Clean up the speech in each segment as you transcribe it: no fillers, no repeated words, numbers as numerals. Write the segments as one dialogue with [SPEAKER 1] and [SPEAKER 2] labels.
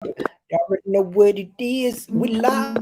[SPEAKER 1] Y'all already know what it is. We live.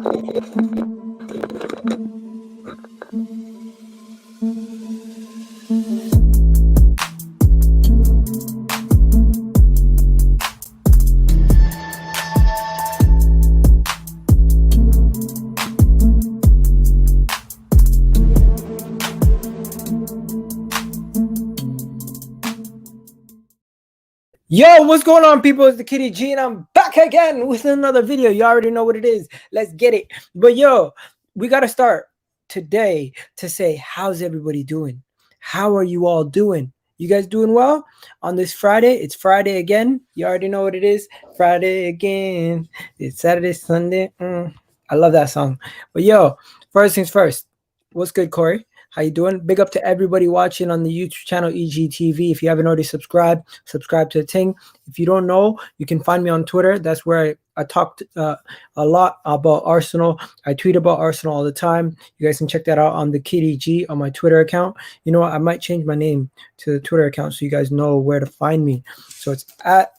[SPEAKER 1] Yo, what's going on, people? It's the Kitty G, and I'm back again with another video. You already know what it is. Let's get it. But yo, we got to start today to say, how's everybody doing? How are you all doing? You guys doing well on this Friday? It's Friday again. You already know what it is. Friday again. It's Saturday, Sunday. I love that song. But yo, first things first. What's good, Corey? How you doing? Big up to everybody watching on the YouTube channel EGTV. If you haven't already subscribe to the thing. If you don't know, you can find me on Twitter. That's where I talked a lot about Arsenal. I tweet about Arsenal all the time. You guys can check that out on the Kitty G on my Twitter account. You know what? I might change my name to the Twitter account so you guys know where to find me. So it's at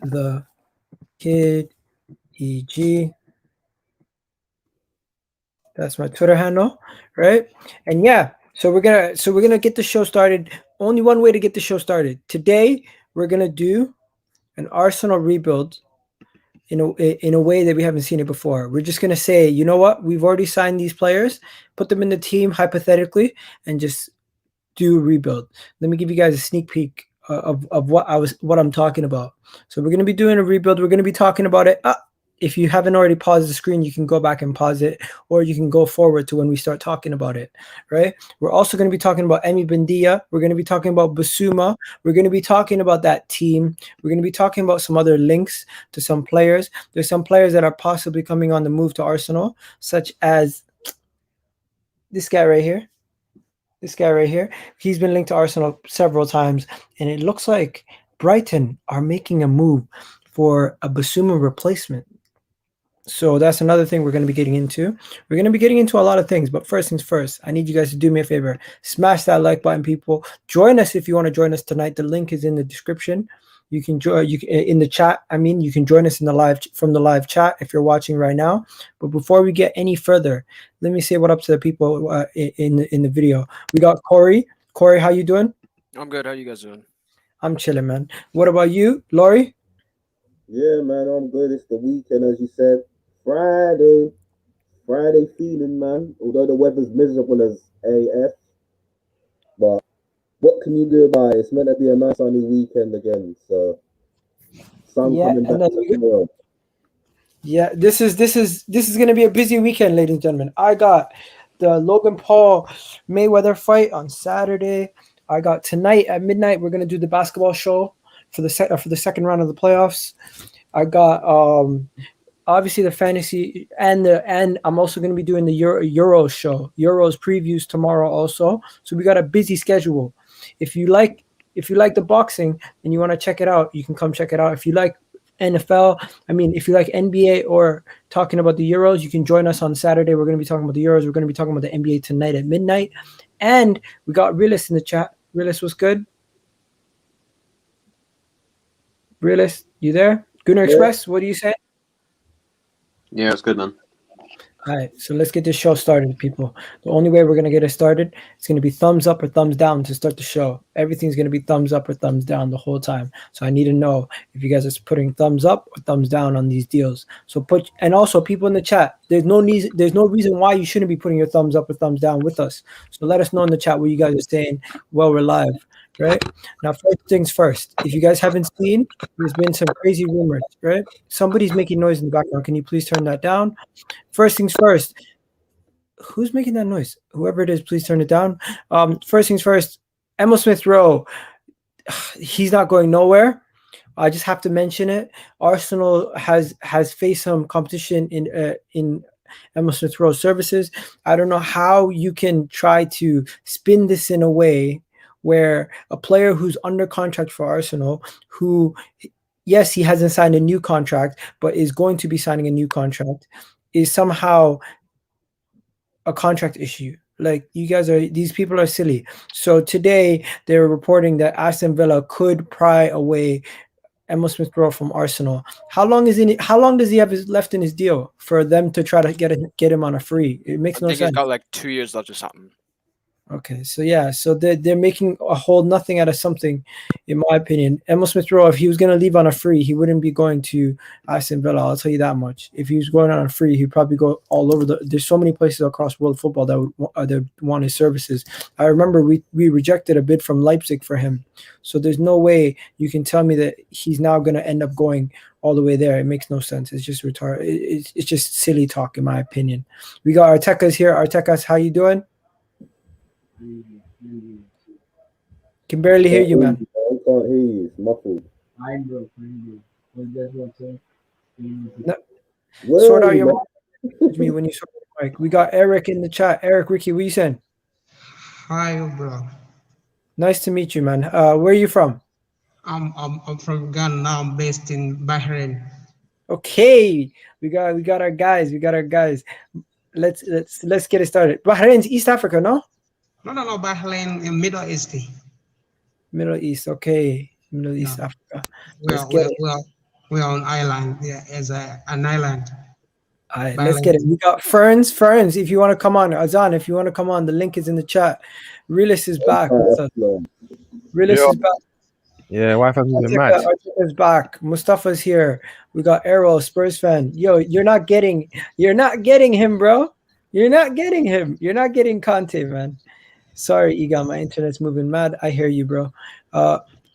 [SPEAKER 1] the Kitty G. That's my Twitter handle, right? And yeah, so we're gonna get the show started. Only one way to get the show started. Today, we're gonna do an Arsenal rebuild in a way that we haven't seen it before. We're just gonna say, you know what? We've already signed these players, put them in the team hypothetically, and just do a rebuild. Let me give you guys a sneak peek of what I'm talking about. So we're gonna be doing a rebuild. We're gonna be talking about it. If you haven't already paused the screen, you can go back and pause it, or you can go forward to when we start talking about it, right? We're also going to be talking about Emi Buendia. We're going to be talking about Bissouma. We're going to be talking about that team. We're going to be talking about some other links to some players. There's some players that are possibly coming on the move to Arsenal, such as this guy right here. This guy right here. He's been linked to Arsenal several times, and it looks like Brighton are making a move for a Bissouma replacement. So that's another thing we're going to be getting into. We're going to be getting into a lot of things, but first things first, I need you guys to do me a favor. Smash that like button, people. Join us if you want to join us tonight. The link is in the description. You can join in the chat. You can join us in the live chat if you're watching right now. But before we get any further, let me say what up to the people in the video. We got Corey. Corey, how you doing?
[SPEAKER 2] I'm good. How you guys doing?
[SPEAKER 1] I'm chilling, man. What about you, Laurie?
[SPEAKER 3] Yeah, man, I'm good. It's the weekend, as you said. Friday feeling, man. Although the weather's miserable as AF, but what can you do about it? It's meant to be a nice sunny weekend again. So, sun coming back to the world.
[SPEAKER 1] Yeah, this is going to be a busy weekend, ladies and gentlemen. I got the Logan Paul Mayweather fight on Saturday. I got tonight at midnight. We're going to do the basketball show for the second round of the playoffs. I got obviously the fantasy and I'm also going to be doing the Euros show, Euros previews tomorrow also. So we got a busy schedule. If you like the boxing and you want to check it out, you can come check it out. If you like NFL, if you like NBA or talking about the Euros, you can join us on Saturday. We're going to be talking about the Euros. We're going to be talking about the NBA tonight at midnight. And we got Realist in the chat. Realist, what's good? Realist, you there? Gunner Express, what do you say?
[SPEAKER 2] Yeah, it's good, man.
[SPEAKER 1] All right, so let's get this show started, people. The only way we're going to get it started is going to be thumbs up or thumbs down to start the show. Everything's going to be thumbs up or thumbs down the whole time. So I need to know if you guys are putting thumbs up or thumbs down on these deals. So and also people in the chat, there's no reason why you shouldn't be putting your thumbs up or thumbs down with us. So let us know in the chat what you guys are saying while we're live. Right now, first things first, if you guys haven't seen, there's been some crazy rumors, right? Somebody's making noise in the background. Can you please turn that down? First things first, who's making that noise? Whoever it is, please turn it down. First things first, Emile Smith Rowe, he's not going nowhere. I just have to mention it. Arsenal has faced some competition in Emile Smith Rowe's services. I don't know how you can try to spin this in a way where a player who's under contract for Arsenal, who, yes, he hasn't signed a new contract, but is going to be signing a new contract, is somehow a contract issue. Like, these people are silly. So today they're reporting that Aston Villa could pry away Emile Smith Rowe from Arsenal. How long does he have left in his deal for them to try to get him on a free? It makes no
[SPEAKER 2] I think
[SPEAKER 1] sense.
[SPEAKER 2] he's got like 2 years left or something.
[SPEAKER 1] Okay, so yeah, so they're making a whole nothing out of something, in my opinion. Emile Smith Rowe, if he was going to leave on a free, he wouldn't be going to Aston Villa. I'll tell you that much. If he was going on a free, he'd probably go all over there's so many places across world football that would want his services. I remember we rejected a bid from Leipzig for him, so there's no way you can tell me that he's now going to end up going all the way there. It makes no sense. It's just retarded. It's just silly talk, in my opinion. We got Arteka's here. Arteka's, how you doing? Can barely hear you, man.
[SPEAKER 3] I can't hear you. It's muffled.
[SPEAKER 1] Sort out your mic when you sort your mic. We got Eric in the chat. Eric, Ricky, what you saying?
[SPEAKER 4] Hi, bro.
[SPEAKER 1] Nice to meet you, man. Where are you from?
[SPEAKER 4] I'm from Ghana. Now I'm based in Bahrain.
[SPEAKER 1] Okay, we got our guys. Let's get it started. Bahrain's East Africa, no?
[SPEAKER 4] No, Bahrain in Middle East.
[SPEAKER 1] Middle East, okay. Middle East Africa.
[SPEAKER 4] We're on island. Yeah, as an island.
[SPEAKER 1] All right, let's get it. We got Ferns. If you want to come on. Azan, if you want to come on, the link is in the chat. Realist is back. Realist is back.
[SPEAKER 5] Yeah, Wi-Fi is mad.
[SPEAKER 1] Arteta's back. Mustafa's here. We got Errol, Spurs fan. Yo, you're not getting him, bro. You're not getting Conte, man. Sorry, Egal, my internet's moving mad. I hear you, bro.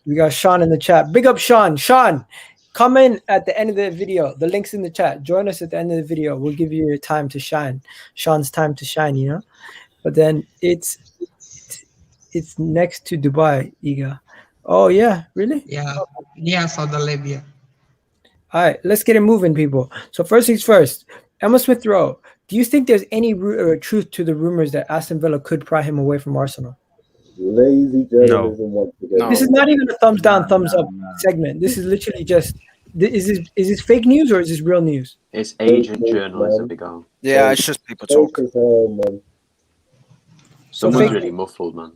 [SPEAKER 1] We got Sean in the chat. Big up, Sean. Sean, come in at the end of the video. The link's in the chat. Join us at the end of the video. We'll give you your time to shine. Sean's time to shine, you know? But then it's next to Dubai, Egal. Oh, yeah, really?
[SPEAKER 4] Yeah, Saudi Arabia.
[SPEAKER 1] All right, let's get it moving, people. So first things first, Emile Smith Rowe. Do you think there's any truth to the rumors that Aston Villa could pry him away from Arsenal?
[SPEAKER 3] Lazy journalism once again.
[SPEAKER 2] No.
[SPEAKER 1] This is not even a thumbs down, thumbs up segment. This is literally just, is this fake news or is this real news?
[SPEAKER 2] It's agent journalism, Egal.
[SPEAKER 6] Yeah, it's just people talk.
[SPEAKER 2] Someone's really muffled, man.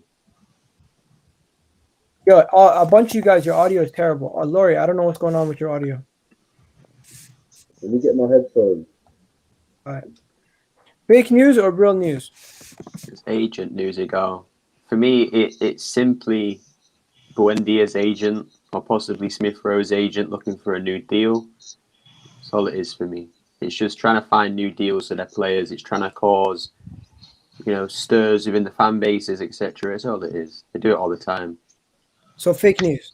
[SPEAKER 1] Yo, a bunch of you guys, your audio is terrible. Laurie, I don't know what's going on with your audio.
[SPEAKER 3] Let me get my headphones.
[SPEAKER 1] All right. Fake news or real news?
[SPEAKER 2] It's agent news, Egal. For me, it's simply Buendia's agent or possibly Smith Rowe's agent looking for a new deal. That's all it is for me. It's just trying to find new deals for their players. It's trying to cause, stirs within the fan bases, etc. That's all it is. They do it all the time.
[SPEAKER 1] So fake news.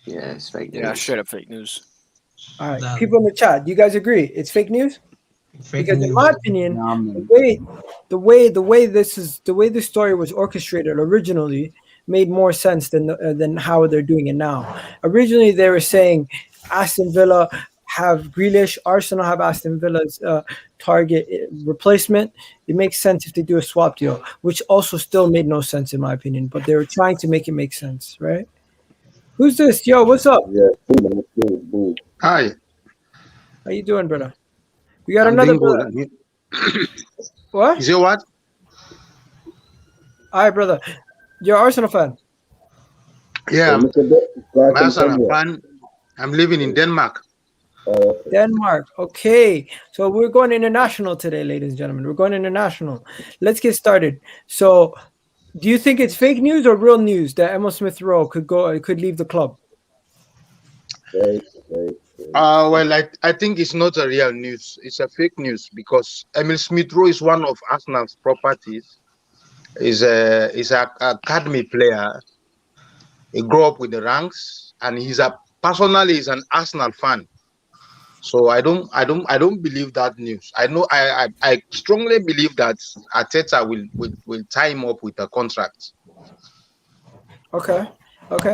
[SPEAKER 2] Yeah, it's fake news.
[SPEAKER 6] Yeah, straight up fake news.
[SPEAKER 1] All right, people in the chat, do you guys agree? It's fake news? Because in my opinion, the way this story was orchestrated originally made more sense than how they're doing it now. Originally, they were saying Aston Villa have Grealish, Arsenal have Aston Villa's target replacement. It makes sense if they do a swap deal, which also still made no sense in my opinion. But they were trying to make it make sense, right? Who's this? Yo, what's up?
[SPEAKER 3] Yeah, boom.
[SPEAKER 7] Hi.
[SPEAKER 1] How you doing, brother? We got another brother. What?
[SPEAKER 7] Is it what?
[SPEAKER 1] All right, brother. You're an Arsenal fan.
[SPEAKER 7] Yeah, I'm Arsenal fan. I'm living in Denmark.
[SPEAKER 1] Denmark. Okay. So we're going international today, ladies and gentlemen. We're going international. Let's get started. So do you think it's fake news or real news that Emile Smith Rowe could leave the club?
[SPEAKER 7] Well, I think it's not a real news. It's a fake news because Emile Smith Rowe is one of Arsenal's properties. He's a academy player. He grew up with the ranks, and personally he's an Arsenal fan. So I don't believe that news. I strongly believe that Arteta will tie him up with a contract.
[SPEAKER 1] Okay.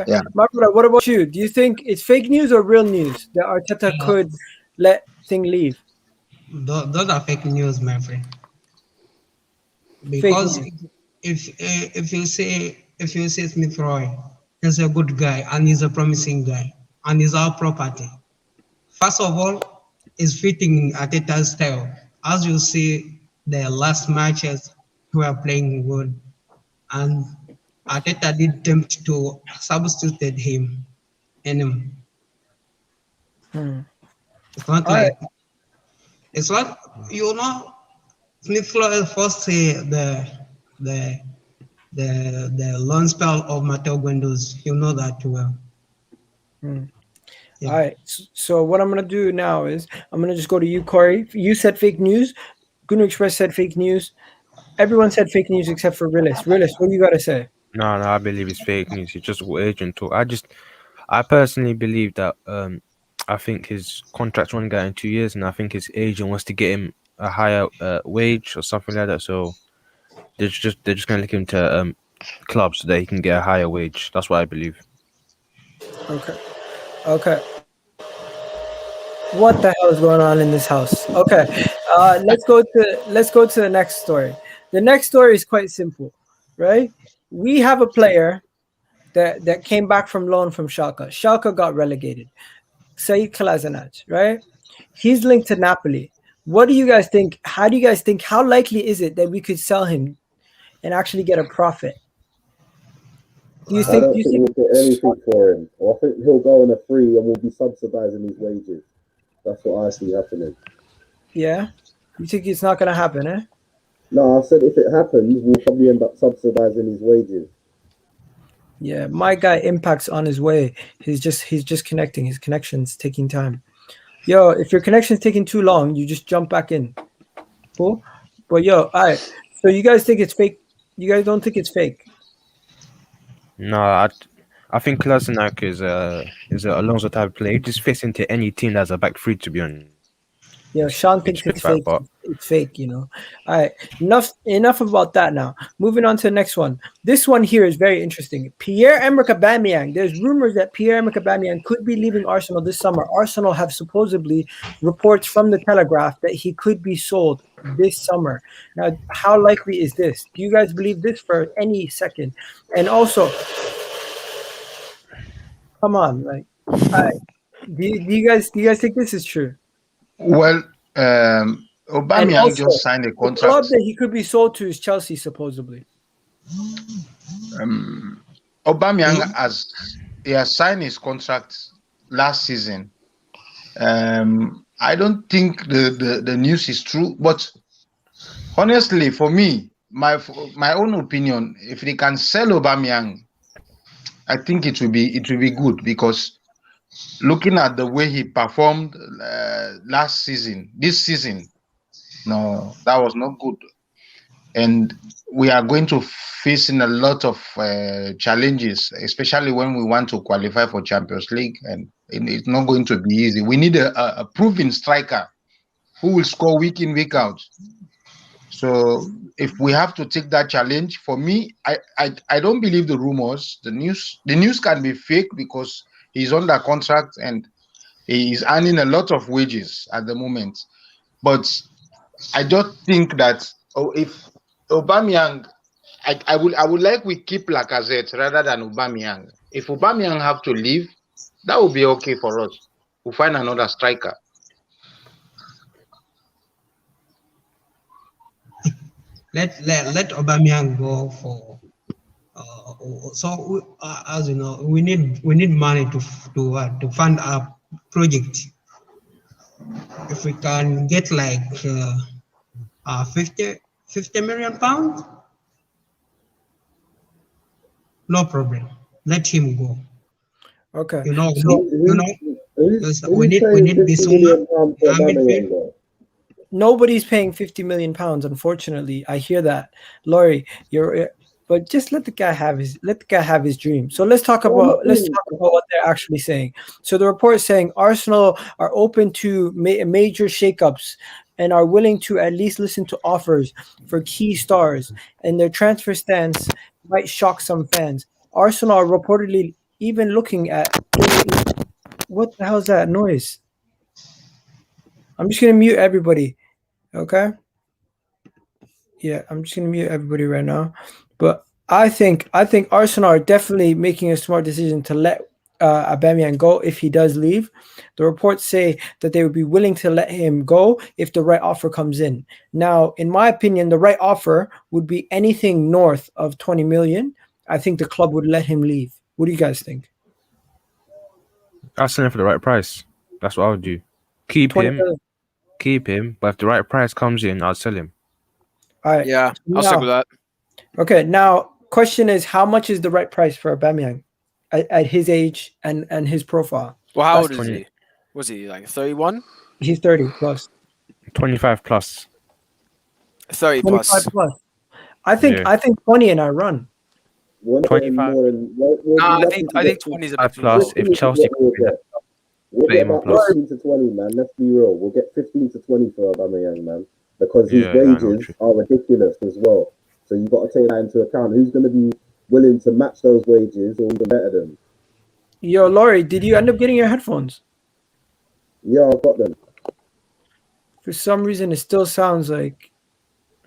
[SPEAKER 7] Yeah.
[SPEAKER 1] Marco, what about you? Do you think it's fake news or real news that Arteta could let thing leave?
[SPEAKER 4] Those are fake news, my friend. Because if you say Smith Rowe is a good guy and he's a promising guy and he's our property. First of all, it's fitting in Arteta's style. As you see, the last matches we are playing good, and Arteta did attempt to substitute him. It's not
[SPEAKER 1] All
[SPEAKER 4] like
[SPEAKER 1] right.
[SPEAKER 4] it's what Smith Rowe first say the loan spell of Matteo Guendouzi. You know that well. Yeah.
[SPEAKER 1] All right. So what I'm gonna do now is I'm gonna just go to you, Corey. You said fake news. Gunu Express said fake news. Everyone said fake news except for Realist. Realist, what do you gotta say?
[SPEAKER 5] No, I believe it's fake news. It's just agent talk. I personally believe that I think his contract's running out in 2 years, and I think his agent wants to get him a higher wage or something like that. So they're just gonna link him to clubs so that he can get a higher wage. That's what I believe.
[SPEAKER 1] Okay. Okay. What the hell is going on in this house? Okay. Let's go to the next story. The next story is quite simple, right? We have a player that came back from loan from Schalke. Schalke got relegated. Sead Kolasinac, right? He's linked to Napoli. What do you guys think? How do you guys think? How likely is it that we could sell him and actually get a profit? Do you
[SPEAKER 3] I
[SPEAKER 1] think?
[SPEAKER 3] don't
[SPEAKER 1] Do you
[SPEAKER 3] think
[SPEAKER 1] think?
[SPEAKER 3] we'll get anything for him. Or I think he'll go on a free and we'll be subsidising his wages. That's what I see happening.
[SPEAKER 1] Yeah. You think it's not gonna happen, eh?
[SPEAKER 3] No, I said if it happens, we'll probably end up subsidising his wages.
[SPEAKER 1] Yeah, my guy impacts on his way. He's just connecting. His connection's taking time. Yo, if your connection's taking too long, you just jump back in. Cool. But yo, all right. So you guys think it's fake? You guys don't think it's fake?
[SPEAKER 5] No, I think Kolasinac is a Alonso type of player. He just fits into any team that's a back three, to be honest.
[SPEAKER 1] You know, Sean
[SPEAKER 5] He
[SPEAKER 1] thinks
[SPEAKER 5] just fits
[SPEAKER 1] it's
[SPEAKER 5] back,
[SPEAKER 1] fake.
[SPEAKER 5] but
[SPEAKER 1] It's fake, you know. All right. Enough about that now. Moving on to the next one. This one here is very interesting. Pierre-Emerick Aubameyang. There's rumors that Pierre-Emerick Aubameyang could be leaving Arsenal this summer. Arsenal have supposedly reports from the Telegraph that he could be sold this summer. Now, how likely is this? Do you guys believe this for any second? And also, come on, like, all right. Do you guys think this is true?
[SPEAKER 7] Well,
[SPEAKER 1] And
[SPEAKER 7] Aubameyang
[SPEAKER 1] also,
[SPEAKER 7] just signed a
[SPEAKER 1] the club
[SPEAKER 7] contract.
[SPEAKER 1] that he could be sold to is Chelsea, supposedly.
[SPEAKER 7] Aubameyang has signed his contract last season. I don't think the news is true, but honestly, for me, my own opinion, if they can sell Aubameyang, I think it will be good, because looking at the way he performed this season, no, that was not good, and we are going to facing a lot of challenges, especially when we want to qualify for Champions League, and it's not going to be easy. We need a proven striker who will score week in, week out. So if we have to take that challenge, for me, I don't believe the rumors. The news can be fake because he's under contract and he is earning a lot of wages at the moment. But I just think that if Aubameyang, I would like we keep Lacazette rather than Aubameyang. If Aubameyang have to leave, that would be okay for us. We'll find another striker.
[SPEAKER 4] Let Aubameyang go for. As you know, we need money to fund our project. If we can get like 50 million pounds, no problem. Let him go.
[SPEAKER 1] Okay.
[SPEAKER 4] You know,
[SPEAKER 3] Who's
[SPEAKER 4] we need
[SPEAKER 3] paying £50
[SPEAKER 4] Bissouma
[SPEAKER 3] million for
[SPEAKER 4] in our
[SPEAKER 3] Aubameyang,
[SPEAKER 4] midfield.
[SPEAKER 3] though?
[SPEAKER 1] Nobody's paying £50 million, unfortunately. I hear that. Laurie, but just let the guy have his dream. So let's talk about what they're actually saying. So the report is saying Arsenal are open to major shakeups and are willing to at least listen to offers for key stars, and their transfer stance might shock some fans. Arsenal are reportedly even looking at what the hell is that noise? I'm just gonna mute everybody. Okay. Yeah, I'm just gonna mute everybody right now. But I think Arsenal are definitely making a smart decision to let Aubameyang go if he does leave. The reports say that they would be willing to let him go if the right offer comes in. Now, in my opinion, the right offer would be anything north of 20 million. I think the club would let him leave. What do you guys think?
[SPEAKER 5] I'll sell him for the right price. That's what I would do. Keep
[SPEAKER 1] 20
[SPEAKER 5] him,
[SPEAKER 1] million.
[SPEAKER 5] but if the right price comes in, I'll sell him.
[SPEAKER 1] All right.
[SPEAKER 6] Yeah, I'll stick with that.
[SPEAKER 1] Okay, now question is, how much is the right price for Aubameyang at his age and his profile?
[SPEAKER 6] Well, how
[SPEAKER 1] That's
[SPEAKER 6] old is he? Was he like 31?
[SPEAKER 1] He's 30 plus.
[SPEAKER 5] 25 plus.
[SPEAKER 6] 30
[SPEAKER 1] 25
[SPEAKER 6] plus.
[SPEAKER 1] plus. I think 20 and I run.
[SPEAKER 3] We're not
[SPEAKER 5] 25.
[SPEAKER 3] getting more than,
[SPEAKER 6] No, I think 20 is a bit
[SPEAKER 5] 5 plus. If Chelsea
[SPEAKER 3] we'll get about
[SPEAKER 5] plus.
[SPEAKER 3] 15 to 20, man. Let's be real. We'll get 15 to 20 for Aubameyang, man. Because his
[SPEAKER 5] Yeah, I know what
[SPEAKER 3] wages
[SPEAKER 5] you-
[SPEAKER 3] are ridiculous as well. So you've got to take that into account. Who's going to be willing to match those wages or even better than?
[SPEAKER 1] Yo, Laurie, did you end up getting your headphones?
[SPEAKER 3] Yeah, I've got them.
[SPEAKER 1] For some reason, it still sounds like,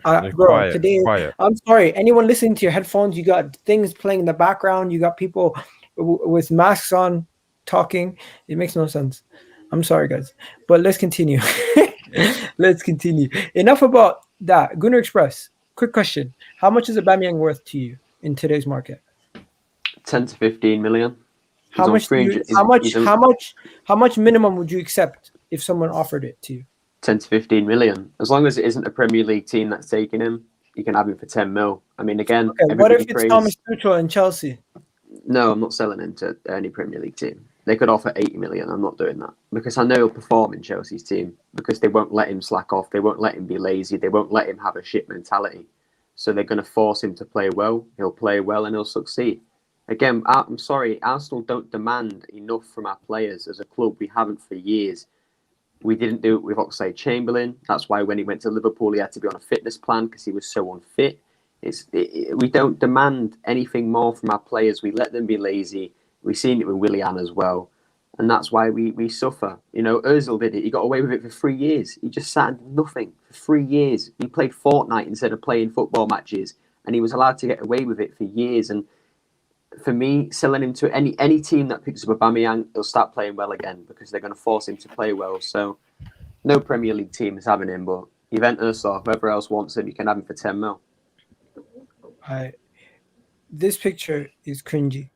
[SPEAKER 5] They're
[SPEAKER 1] bro.
[SPEAKER 5] quiet,
[SPEAKER 1] Today,
[SPEAKER 5] quiet.
[SPEAKER 1] I'm sorry. Anyone listening to your headphones, you got things playing in the background. You got people with masks on talking. It makes no sense. I'm sorry, guys, but let's continue. Let's continue. Enough about that. Gunner Express. Quick question: how much is Aubameyang worth to you in today's market?
[SPEAKER 2] 10 to 15 million.
[SPEAKER 1] How much? How much minimum would you accept if someone offered it to you?
[SPEAKER 2] 10 to 15 million. As long as it isn't a Premier League team that's taking him, you can have him for 10 mil. I mean, again,
[SPEAKER 1] Okay, what if it's Thomas Tuchel and Chelsea?
[SPEAKER 2] No, I'm not selling him to any Premier League team. They could offer 80 million. I'm not doing that because I know he'll perform in Chelsea's team because they won't let him slack off. They won't let him be lazy. They won't let him have a shit mentality. So they're going to force him to play well. He'll play well and he'll succeed. Again, I'm sorry, Arsenal don't demand enough from our players as a club. We haven't for years. We didn't do it with Oxlade-Chamberlain. That's why when he went to Liverpool, he had to be on a fitness plan because he was so unfit. We don't demand anything more from our players. We let them be lazy. We've seen it with Willian as well. And that's why we suffer. You know, Ozil did it. He got away with it for 3 years. He just sat and did nothing for 3 years. He played Fortnite instead of playing football matches. And he was allowed to get away with it for years. And for me, selling him to any team that picks up Aubameyang, he'll start playing well again because they're going to force him to play well. So no Premier League team is having him, but Juventus or whoever else wants him, you can have him for 10 mil.
[SPEAKER 1] This picture is cringy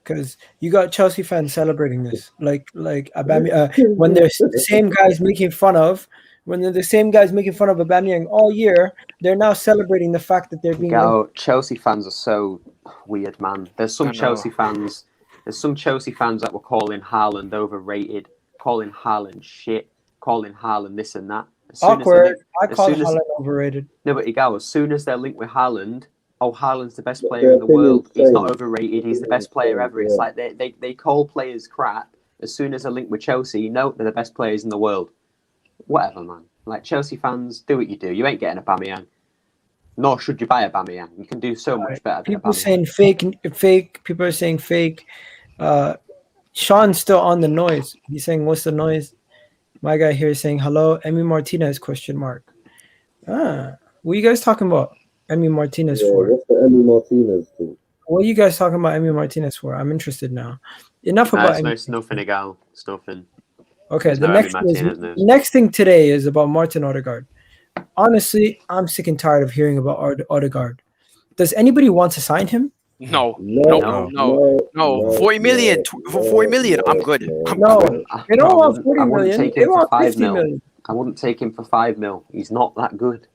[SPEAKER 1] because you got Chelsea fans celebrating this, like Aubameyang, when they're the same guys making fun of. When they're the same guys making fun of Aubameyang all year, they're now celebrating the fact that they're being.
[SPEAKER 2] Chelsea fans are so weird, man. There's some Chelsea fans that were calling Haaland overrated, calling Haaland shit, calling Haaland this and that.
[SPEAKER 1] Awkward. I call Haaland overrated.
[SPEAKER 2] No, but Egal, as soon as they're linked with Haaland, Haaland's the best player in the world. He's not overrated. He's the best player ever. It's like they call players crap. As soon as they're linked with Chelsea, they're the best players in the world. Whatever, man. Like, Chelsea fans, do what you do. You ain't getting Aubameyang. Nor should you buy Aubameyang. You can do so much better than
[SPEAKER 1] People
[SPEAKER 2] Aubameyang.
[SPEAKER 1] saying fake. People are saying fake. Sean's still on the noise. He's saying, what's the noise? My guy here is saying, hello, Emi Martinez, question mark. What are you guys talking about Emi Martinez for?
[SPEAKER 3] What's the Emi Martinez thing?
[SPEAKER 1] What are you guys talking about Emi Martinez for? I'm interested now. Enough about Emi.
[SPEAKER 2] It's nothing, Egal. It's nothing.
[SPEAKER 1] Okay, the next thing today is about Martin Odegaard. Honestly, I'm sick and tired of hearing about Odegaard. Does anybody want to sign him?
[SPEAKER 6] No.
[SPEAKER 2] 40
[SPEAKER 6] million. For 40 million, I'm good.
[SPEAKER 1] They don't want 40 million. They want 50 million.
[SPEAKER 2] I wouldn't take him for 5 mil. He's not that good.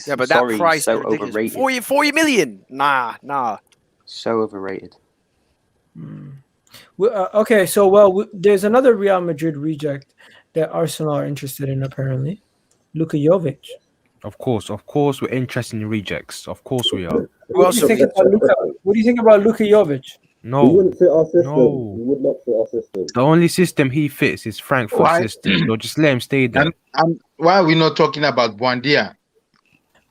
[SPEAKER 6] But that price
[SPEAKER 2] so
[SPEAKER 6] is
[SPEAKER 2] overrated.
[SPEAKER 6] 40 million. Nah.
[SPEAKER 2] So overrated.
[SPEAKER 1] Okay, there's another Real Madrid reject that Arsenal are interested in, apparently. Luka Jovic.
[SPEAKER 5] Of course, we're interested in rejects. Of course we are.
[SPEAKER 1] What do you think about Luka Jovic?
[SPEAKER 5] No.
[SPEAKER 3] He wouldn't fit our system.
[SPEAKER 5] No.
[SPEAKER 3] He would not fit our system.
[SPEAKER 5] The only system he fits is Frankfurt's system. So just let him stay there.
[SPEAKER 7] And why are we not talking about Buendia?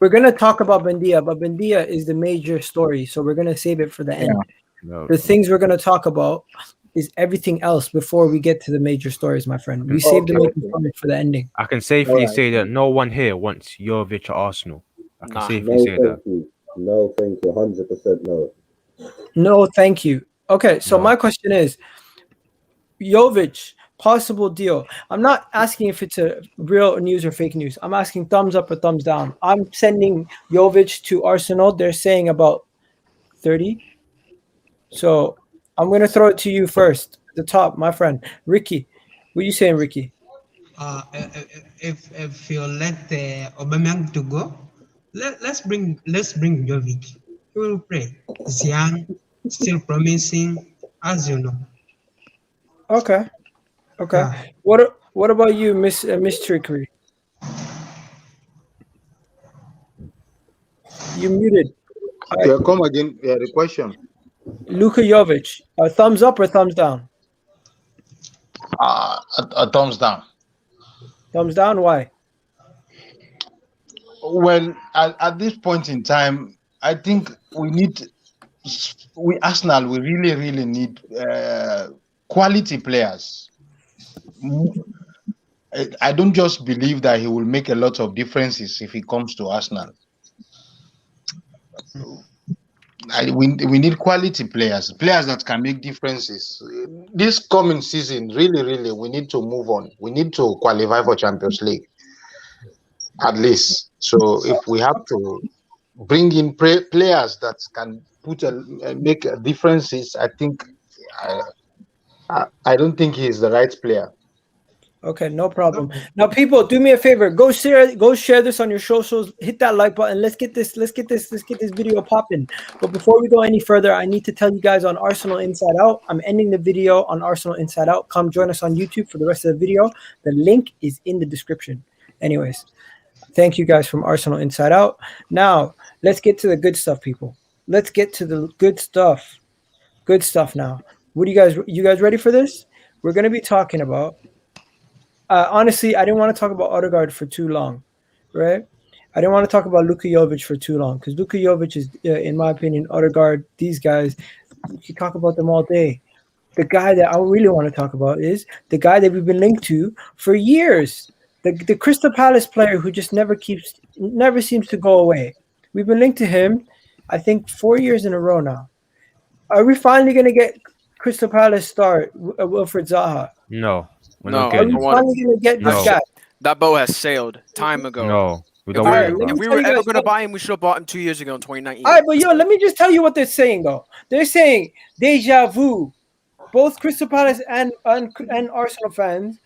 [SPEAKER 1] We're going to talk about Buendia, but Buendia is the major story, so we're going to save it for the end.
[SPEAKER 5] No.
[SPEAKER 1] The things we're going to talk about is everything else before we get to the major stories, my friend. We saved the major stories for the ending.
[SPEAKER 5] I can safely say that no one here wants Jovic at Arsenal. I can safely say that.
[SPEAKER 3] No, thank you. 100% no.
[SPEAKER 1] No, thank you. Okay, so my question is, Jovic, possible deal. I'm not asking if it's a real news or fake news. I'm asking thumbs up or thumbs down. I'm sending Jovic to Arsenal. They're saying about 30. So I'm going to throw it to you first. At the top, my friend. Ricky. What are you saying, Ricky?
[SPEAKER 4] if you let Aubameyang to go, let's bring Jovic. He will play. He's young, still promising, as you know.
[SPEAKER 1] Okay.
[SPEAKER 4] Yeah.
[SPEAKER 1] What about you, Miss Trickery? You muted.
[SPEAKER 7] Yeah, come again. Yeah, the question.
[SPEAKER 1] Luka Jovic, thumbs up or thumbs down?
[SPEAKER 7] A thumbs down.
[SPEAKER 1] Thumbs down. Why?
[SPEAKER 7] Well, at this point in time, I think Arsenal, we really need quality players. I don't just believe that he will make a lot of differences if he comes to Arsenal. We need quality players that can make differences. This coming season, really, we need to move on. We need to qualify for Champions League, at least. So if we have to bring in players that can make differences, I think I don't think he is the right player.
[SPEAKER 1] Okay, no problem. Now, people, do me a favor. Go share this on your socials. Hit that like button. Let's get this video popping. But before we go any further, I need to tell you guys on Arsenal Inside Out. I'm ending the video on Arsenal Inside Out. Come join us on YouTube for the rest of the video. The link is in the description. Anyways, thank you guys from Arsenal Inside Out. Now, let's get to the good stuff, people. Let's get to the good stuff. Good stuff now. What do you guys ready for this? We're going to be talking about honestly, I didn't want to talk about Odegaard for too long, right? I didn't want to talk about Luka Jovic for too long because Luka Jovic is, in my opinion, Odegaard, these guys, you can talk about them all day. The guy that I really want to talk about is the guy that we've been linked to for years, the Crystal Palace player who just never seems to go away. We've been linked to him, I think, 4 years in a row now. Are we finally going to get Crystal Palace star Wilfried Zaha?
[SPEAKER 5] No.
[SPEAKER 6] No,
[SPEAKER 1] Are we finally going to get this guy?
[SPEAKER 6] That boat has sailed time ago.
[SPEAKER 5] No, we don't
[SPEAKER 6] If we were ever going to buy him, we should have bought him 2 years ago in 2019.
[SPEAKER 1] All right, but let me just tell you what they're saying, though. They're saying deja vu. Both Crystal Palace and Arsenal fans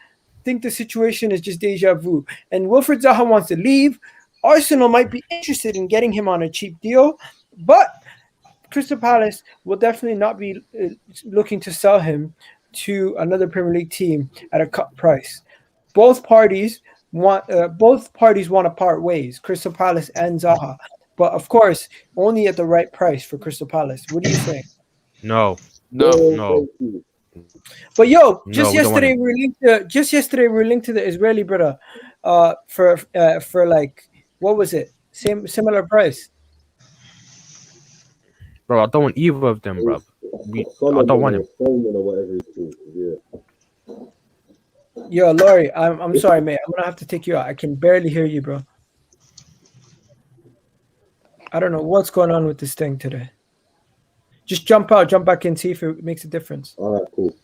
[SPEAKER 1] think the situation is just deja vu. And Wilfried Zaha wants to leave. Arsenal might be interested in getting him on a cheap deal, but Crystal Palace will definitely not be looking to sell him to another Premier League team at a cut price. Both parties want to part ways, Crystal Palace and Zaha, but of course only at the right price for Crystal Palace. What do you think?
[SPEAKER 5] No.
[SPEAKER 1] But just yesterday we were linked to the Israeli brother for like, what was it? Similar price.
[SPEAKER 5] Bro, I don't want either of them, bro. I don't want him.
[SPEAKER 1] Yo, Laurie, I'm sorry, mate. I'm gonna have to take you out. I can barely hear you, bro. I don't know what's going on with this thing today. Just jump back in, see if it makes a difference.
[SPEAKER 3] All right, cool.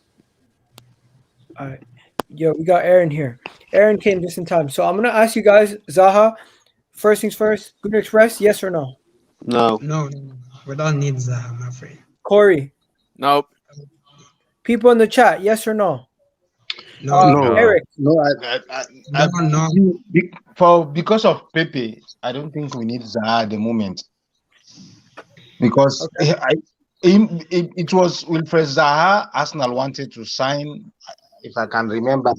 [SPEAKER 1] All right. Yo, we got Aaron here. Aaron came just in time. So I'm gonna ask you guys, Zaha, first things first, Good Express, yes or no?
[SPEAKER 2] No.
[SPEAKER 4] No, we don't need Zaha, my friend.
[SPEAKER 1] Corey.
[SPEAKER 6] Nope.
[SPEAKER 1] People in the chat, yes or no?
[SPEAKER 7] No,
[SPEAKER 1] Eric.
[SPEAKER 7] No,
[SPEAKER 4] No.
[SPEAKER 7] Because of Pepe, I don't think we need Zaha at the moment. Because it was Wilfried Zaha Arsenal wanted to sign, if I can remember.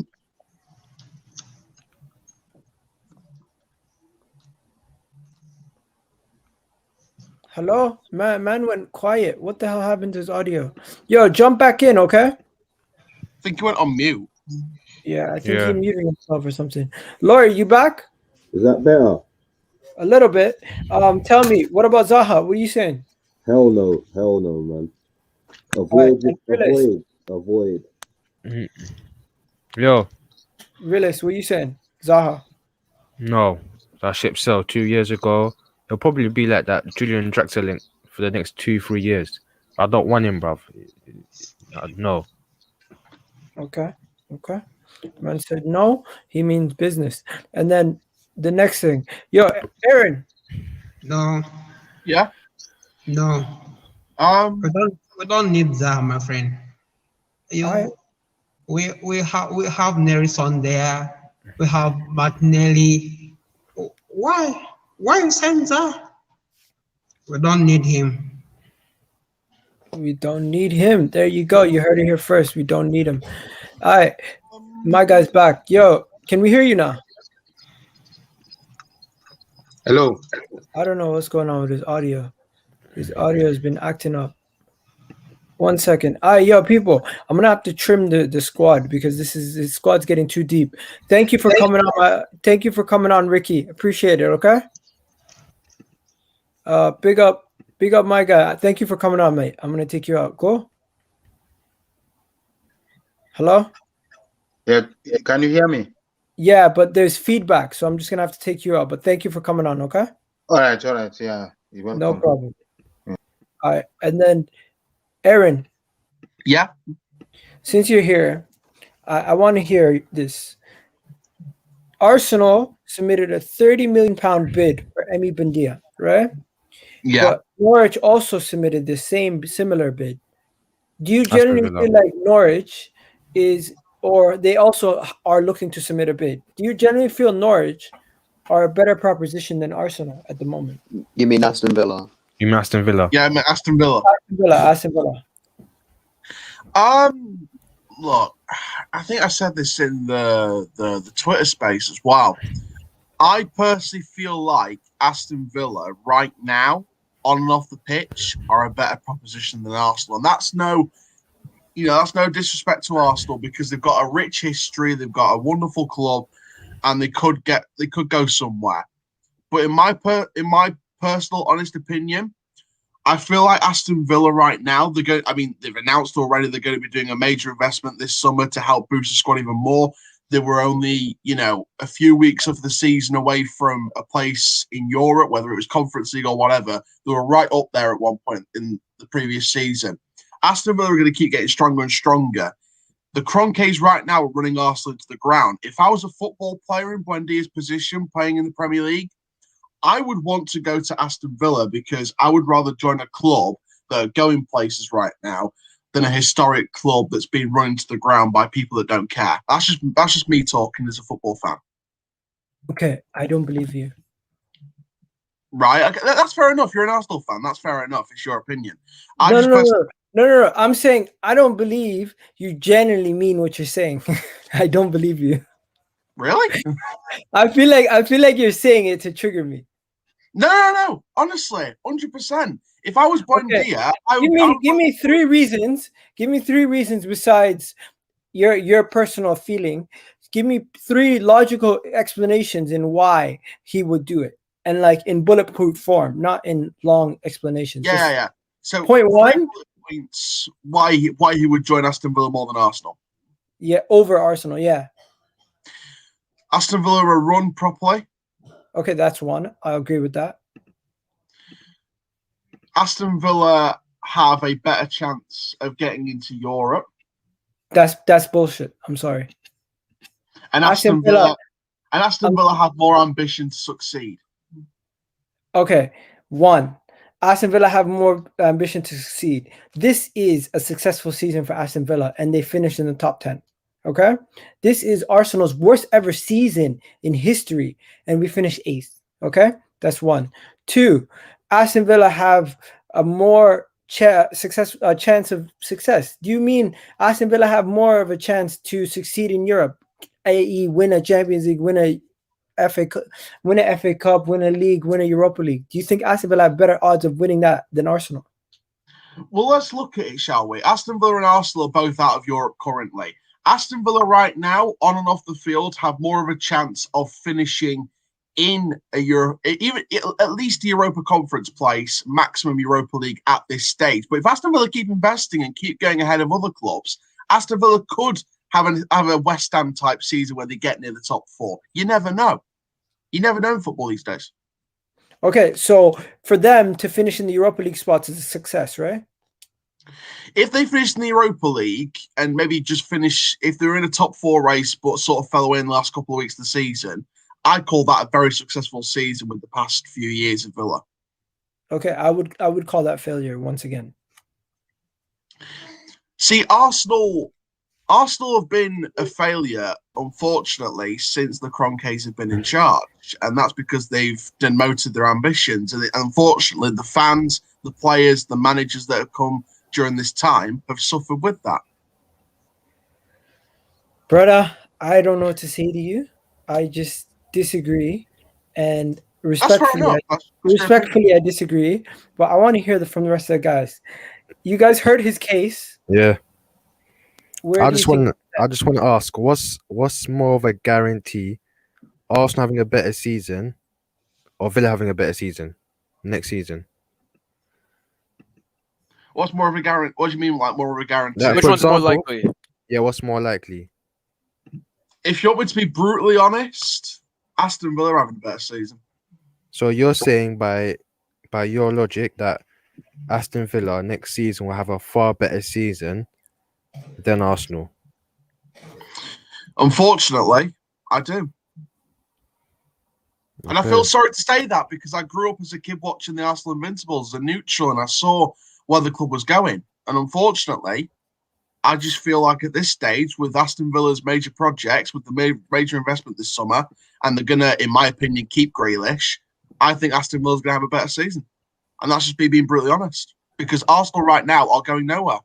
[SPEAKER 1] Hello? Man went quiet. What the hell happened to his audio? Yo, jump back in, okay?
[SPEAKER 8] I think he went on mute.
[SPEAKER 1] Yeah, I think he muted himself or something. Laurie, you back?
[SPEAKER 3] Is that better?
[SPEAKER 1] A little bit. Tell me, what about Zaha? What are you saying?
[SPEAKER 3] Hell no, man. Avoid.
[SPEAKER 5] Yo.
[SPEAKER 1] Realist, what are you saying? Zaha?
[SPEAKER 5] No, that ship sailed 2 years ago. He'll probably be like that Julian Draxler link for the next 2-3 years. I don't want him, bruv. No.
[SPEAKER 1] Okay. Man said no. He means business. And then the next thing. Yo, Aaron.
[SPEAKER 4] No.
[SPEAKER 8] Yeah.
[SPEAKER 4] No. We don't need Zaha, my friend. We have Nelson there. We have Martinelli. Why? Why sign Zaha? We don't need him.
[SPEAKER 1] We don't need him. There you go. You heard it here first. We don't need him. All right. My guy's back. Yo, can we hear you now?
[SPEAKER 7] Hello.
[SPEAKER 1] I don't know what's going on with his audio. His audio has been acting up. 1 second. All right, yo, people. I'm gonna have to trim the squad because this squad's getting too deep. Thank you for coming on. Thank you for coming on, Ricky. Appreciate it. Okay. Big up my guy. Thank you for coming on, mate. I'm gonna take you out. Cool. Hello.
[SPEAKER 7] Yeah, can you hear me?
[SPEAKER 1] Yeah, but there's feedback, so I'm just gonna have to take you out. But thank you for coming on. Okay.
[SPEAKER 7] All right. Yeah, you're welcome.
[SPEAKER 1] No problem. All right, and then Aaron.
[SPEAKER 8] Yeah.
[SPEAKER 1] Since you're here, I want to hear this. Arsenal submitted a £30 million bid for Emi Buendia, right?
[SPEAKER 8] Yeah.
[SPEAKER 1] But Norwich also submitted the similar bid. Do you
[SPEAKER 5] Aston
[SPEAKER 1] generally
[SPEAKER 5] Villa.
[SPEAKER 1] feel like Norwich is, or they also are looking to submit a bid? Do you generally feel Norwich are a better proposition than Arsenal at the moment?
[SPEAKER 2] You mean Aston Villa?
[SPEAKER 5] You mean Aston Villa?
[SPEAKER 8] Yeah, I'm at Aston Villa.
[SPEAKER 1] Aston Villa.
[SPEAKER 8] Look, I think I said this in the Twitter space as well. I personally feel like Aston Villa right now, on and off the pitch, are a better proposition than Arsenal, and that's no disrespect to Arsenal because they've got a rich history, they've got a wonderful club, and they could go somewhere. But in my personal honest opinion, I feel like Aston Villa right now, they've announced already they're going to be doing a major investment this summer to help boost the squad even more. They were only, a few weeks of the season away from a place in Europe, whether it was Conference League or whatever. They were right up there at one point in the previous season. Aston Villa are going to keep getting stronger and stronger. The Kroenkes right now are running Arsenal into the ground. If I was a football player in Buendia's position playing in the Premier League, I would want to go to Aston Villa because I would rather join a club that are going places right now than a historic club that's been run into the ground by people that don't care. That's just me talking as a football fan.
[SPEAKER 1] Okay, I don't believe you.
[SPEAKER 8] Right? Okay, that's fair enough. You're an Arsenal fan. That's fair enough. It's your opinion.
[SPEAKER 1] No. I'm saying I don't believe you genuinely mean what you're saying. I don't believe you.
[SPEAKER 8] Really?
[SPEAKER 1] I feel like you're saying it to trigger me.
[SPEAKER 8] No. Honestly, 100%. If I was Buendia, I would
[SPEAKER 1] give me 3 reasons. Give me 3 reasons besides your personal feeling. Give me 3 logical explanations in why he would do it, and like in bulletproof form, not in long explanations.
[SPEAKER 8] Yeah. So
[SPEAKER 1] point 1
[SPEAKER 8] points why he would join Aston Villa more than Arsenal.
[SPEAKER 1] Yeah, over Arsenal. Yeah.
[SPEAKER 8] Aston Villa are run properly.
[SPEAKER 1] Okay, that's 1. I agree with that.
[SPEAKER 8] Aston Villa have a better chance of getting into Europe.
[SPEAKER 1] That's bullshit. I'm sorry.
[SPEAKER 8] And Aston Villa have more ambition to succeed.
[SPEAKER 1] Okay, 1. Aston Villa have more ambition to succeed. This is a successful season for Aston Villa, and they finished in the top 10. Okay, this is Arsenal's worst ever season in history, and we finished 8th. Okay, that's 1. 2, Aston Villa have a more chance of success. Do you mean Aston Villa have more of a chance to succeed in Europe, i.e., win a Champions League, win a FA Cup, win a league, win a Europa League? Do you think Aston Villa have better odds of winning that than Arsenal?
[SPEAKER 8] Well, let's look at it, shall we? Aston Villa and Arsenal are both out of Europe currently. Aston Villa right now, on and off the field, have more of a chance of finishing in a even at least a Europa Conference place, maximum Europa League at this stage. But if Aston Villa keep investing and keep going ahead of other clubs, Aston Villa could have a West Ham type season where they get near the top 4. You never know. You never know in football these days.
[SPEAKER 1] Okay, so for them to finish in the Europa League spots is a success, right?
[SPEAKER 8] If they finish in the Europa League and maybe just finish, if they're in a top 4 race but sort of fell away in the last couple of weeks of the season, I'd call that a very successful season with the past few years of Villa.
[SPEAKER 1] Okay, I would call that failure once again.
[SPEAKER 8] See, Arsenal Arsenal have been a failure, unfortunately, since the Kroenkes have been in charge. And that's because they've demoted their ambitions. And unfortunately, the fans, the players, the managers that have come during this time have suffered with that.
[SPEAKER 1] Brother, I don't know what to say to you. I just disagree. And respectfully, I disagree. But I want to hear from the rest of the guys. You guys heard his case.
[SPEAKER 5] Yeah.
[SPEAKER 1] Where
[SPEAKER 5] I just want to ask, what's more of a guarantee? Arsenal having a better season, or Villa having a better season next season?
[SPEAKER 8] What's more of a guarantee? What do you mean, like more of a guarantee?
[SPEAKER 6] Which one's more likely?
[SPEAKER 5] Yeah, what's more likely?
[SPEAKER 8] If you want me to be brutally honest, Aston Villa are having a better season.
[SPEAKER 5] So you're saying by your logic that Aston Villa next season will have a far better season than Arsenal?
[SPEAKER 8] Unfortunately, I do. And I feel sorry to say that because I grew up as a kid watching the Arsenal Invincibles as a neutral and I saw where the club was going. And unfortunately, I just feel like at this stage, with Aston Villa's major projects, with the major investment this summer, and they're going to, in my opinion, keep Grealish, I think Aston Villa's going to have a better season. And that's just me being brutally honest. Because Arsenal right now are going nowhere.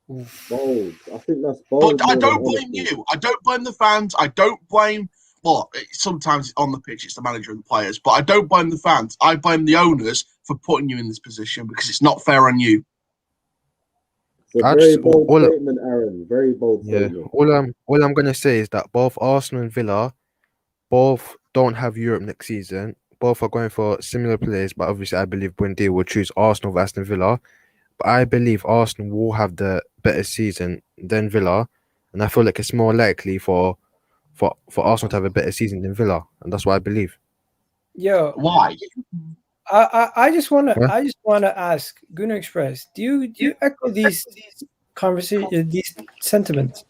[SPEAKER 3] Bold. I think that's bold.
[SPEAKER 8] But I don't blame you. I don't blame the fans. I don't blame... Well, sometimes on the pitch, it's the manager and the players. But I don't blame the fans. I blame the owners for putting you in this position because it's not fair on you.
[SPEAKER 3] It's a very bold statement, Aaron. Very bold statement.
[SPEAKER 5] All I'm gonna say is that both Arsenal and Villa, both don't have Europe next season. Both are going for similar players, but obviously I believe Buendia will choose Arsenal over Aston Villa. But I believe Arsenal will have the better season than Villa, and I feel like it's more likely for Arsenal to have a better season than Villa, and that's what I believe.
[SPEAKER 1] Yo,
[SPEAKER 8] why?
[SPEAKER 1] I just want to ask Gunnar Express. Do you echo these these sentiments?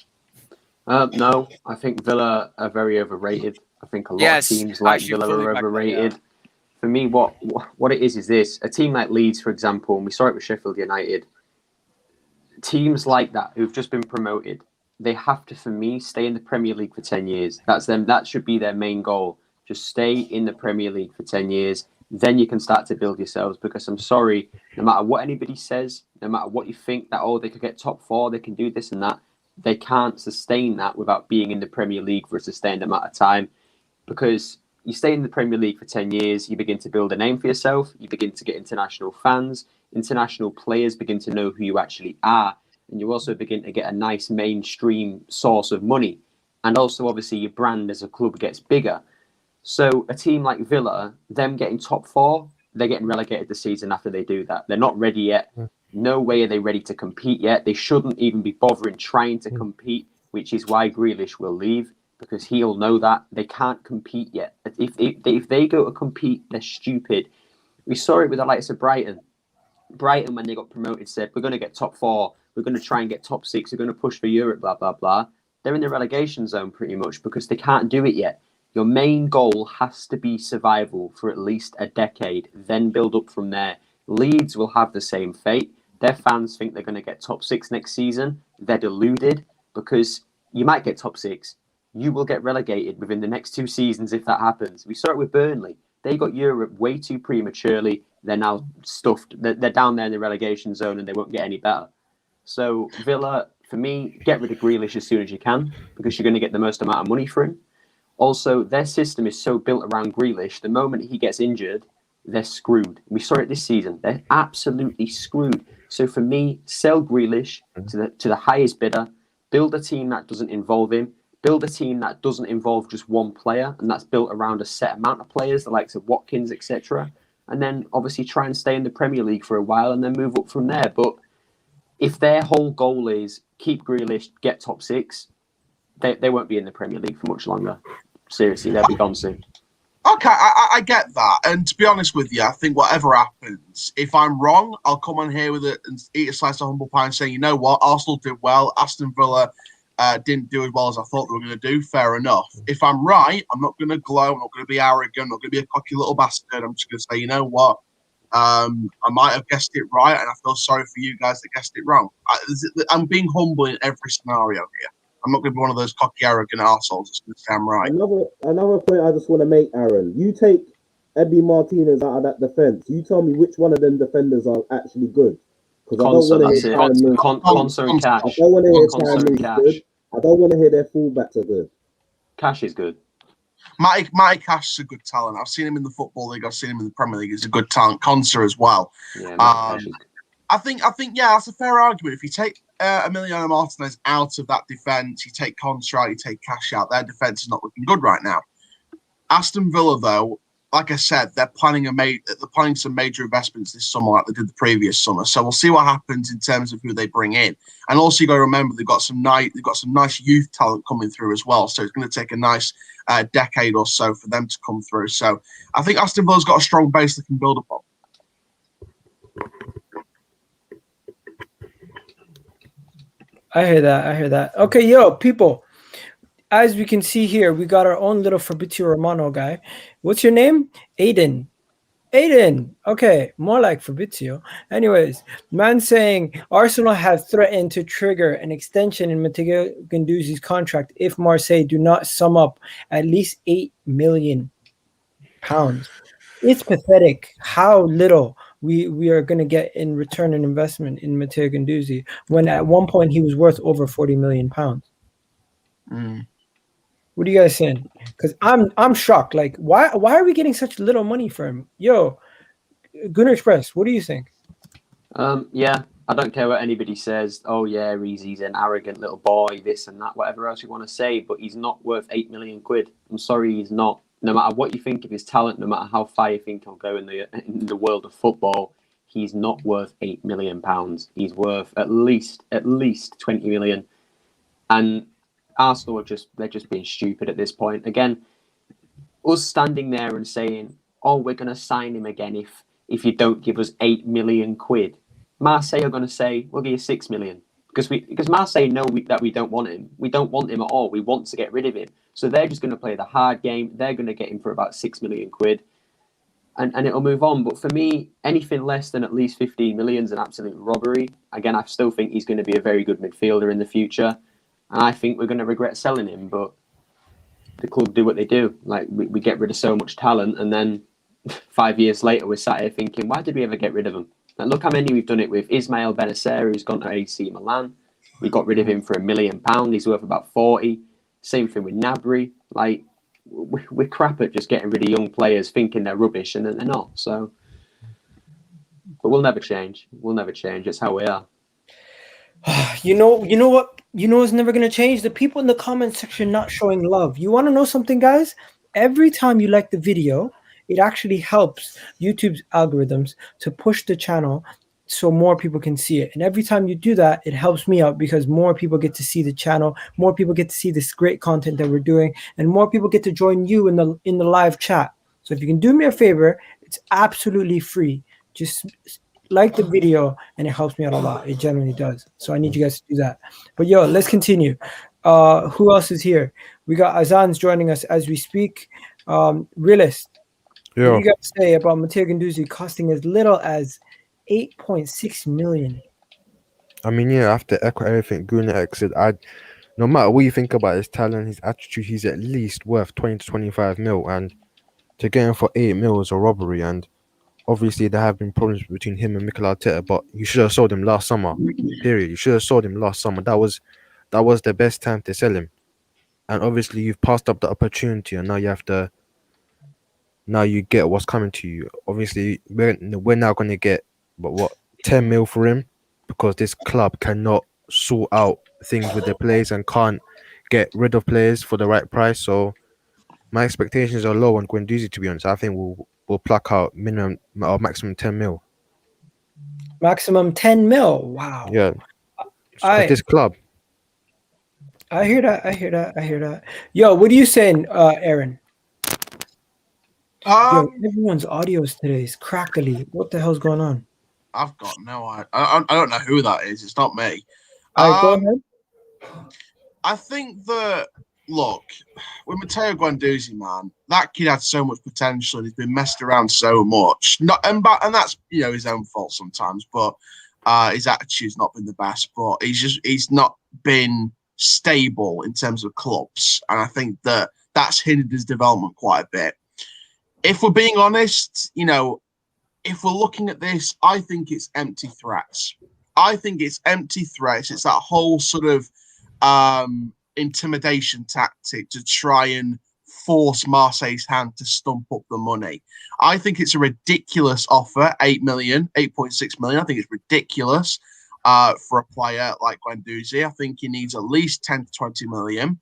[SPEAKER 2] No, I think Villa are very overrated. I think a lot of teams like Villa are overrated. For me, what it is this: a team like Leeds, for example, and we saw it with Sheffield United. Teams like that who've just been promoted, they have to, for me, stay in the Premier League for 10 years. That's them. That should be their main goal. Just stay in the Premier League for 10 years. Then you can start to build yourselves. Because I'm sorry, no matter what anybody says, no matter what you think that, they could get top 4, they can do this and that, they can't sustain that without being in the Premier League for a sustained amount of time. Because you stay in the Premier League for 10 years, you begin to build a name for yourself, you begin to get international fans, international players begin to know who you actually are, and you also begin to get a nice mainstream source of money. And also, obviously, your brand as a club gets bigger. So a team like Villa, them getting top 4, they're getting relegated the season after they do that. They're not ready yet. No way are they ready to compete yet. They shouldn't even be bothering trying to compete, which is why Grealish will leave, because he'll know that they can't compete yet. If they go to compete, they're stupid. We saw it with the likes of Brighton. Brighton, when they got promoted, said, we're going to get top 4, we're going to try and get top 6, we're going to push for Europe, blah, blah, blah. They're in the relegation zone pretty much because they can't do it yet. Your main goal has to be survival for at least a decade, then build up from there. Leeds will have the same fate. Their fans think they're going to get top 6 next season. They're deluded because you might get top 6. You will get relegated within the next 2 seasons if that happens. We saw it with Burnley. They got Europe way too prematurely. They're now stuffed. They're down there in the relegation zone and they won't get any better. So Villa, for me, get rid of Grealish as soon as you can because you're going to get the most amount of money for him. Also, their system is so built around Grealish, the moment he gets injured, they're screwed. We saw it this season. They're absolutely screwed. So for me, sell Grealish to the highest bidder, build a team that doesn't involve him, build a team that doesn't involve just one player, and that's built around a set amount of players, the likes of Watkins, etc. And then obviously try and stay in the Premier League for a while and then move up from there. But if their whole goal is keep Grealish, get top 6, they won't be in the Premier League for much longer. Seriously, they'll be gone soon.
[SPEAKER 8] Okay, I get that. And to be honest with you, I think whatever happens, if I'm wrong, I'll come on here with it and eat a slice of humble pie and say, you know what, Arsenal did well, Aston Villa didn't do as well as I thought they were going to do. Fair enough. If I'm right, I'm not going to glow, I'm not going to be arrogant, I'm not going to be a cocky little bastard. I'm just going to say, you know what, I might have guessed it right, and I feel sorry for you guys that guessed it wrong. I'm being humble in every scenario here. I'm not going to be one of those cocky, arrogant assholes that's going to say I'm right.
[SPEAKER 3] Another point I just want to make, Aaron. You take Eddie Martinez out of that defense. You tell me which one of them defenders are actually good. Because I don't want to hear Karen Mills.
[SPEAKER 2] Conser and Cash.
[SPEAKER 3] I don't want to hear
[SPEAKER 2] Conser
[SPEAKER 3] Karen
[SPEAKER 2] and
[SPEAKER 3] Mills
[SPEAKER 2] Cash.
[SPEAKER 3] good. I don't want to hear their fullbacks are good.
[SPEAKER 2] Cash is good.
[SPEAKER 8] Matty Cash is a good talent. I've seen him in the Football League. I've seen him in the Premier League. He's a good talent. Conser as well.
[SPEAKER 2] Yeah, Cash is good.
[SPEAKER 8] I think, yeah, that's a fair argument. If you take Emiliano Martinez out of that defence, you take Conser out, you take Cash out, their defence is not looking good right now. Aston Villa, though, like I said, they're planning some major investments this summer, like they did the previous summer. So we'll see what happens in terms of who they bring in. And also, you got to remember they've got some nice youth talent coming through as well. So it's going to take a nice decade or so for them to come through. So I think Aston Villa's got a strong base they can build upon.
[SPEAKER 1] I hear that. Okay, yo, people. As we can see here, we got our own little Fabrizio Romano guy. What's your name? Aiden. Okay, more like Fabrizio. Anyways, man saying Arsenal have threatened to trigger an extension in Matteo Guendouzi's contract if Marseille do not sum up at least £8 million. It's pathetic how little we are going to get in return on investment in Matteo Guendouzi when at one point he was worth over £40 million. What are you guys saying? Because I'm shocked. Like, why are we getting such little money for him? Yo, Gunnar Express, what do you think?
[SPEAKER 2] Yeah, I don't care what anybody says. Oh yeah, he's an arrogant little boy, this and that, whatever else you want to say, but he's not worth £8 million. I'm sorry, he's not. No matter what you think of his talent, no matter how far you think he'll go in the world of football, he's not worth £8 million. He's worth at least 20 million. And Arsenal they're just being stupid at this point. Again, us standing there and saying, "Oh, we're going to sign him again if you don't give us £8 million." Marseille are going to say, "We'll give you £6 million," because Marseille know that we don't want him. We don't want him at all. We want to get rid of him. So they're just going to play the hard game. They're going to get him for about £6 million, and it'll move on. But for me, anything less than at least 15 million is an absolute robbery. Again, I still think he's going to be a very good midfielder in the future. And I think we're going to regret selling him, but the club do what they do. Like, we get rid of so much talent, and then 5 years later, we're sat here thinking, why did we ever get rid of him? And look how many we've done it with. Ismail Benacer, who's gone to AC Milan. We got rid of him for £1 million. He's worth about 40. Same thing with Gnabry. Like, we're crap at just getting rid of young players thinking they're rubbish, and then they're not. So, but we'll never change. It's how we are.
[SPEAKER 1] You know what? You know what's never going to change? The people in the comment section not showing love. You want to know something, guys? Every time you like the video, it actually helps YouTube's algorithms to push the channel so more people can see it. And every time you do that, it helps me out because more people get to see the channel, more people get to see this great content that we're doing, and more people get to join you in the live chat. So if you can do me a favor, it's absolutely free. Just like the video, and it helps me out a lot. It generally does. So I need you guys to do that. But yo, let's continue. Who else is here? We got Azan's joining us as we speak. Realist, what do you guys say about Matteo Guendouzi costing as little as 8.6 million?
[SPEAKER 5] I mean, yeah, I have to echo everything Gunnar said. No matter what you think about his talent, his attitude, he's at least worth 20 to 25 mil, and to get him for 8 mil is a robbery. And obviously, there have been problems between him and Mikel Arteta, but you should have sold him last summer. Period. You should have sold him last summer. That was the best time to sell him. And obviously, you've passed up the opportunity, and now you get what's coming to you. Obviously, we're now going to get 10 mil for him, because this club cannot sort out things with their players and can't get rid of players for the right price. So my expectations are low on Guendouzi, to be honest. I think we'll pluck out minimum or maximum 10 mil.
[SPEAKER 1] Maximum 10 mil. Wow.
[SPEAKER 5] Yeah. This club.
[SPEAKER 1] I hear that. Yo, what are you saying, Aaron? Yo, everyone's audios today is crackly. What the hell's going on?
[SPEAKER 8] I've got no idea. I don't know who that is. It's not me.
[SPEAKER 1] All right, go ahead.
[SPEAKER 8] I think that look, with Matteo Guendouzi, man, that kid had so much potential and he's been messed around so much. And that's his own fault sometimes, but his attitude's not been the best. But he's not been stable in terms of clubs, and I think that's hindered his development quite a bit. If we're being honest, if we're looking at this, I think it's empty threats. It's that whole sort of intimidation tactic to try and force Marseille's hand to stump up the money. I think it's a ridiculous offer, 8.6 million. I think it's ridiculous for a player like Guendouzi. I think he needs at least 10 to 20 million.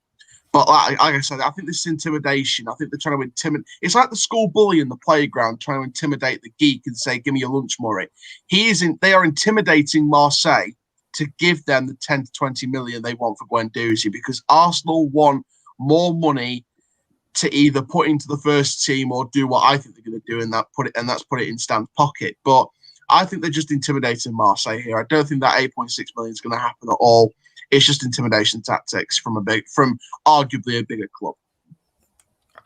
[SPEAKER 8] But like I said, I think this is intimidation. I think they're trying to intimidate. It's like the school bully in the playground trying to intimidate the geek and say, "Give me your lunch, Murray." They are intimidating Marseille to give them the 10 to 20 million they want for Guendouzi, because Arsenal want more money to either put into the first team or do what I think they're going to do, and that's put it in Stan's pocket. But I think they're just intimidating Marseille here. I don't think that 8.6 million is going to happen at all. It's just intimidation tactics from arguably a bigger club.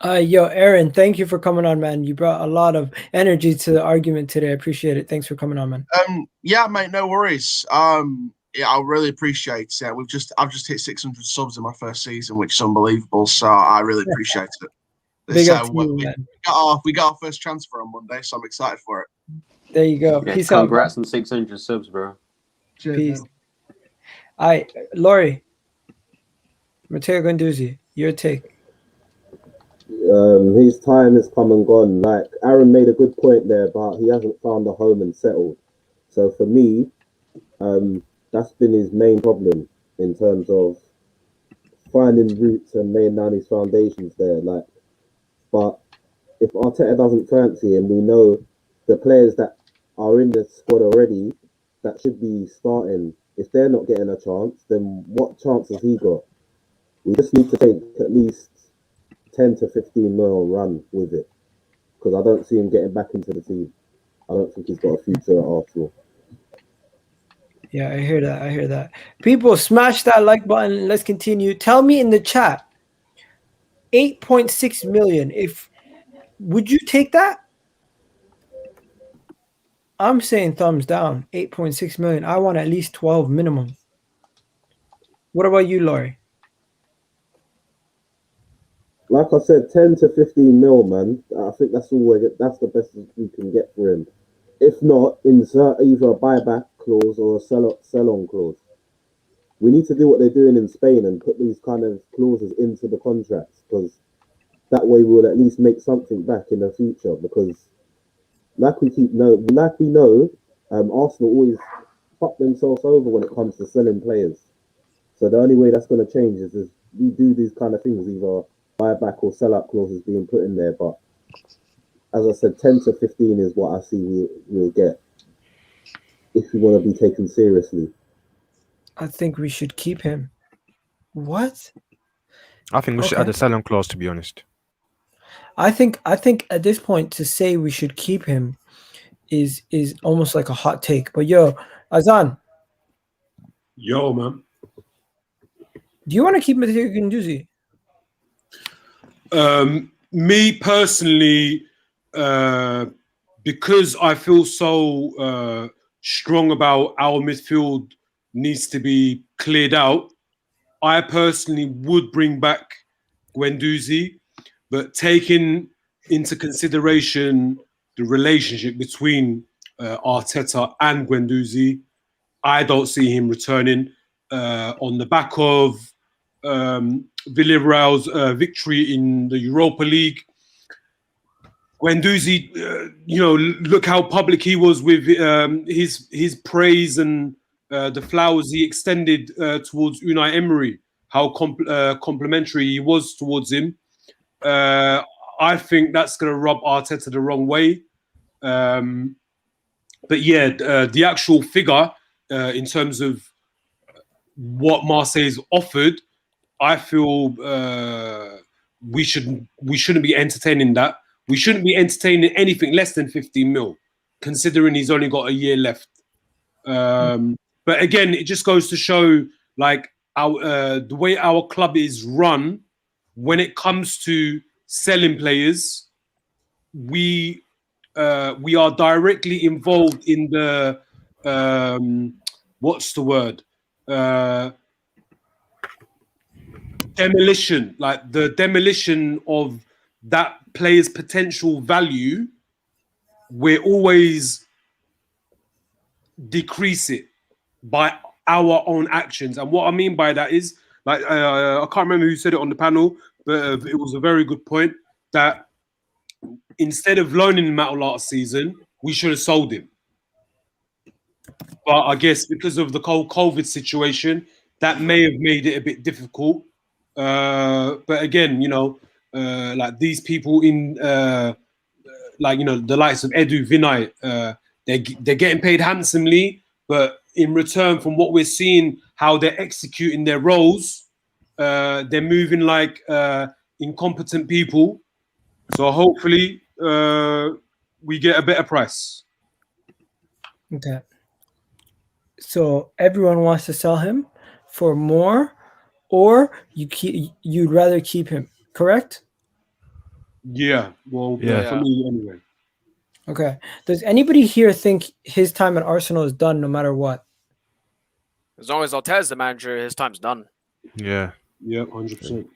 [SPEAKER 1] Yo, Aaron, thank you for coming on, man. You brought a lot of energy to the argument today. I appreciate it. Thanks for coming on, man.
[SPEAKER 8] Yeah, mate, no worries. Yeah, I really appreciate it. I've just hit 600 subs in my first season, which is unbelievable. So I really appreciate it.
[SPEAKER 1] Big up to you, man.
[SPEAKER 8] We got our first transfer on Monday, so I'm excited for it.
[SPEAKER 1] There you go.
[SPEAKER 2] Yeah,
[SPEAKER 1] Peace out.
[SPEAKER 2] Congrats on 600 subs, bro.
[SPEAKER 8] Cheers,
[SPEAKER 1] Peace.
[SPEAKER 8] man.
[SPEAKER 1] All right, Laurie, Matteo Guendouzi, your take.
[SPEAKER 3] His time has come and gone. Like Aaron made a good point there, but he hasn't found a home and settled. So for me, that's been his main problem in terms of finding roots and laying down his foundations there. But if Arteta doesn't fancy him, we know the players that are in the squad already that should be starting. If they're not getting a chance, then what chance has he got? We just need to take at least 10 to 15 mil run with it, because I don't see him getting back into the team. I don't think he's got a future at Arsenal.
[SPEAKER 1] Yeah, I hear that. People, smash that like button. Let's continue. Tell me in the chat, 8.6 million. Would you take that? I'm saying thumbs down. 8.6 million. I want at least 12 minimum. What about you, Laurie?
[SPEAKER 3] Like I said, 10 to 15 mil, man. I think that's the best we can get for him. If not, insert either a buyback clause or a sell-on clause. We need to do what they're doing in Spain and put these kind of clauses into the contracts, because that way we'll at least make something back in the future. Because like we know, Arsenal always fuck themselves over when it comes to selling players. So the only way that's going to change is if we do these kind of things, either buyback or sell-out clauses being put in there. But as I said, 10 to 15 is what I see we'll get if we want to be taken seriously.
[SPEAKER 1] I think we should keep him. What?
[SPEAKER 5] I think we should add a sell-on clause, to be honest.
[SPEAKER 1] I think at this point to say we should keep him is almost like a hot take. But yo, Azan.
[SPEAKER 9] Yo, man.
[SPEAKER 1] Do you want to keep Matteo Guendouzi?
[SPEAKER 9] Me personally, because I feel so strong about our midfield needs to be cleared out, I personally would bring back Guendouzi, but taking into consideration the relationship between Arteta and Guendouzi, I don't see him returning on the back of Villarreal's victory in the Europa League. Guendouzi, look how public he was with his praise and the flowers he extended towards Unai Emery, how complimentary he was towards him. I think that's going to rub Arteta the wrong way. But yeah, the actual figure in terms of what Marseille's offered, I feel we shouldn't be entertaining that. We shouldn't be entertaining anything less than 15 mil, considering he's only got a year left. But again, it just goes to show, like, the way our club is run, when it comes to selling players, we are directly involved in the what's the word? Demolition, like the demolition of that player's potential value. We always decrease it by our own actions. And what I mean by that is, like, I can't remember who said it on the panel, but it was a very good point that instead of loaning him out last season, we should have sold him. But I guess because of the COVID situation, that may have made it a bit difficult. But again, you know, like these people in, like, you know, the likes of Edu, Vinay, they're getting paid handsomely, but in return from what we're seeing, how they're executing their roles, they're moving like incompetent people. So hopefully we get a better price.
[SPEAKER 1] Okay. So everyone wants to sell him for more, or you'd rather keep him, correct?
[SPEAKER 9] Yeah. Well,
[SPEAKER 5] Yeah.
[SPEAKER 9] for me anyway.
[SPEAKER 1] Okay. Does anybody here think his time at Arsenal is done no matter what?
[SPEAKER 6] As long as Arteta's the manager, his time's done.
[SPEAKER 5] Yeah.
[SPEAKER 9] Yeah, 100%.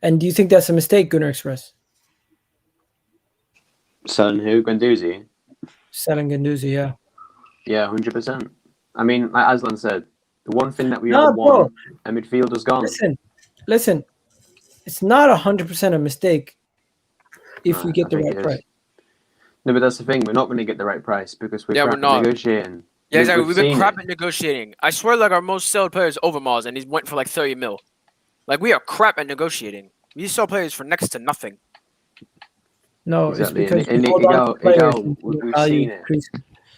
[SPEAKER 1] And do you think that's a mistake, Gunnar Express?
[SPEAKER 2] Selling who? Guendouzi?
[SPEAKER 1] Selling Guendouzi, yeah.
[SPEAKER 2] Yeah, 100%. I mean, like Aslan said, the one thing that we
[SPEAKER 1] No,
[SPEAKER 2] all want,
[SPEAKER 1] bro.
[SPEAKER 2] a midfielder's gone.
[SPEAKER 1] Listen. It's not 100% a mistake if we
[SPEAKER 2] I
[SPEAKER 1] get the
[SPEAKER 2] think
[SPEAKER 1] right
[SPEAKER 2] it is.
[SPEAKER 1] price.
[SPEAKER 2] No, but that's the thing. We're not going to get the right price because we're
[SPEAKER 6] we're
[SPEAKER 2] crap at
[SPEAKER 6] not.
[SPEAKER 2] negotiating.
[SPEAKER 6] Yeah, exactly.
[SPEAKER 2] We've
[SPEAKER 6] We've been
[SPEAKER 2] seen
[SPEAKER 6] crap
[SPEAKER 2] it.
[SPEAKER 6] at negotiating. I swear, like, our most sold player is Overmars, and he went for like 30 mil. Like, we are crap at negotiating. We sell players for next to nothing.
[SPEAKER 1] No,
[SPEAKER 2] Exactly.
[SPEAKER 1] it's because
[SPEAKER 2] And
[SPEAKER 1] we hold on to players
[SPEAKER 2] Egal,
[SPEAKER 1] and the
[SPEAKER 2] we've
[SPEAKER 1] value
[SPEAKER 2] seen it.
[SPEAKER 1] increases.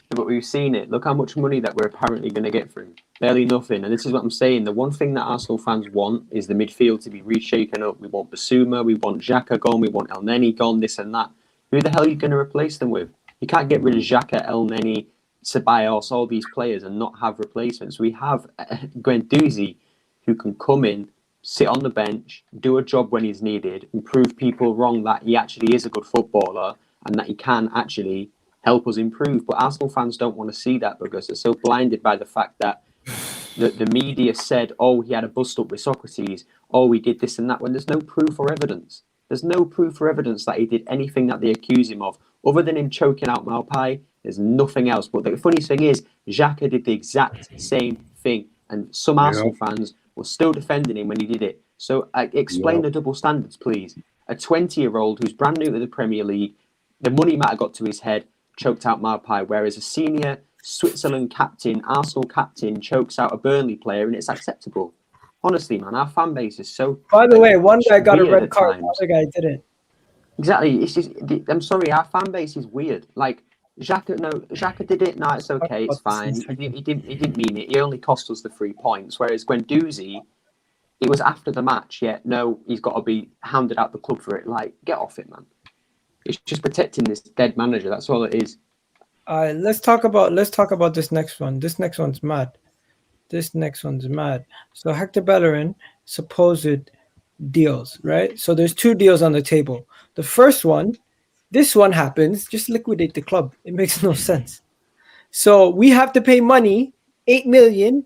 [SPEAKER 2] But we've seen it. Look how much money that we're apparently going to get for him. Barely nothing. And this is what I'm saying. The one thing that Arsenal fans want is the midfield to be reshaken up. We want Bissouma, we want Xhaka gone, we want El Neni gone, this and that. Who the hell are you going to replace them with? You can't get rid of Xhaka, El Neni, Ceballos, all these players and not have replacements. We have Guendouzi who can come in, sit on the bench, do a job when he's needed, and prove people wrong that he actually is a good footballer and that he can actually help us improve. But Arsenal fans don't want to see that because they're so blinded by the fact that the media said, oh, he had a bust up with Socrates, oh, he did this and that, when there's no proof or evidence. There's no proof or evidence that he did anything that they accuse him of. Other than him choking out Maupai, there's nothing else. But the funny thing is, Xhaka did the exact same thing. And some Arsenal fans were still defending him when he did it. So explain the double standards, please. A 20-year-old who's brand new to the Premier League, the money might have got to his head, choked out Maupai, whereas a senior Switzerland captain, Arsenal captain, chokes out a Burnley player and it's acceptable. Honestly, man, our fan base is so...
[SPEAKER 1] By the way, one guy got a
[SPEAKER 2] weird
[SPEAKER 1] red
[SPEAKER 2] at
[SPEAKER 1] card,
[SPEAKER 2] times.
[SPEAKER 1] the other guy didn't.
[SPEAKER 2] Exactly. It's just, I'm sorry, our fan base is weird. Like, Xhaka did it. No, it's okay. It's fine. He didn't mean it. He only cost us the 3 points. Whereas Guendouzi, it was after the match. Yeah, no, he's got to be hounded out the club for it. Like, get off it, man. It's just protecting this dead manager. That's all it is.
[SPEAKER 1] Let's talk about this next one. This next one's mad. So Hector Bellerin, supposed deals, right? So there's 2 deals on the table. The first one, this one happens, just liquidate the club. It makes no sense. So we have to pay money, 8 million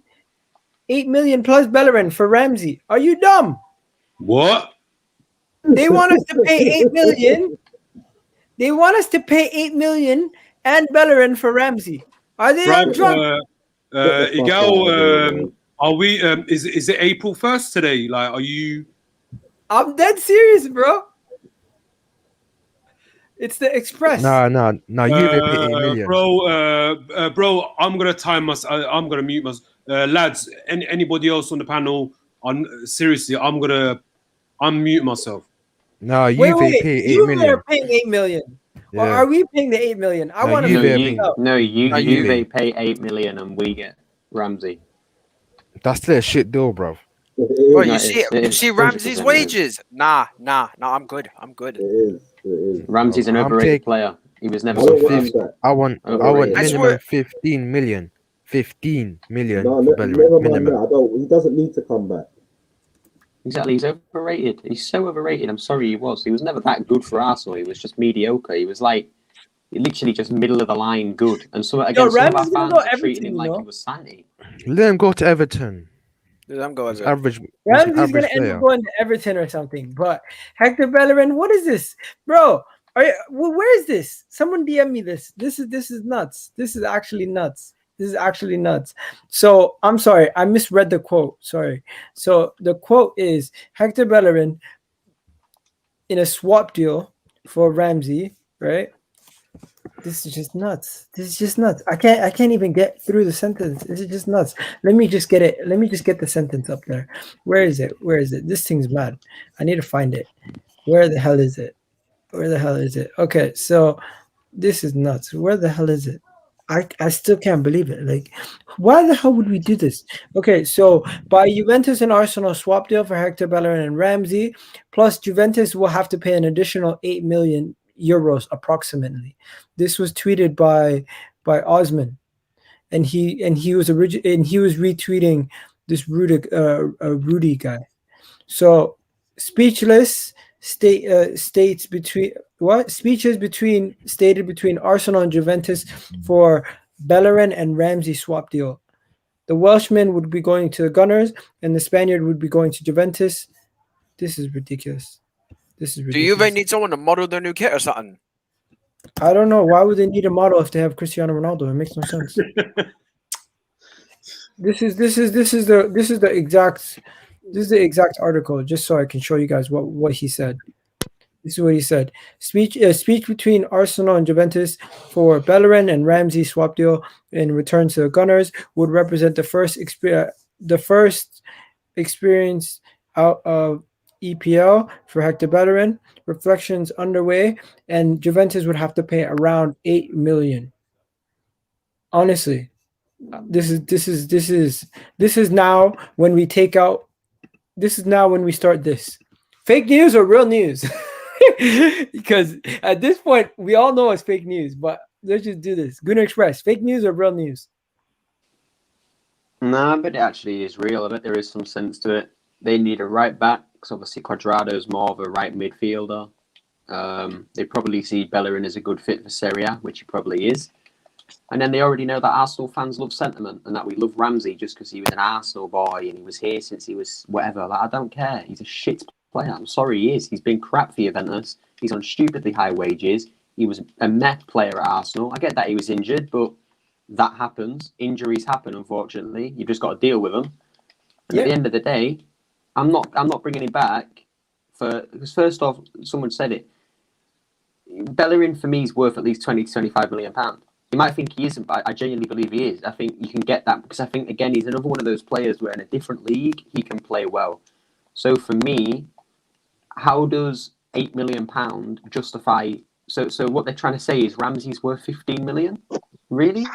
[SPEAKER 1] plus Bellerin for Ramsey. Are you dumb?
[SPEAKER 9] What?
[SPEAKER 1] They want us to pay 8 million. They want us to pay 8 million and Bellerin for Ramsey. Are they not drunk?
[SPEAKER 9] Egal, are we? Is it April 1st today? Like, are you?
[SPEAKER 1] I'm dead serious, bro. It's the Express.
[SPEAKER 5] No. You pay 8 million,
[SPEAKER 9] bro. I'm gonna time us. I'm gonna mute us, lads. Anybody else on the panel? Seriously, I'm gonna unmute myself.
[SPEAKER 5] No, you pay 8 million.
[SPEAKER 1] You are paying 8 million.
[SPEAKER 5] Yeah.
[SPEAKER 1] Or are we paying the 8 million? I want to
[SPEAKER 2] you pay 8 million and we get Ramsey.
[SPEAKER 5] That's still a shit deal, bro.
[SPEAKER 6] Bro, you see Ramsey's wages? Nah, I'm good.
[SPEAKER 3] It is.
[SPEAKER 2] Ramsey's an overrated player. He was never
[SPEAKER 5] I want minimum 15 million. 15 million.
[SPEAKER 3] No,
[SPEAKER 5] for Bellerin,
[SPEAKER 3] never mind
[SPEAKER 5] minimum.
[SPEAKER 3] that. He doesn't need to come back.
[SPEAKER 2] Exactly, he's overrated. He's so overrated. I'm sorry, he was. He was never that good for Arsenal. He was just mediocre. He was like literally just middle of the line good. And so again, some of our
[SPEAKER 1] Ramsey's gonna go
[SPEAKER 2] fans are treating
[SPEAKER 1] Everton,
[SPEAKER 2] him
[SPEAKER 1] you
[SPEAKER 2] like
[SPEAKER 1] know.
[SPEAKER 2] he was Santi.
[SPEAKER 5] Let him go to Everton.
[SPEAKER 6] I'm going
[SPEAKER 5] He's
[SPEAKER 6] to.
[SPEAKER 5] average. He's an
[SPEAKER 1] Ramsey's gonna
[SPEAKER 5] average
[SPEAKER 1] end up
[SPEAKER 5] player.
[SPEAKER 1] going to Everton or something. But Hector Bellerin, what is this, bro? Where is this? Someone DM me this. This is nuts. This is actually nuts. This is actually nuts. So I'm sorry, I misread the quote. Sorry. So the quote is Hector Bellerin in a swap deal for Ramsey, right? This is just nuts. This is just nuts. I can't even get through the sentence. This is just nuts. Let me just get it. Let me just get the sentence up there. Where is it? Where is it? This thing's mad. I need to find it. Where the hell is it? Where the hell is it? Okay, so this is nuts. Where the hell is it? I still can't believe it. Like, why the hell would we do this? Okay, so by Juventus and Arsenal swap deal for Hector Bellerin and Ramsey, plus Juventus will have to pay an additional 8 million euros approximately. This was tweeted by Osman, and he was retweeting this Rudy guy. So speechless states between what speeches between stated between Arsenal and Juventus for Bellerin and Ramsey swap deal. The Welshman would be going to the Gunners, and the Spaniard would be going to Juventus. This is ridiculous. This is
[SPEAKER 6] Do
[SPEAKER 1] ridiculous.
[SPEAKER 6] Juve need someone to model their new kit or something?
[SPEAKER 1] I don't know. Why would they need a model if they have Cristiano Ronaldo? It makes no sense. This is the exact article, just so I can show you guys what he said. This is what he said. Speech between Arsenal and Juventus for Bellerin and Ramsey swap deal in return to the Gunners would represent the first experience out of EPL for Hector Bellerin. Reflections underway, and Juventus would have to pay around 8 million. Honestly, this is now when we take out. This is now when we start this. Fake news or real news? Because at this point, we all know it's fake news, but let's just do this. Gunner Express, fake news or real news?
[SPEAKER 2] Nah, but it actually is real. I bet there is some sense to it. They need a right back, because obviously Quadrado is more of a right midfielder. They probably see Bellerin as a good fit for Serie A, which he probably is. And then they already know that Arsenal fans love sentiment and that we love Ramsey just because he was an Arsenal boy and he was here since he was whatever. Like, I don't care. He's a shit player. I'm sorry he is. He's been crap for Juventus. He's on stupidly high wages. He was a meh player at Arsenal. I get that he was injured, but that happens. Injuries happen, unfortunately. You've just got to deal with them. And at the end of the day, I'm not bringing him back because first off, someone said it. Bellerin for me is worth at least 20 to 25 million pounds. You might think he isn't, but I genuinely believe he is. I think you can get that because I think, again, he's another one of those players where in a different league, he can play well. So for me, how does £8 million justify... So what they're trying to say is Ramsey's worth 15 million? Really?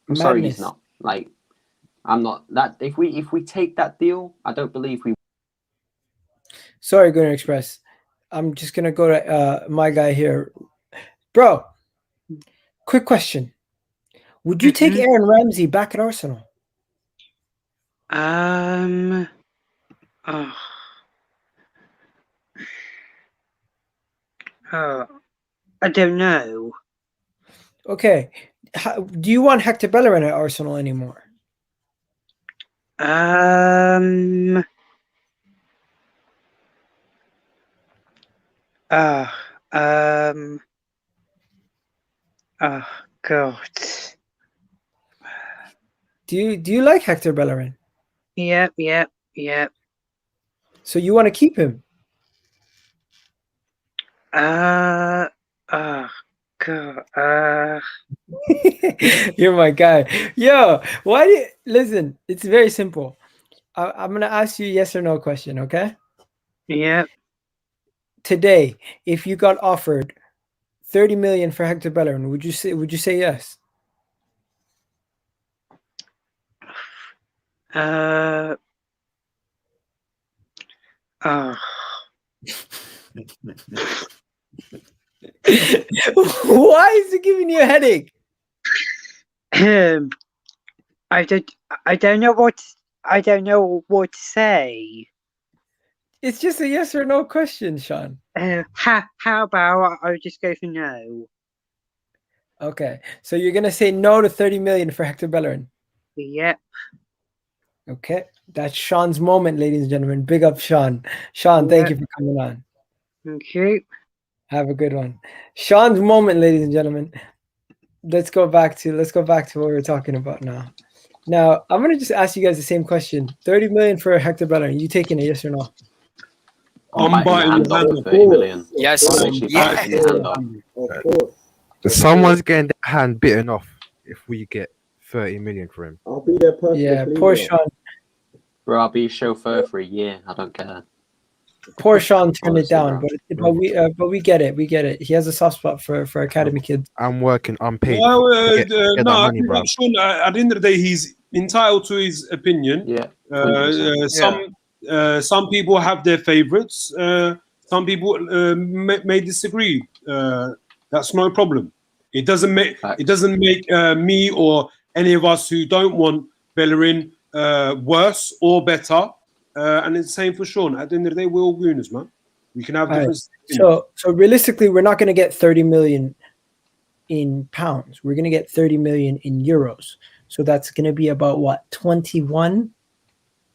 [SPEAKER 2] I'm sorry he's not. Like, I'm not... that. If we take that deal, I don't believe we...
[SPEAKER 1] Sorry, Gunner Express. I'm just going to go to my guy here. Bro, quick question. Would you take Aaron Ramsey back at Arsenal?
[SPEAKER 10] I don't know.
[SPEAKER 1] Okay. Do you want Hector Bellerin at Arsenal anymore?
[SPEAKER 10] Oh God.
[SPEAKER 1] Do you like Hector Bellerin?
[SPEAKER 10] Yep.
[SPEAKER 1] So you want to keep him?
[SPEAKER 10] Oh God.
[SPEAKER 1] You're my guy. Yo, why do you listen? It's very simple. I'm gonna ask you a yes or no question, okay?
[SPEAKER 10] Yep.
[SPEAKER 1] Today, if you got offered 30 million for Hector Bellerin, would you say yes?
[SPEAKER 10] Oh.
[SPEAKER 1] Why is it giving you a headache?
[SPEAKER 10] I don't know what to say.
[SPEAKER 1] It's just a yes or no question, Sean.
[SPEAKER 10] How about I just go for no?
[SPEAKER 1] Okay, so you're gonna say no to 30 million for Hector Bellerin.
[SPEAKER 10] Yep.
[SPEAKER 1] Okay, that's Sean's moment, ladies and gentlemen. Big up, Sean. Sean, thank you for coming on.
[SPEAKER 10] Okay.
[SPEAKER 1] Have a good one. Sean's moment, ladies and gentlemen. Let's go back to what we were talking about now. Now, I'm gonna just ask you guys the same question. 30 million for Hector Bellerin. You taking it, yes or no?
[SPEAKER 9] I'm biting the hand
[SPEAKER 2] off
[SPEAKER 9] off.
[SPEAKER 2] 30 million.
[SPEAKER 6] Yes.
[SPEAKER 2] I'm actually biting his hand off.
[SPEAKER 3] Of course.
[SPEAKER 5] Someone's getting their hand bitten off if we get 30 million for him.
[SPEAKER 3] I'll be their personal
[SPEAKER 1] Yeah,
[SPEAKER 3] cleaner.
[SPEAKER 1] poor Sean.
[SPEAKER 2] Bro, I'll be chauffeur for a year. I don't care.
[SPEAKER 1] Poor Sean turned it
[SPEAKER 2] Honestly,
[SPEAKER 1] down, but we get it. We get it. He has a soft spot for academy kids.
[SPEAKER 5] I'm working unpaid.
[SPEAKER 9] Well,
[SPEAKER 5] to get that
[SPEAKER 9] no,
[SPEAKER 5] money, bro.
[SPEAKER 9] I'm sure at the end of the day, he's entitled to his opinion.
[SPEAKER 2] Yeah.
[SPEAKER 9] Some people have their favorites. Some people may disagree. That's no problem. It doesn't make me or any of us who don't want Bellerin worse or better. And it's the same for Sean. At the end of the day, we're all winners, man. We can have different.
[SPEAKER 1] So realistically, we're not going to get 30 million in pounds. We're going to get 30 million in euros. So that's going to be about what, 21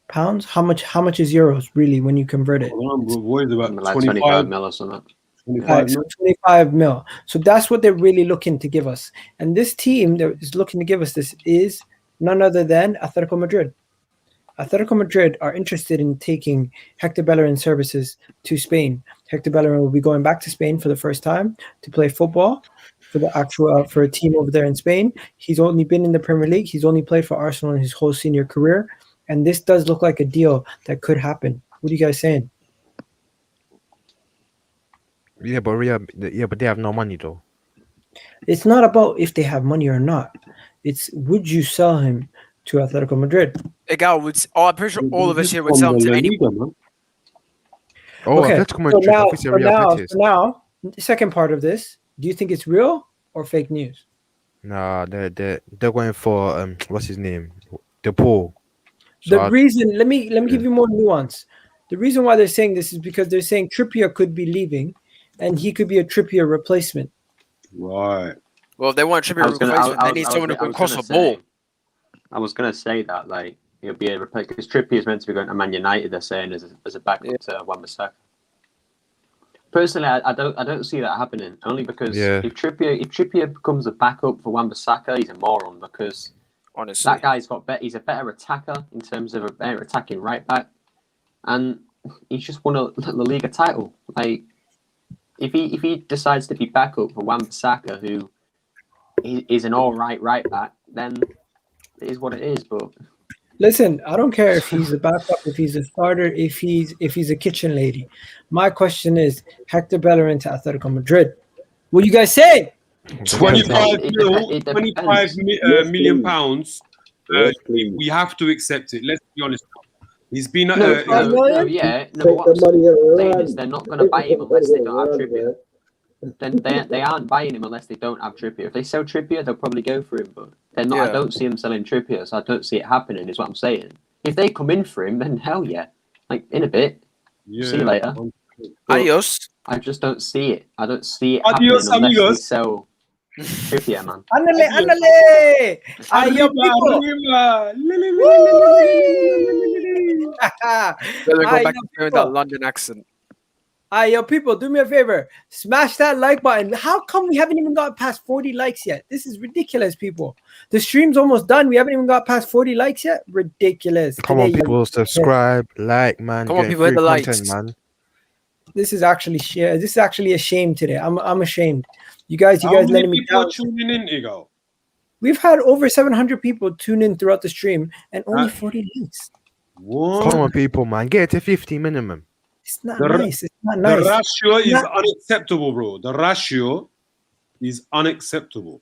[SPEAKER 1] pounds? How much is euros really when you convert it?
[SPEAKER 9] What is about
[SPEAKER 2] like 25 mil or something.
[SPEAKER 1] 25 mil. So that's what they're really looking to give us. And this team that is looking to give us this is none other than Atletico Madrid. Atletico Madrid are interested in taking Hector Bellerin services to Spain. Hector Bellerin will be going back to Spain for the first time to play football for a team over there in Spain. He's only been in the Premier League. He's only played for Arsenal in his whole senior career. And this does look like a deal that could happen. What are you guys saying?
[SPEAKER 5] Yeah, but they have no money though.
[SPEAKER 1] It's not about if they have money or not. It's would you sell him to Atletico Madrid?
[SPEAKER 6] Egal would. I'm pretty sure all of us here would sell him to anyone.
[SPEAKER 5] Oh,
[SPEAKER 1] Okay.
[SPEAKER 5] Atletico Madrid.
[SPEAKER 1] So now, the second part of this. Do you think it's real or fake news?
[SPEAKER 5] Nah, they're going for what's his name? De Paul.
[SPEAKER 1] The reason, let me give you more nuance. The reason why they're saying this is because they're saying Trippier could be leaving, and he could be a Trippier replacement.
[SPEAKER 9] Right.
[SPEAKER 6] Well, if they want Trippier replacement, they need someone who can cross a ball.
[SPEAKER 2] I was gonna say that like he'll be a replacement because Trippier is meant to be going to Man United. They're saying as a backup to Wan-Bissaka. Personally, I don't see that happening. Only because if Trippier becomes a backup for Wan-Bissaka, he's a moron because honestly that guy's he's a better attacker in terms of a better attacking right back, and he's just won a La Liga title. Like if he decides to be backup for Wan-Bissaka, who is an all right back, then it is what it is. But
[SPEAKER 1] listen, I don't care if he's a backup, if he's a starter, if he's a kitchen lady. My question is Hector Bellerin to Atletico Madrid. What you guys say?
[SPEAKER 9] 25 million pounds. We have to accept it. Let's be honest. He's been
[SPEAKER 2] what I'm saying is they're not going to buy him unless they don't have Trippier. Then they aren't buying him unless they don't have Trippier. If they sell Trippier, they'll probably go for him, but they're not. I don't see them selling Trippier, so I don't see it happening. Is what I'm saying. If they come in for him, then hell yeah, like in a bit. See you later.
[SPEAKER 6] Adios.
[SPEAKER 2] I just don't see it. I don't see it
[SPEAKER 9] Adios,
[SPEAKER 2] happening unless
[SPEAKER 9] amigos.
[SPEAKER 2] they sell Trippier, man.
[SPEAKER 1] Andale! Ayo, people!
[SPEAKER 6] Better go back to that London accent.
[SPEAKER 1] Yo, people, do me a favor. Smash that like button. How come we haven't even got past 40 likes yet? This is ridiculous, people. The stream's almost done. We haven't even got past 40 likes yet. Ridiculous.
[SPEAKER 5] Come on, people, subscribe, like, man.
[SPEAKER 6] Come on, people, hit the likes,
[SPEAKER 5] man.
[SPEAKER 1] This is actually a shame today. I'm ashamed. You guys letting me down.
[SPEAKER 9] Tuning in, Egal?
[SPEAKER 1] We've had over 700 people tune in throughout the stream and only 40 likes.
[SPEAKER 9] What?
[SPEAKER 5] Come on, people, man. Get it to 50 minimum.
[SPEAKER 1] It's not nice. It's not nice.
[SPEAKER 9] The ratio is unacceptable, bro. The ratio is unacceptable.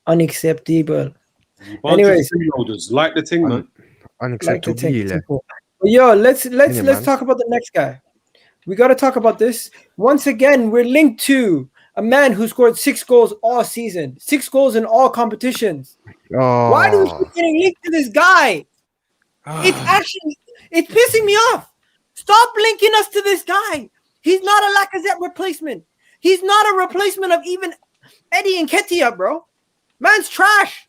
[SPEAKER 1] Unacceptable. Anyways,
[SPEAKER 9] like the thing, man.
[SPEAKER 5] Unacceptable.
[SPEAKER 1] Yo, let's talk about the next guy. We got to talk about this. Once again, we're linked to a man who scored 6 goals all season, 6 goals in all competitions.
[SPEAKER 5] Oh.
[SPEAKER 1] Why do we keep getting linked to this guy? It's pissing me off. Stop linking us to this guy. He's not a Lacazette replacement. He's not a replacement of even Eddie Nketiah, bro. Man's trash.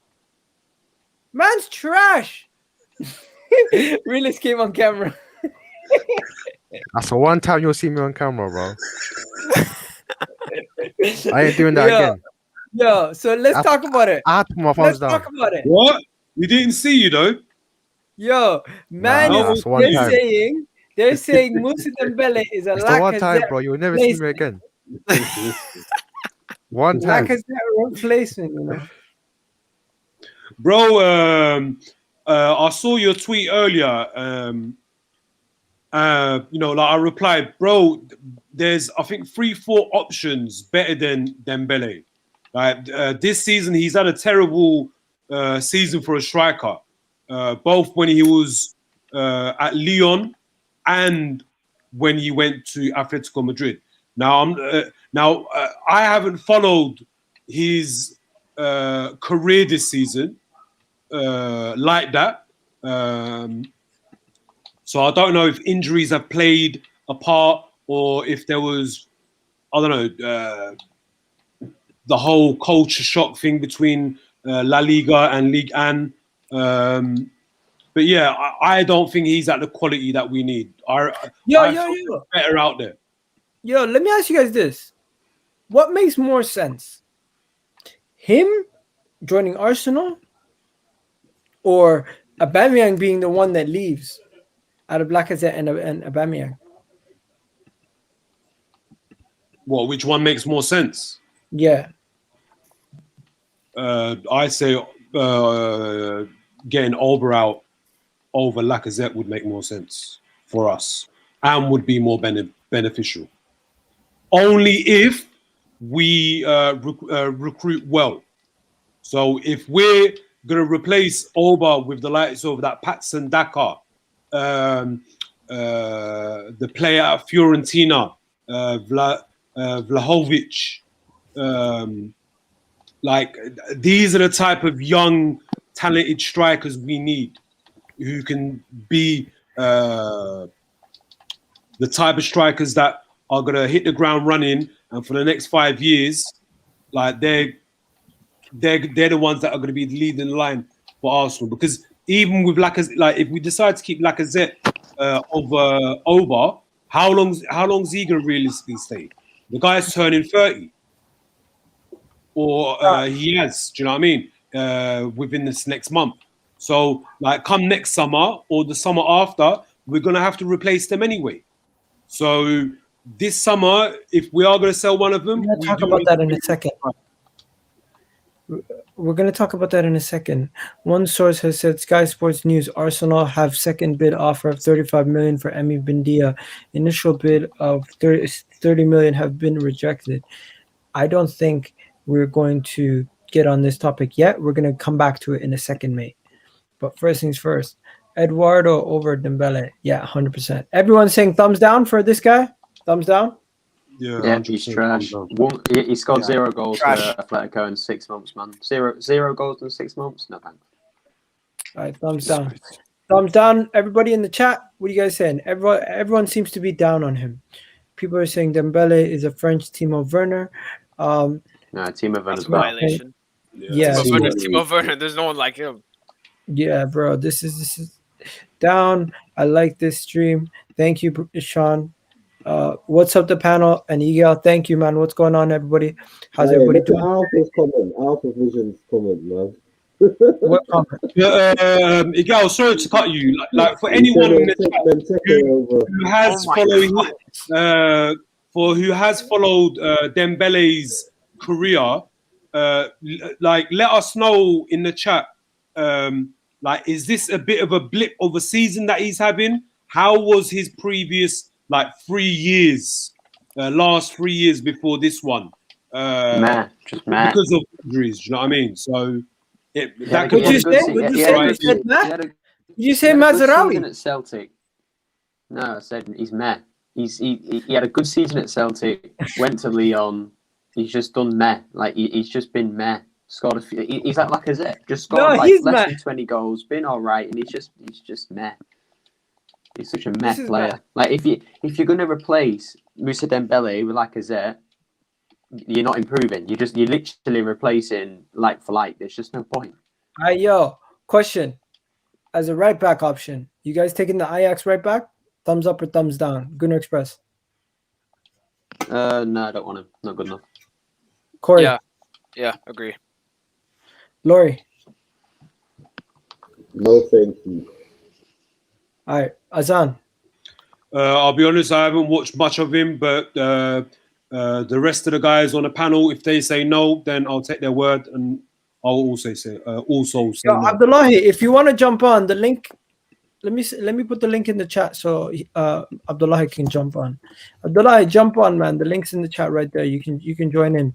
[SPEAKER 1] Man's trash. Realist came on camera.
[SPEAKER 5] That's the one time you'll see me on camera, bro. I ain't doing that again.
[SPEAKER 1] Yo, so let's talk about it.
[SPEAKER 5] I had to put my thumbs down.
[SPEAKER 1] Let's talk about it.
[SPEAKER 9] What? We didn't see you though.
[SPEAKER 1] Yo, man, they're saying Moussa Dembele is a
[SPEAKER 5] It's
[SPEAKER 1] Lacazette.
[SPEAKER 5] the one time, bro. You'll never see me again. One time.
[SPEAKER 1] Lacazette replacement, you know.
[SPEAKER 9] Bro, I saw your tweet earlier. You know, like I replied, bro, there's I think 3-4 options better than Dembele. Like this season, he's had a terrible season for a striker, both when he was at Lyon and when he went to Atletico Madrid. Now, I haven't followed his career this season like that. So I don't know if injuries have played a part or if there was, I don't know, the whole culture shock thing between La Liga and Ligue 1. But yeah, I don't think he's at the quality that we need. Yo. Better out there.
[SPEAKER 1] Yo, let me ask you guys this. What makes more sense? Him joining Arsenal or Aubameyang being the one that leaves out of Lacazette and Aubameyang?
[SPEAKER 9] Well, which one makes more sense?
[SPEAKER 1] Yeah.
[SPEAKER 9] I say getting Auba out over Lacazette would make more sense for us and would be more beneficial. Only if we recruit well. So if we're going to replace Auba with the likes of that Patson Daka, the player at Fiorentina, Vlahovic, like these are the type of young, talented strikers we need, who can be the type of strikers that are gonna hit the ground running, and for the next 5 years, like they're the ones that are gonna be leading the line for Arsenal. Because even with Lacazette, like if we decide to keep Lacazette over Auba, how long's he gonna realistically stay? The guy's turning 30. Or he has, do you know what I mean? Within this next month. So, like, come next summer or the summer after, we're going to have to replace them anyway. So, this summer, if we are going to sell one of them...
[SPEAKER 1] We're going to talk about that in a second. We're going to talk about that in a second. One source has said, Sky Sports News, Arsenal have second bid offer of 35 million for Emi Buendia. Initial bid of 30 million have been rejected. I don't think we're going to get on this topic yet. We're going to come back to it in a second, mate. But first things first, Eduardo over Dembele. Yeah, 100%. Everyone's saying thumbs down for this guy? Thumbs down?
[SPEAKER 2] Yeah, he's trash. He scored 0 goals for Atletico in 6 months, man. Zero goals in 6 months? No thanks.
[SPEAKER 1] All right, thumbs down. Thumbs down. Everybody in the chat, what are you guys saying? Everyone seems to be down on him. People are saying Dembele is a French Timo Werner.
[SPEAKER 2] No, Timo Werner's
[SPEAKER 6] violation.
[SPEAKER 1] Yeah,
[SPEAKER 6] Timo Werner. There's no one like him.
[SPEAKER 1] Yeah, bro. This is down. I like this stream. Thank you, Sean. What's up, the panel? And Egal, thank you, man. What's going on, everybody? How's everybody doing?
[SPEAKER 3] Alpha's comment. Alpha Vision's comment, man.
[SPEAKER 1] What comment?
[SPEAKER 9] Egal, sorry to cut you. Like for anyone in the chat who has who has followed Dembele's career, like let us know in the chat. Like, is this a bit of a blip of a season that he's having? How was his previous 3 years, last 3 years before this one?
[SPEAKER 2] Just mad.
[SPEAKER 9] Because of injuries, do you know what I mean? So,
[SPEAKER 1] Would you say Mazraoui
[SPEAKER 2] at Celtic? No, I said he's meh. He had a good season at Celtic. Went to Lyon. He's just done meh. Like he's just been meh. Scored a few. He's like Lacazette. Just scored less than 20 goals. Been all right, and he's just meh. He's such a
[SPEAKER 1] This
[SPEAKER 2] meh
[SPEAKER 1] is
[SPEAKER 2] player.
[SPEAKER 1] bad.
[SPEAKER 2] Like if you're gonna replace Moussa Dembele with Lacazette, you're not improving. You're literally replacing like for like. There's just no point.
[SPEAKER 1] Yo, question. As a right back option, you guys taking the Ajax right back? Thumbs up or thumbs down? Gunner Express.
[SPEAKER 2] No, I don't want him. Not good enough.
[SPEAKER 1] Corey.
[SPEAKER 6] Yeah, agree.
[SPEAKER 1] Laurie.
[SPEAKER 3] No, thank you.
[SPEAKER 1] All right, Azan.
[SPEAKER 9] I'll be honest, I haven't watched much of him, but the rest of the guys on the panel, if they say no, then I'll take their word and I'll also say
[SPEAKER 1] Yo,
[SPEAKER 9] no.
[SPEAKER 1] Abdullahi, if you want to jump on the link, let me put the link in the chat so Abdullahi can jump on. Abdullahi, jump on, man. The link's in the chat right there. You can join in.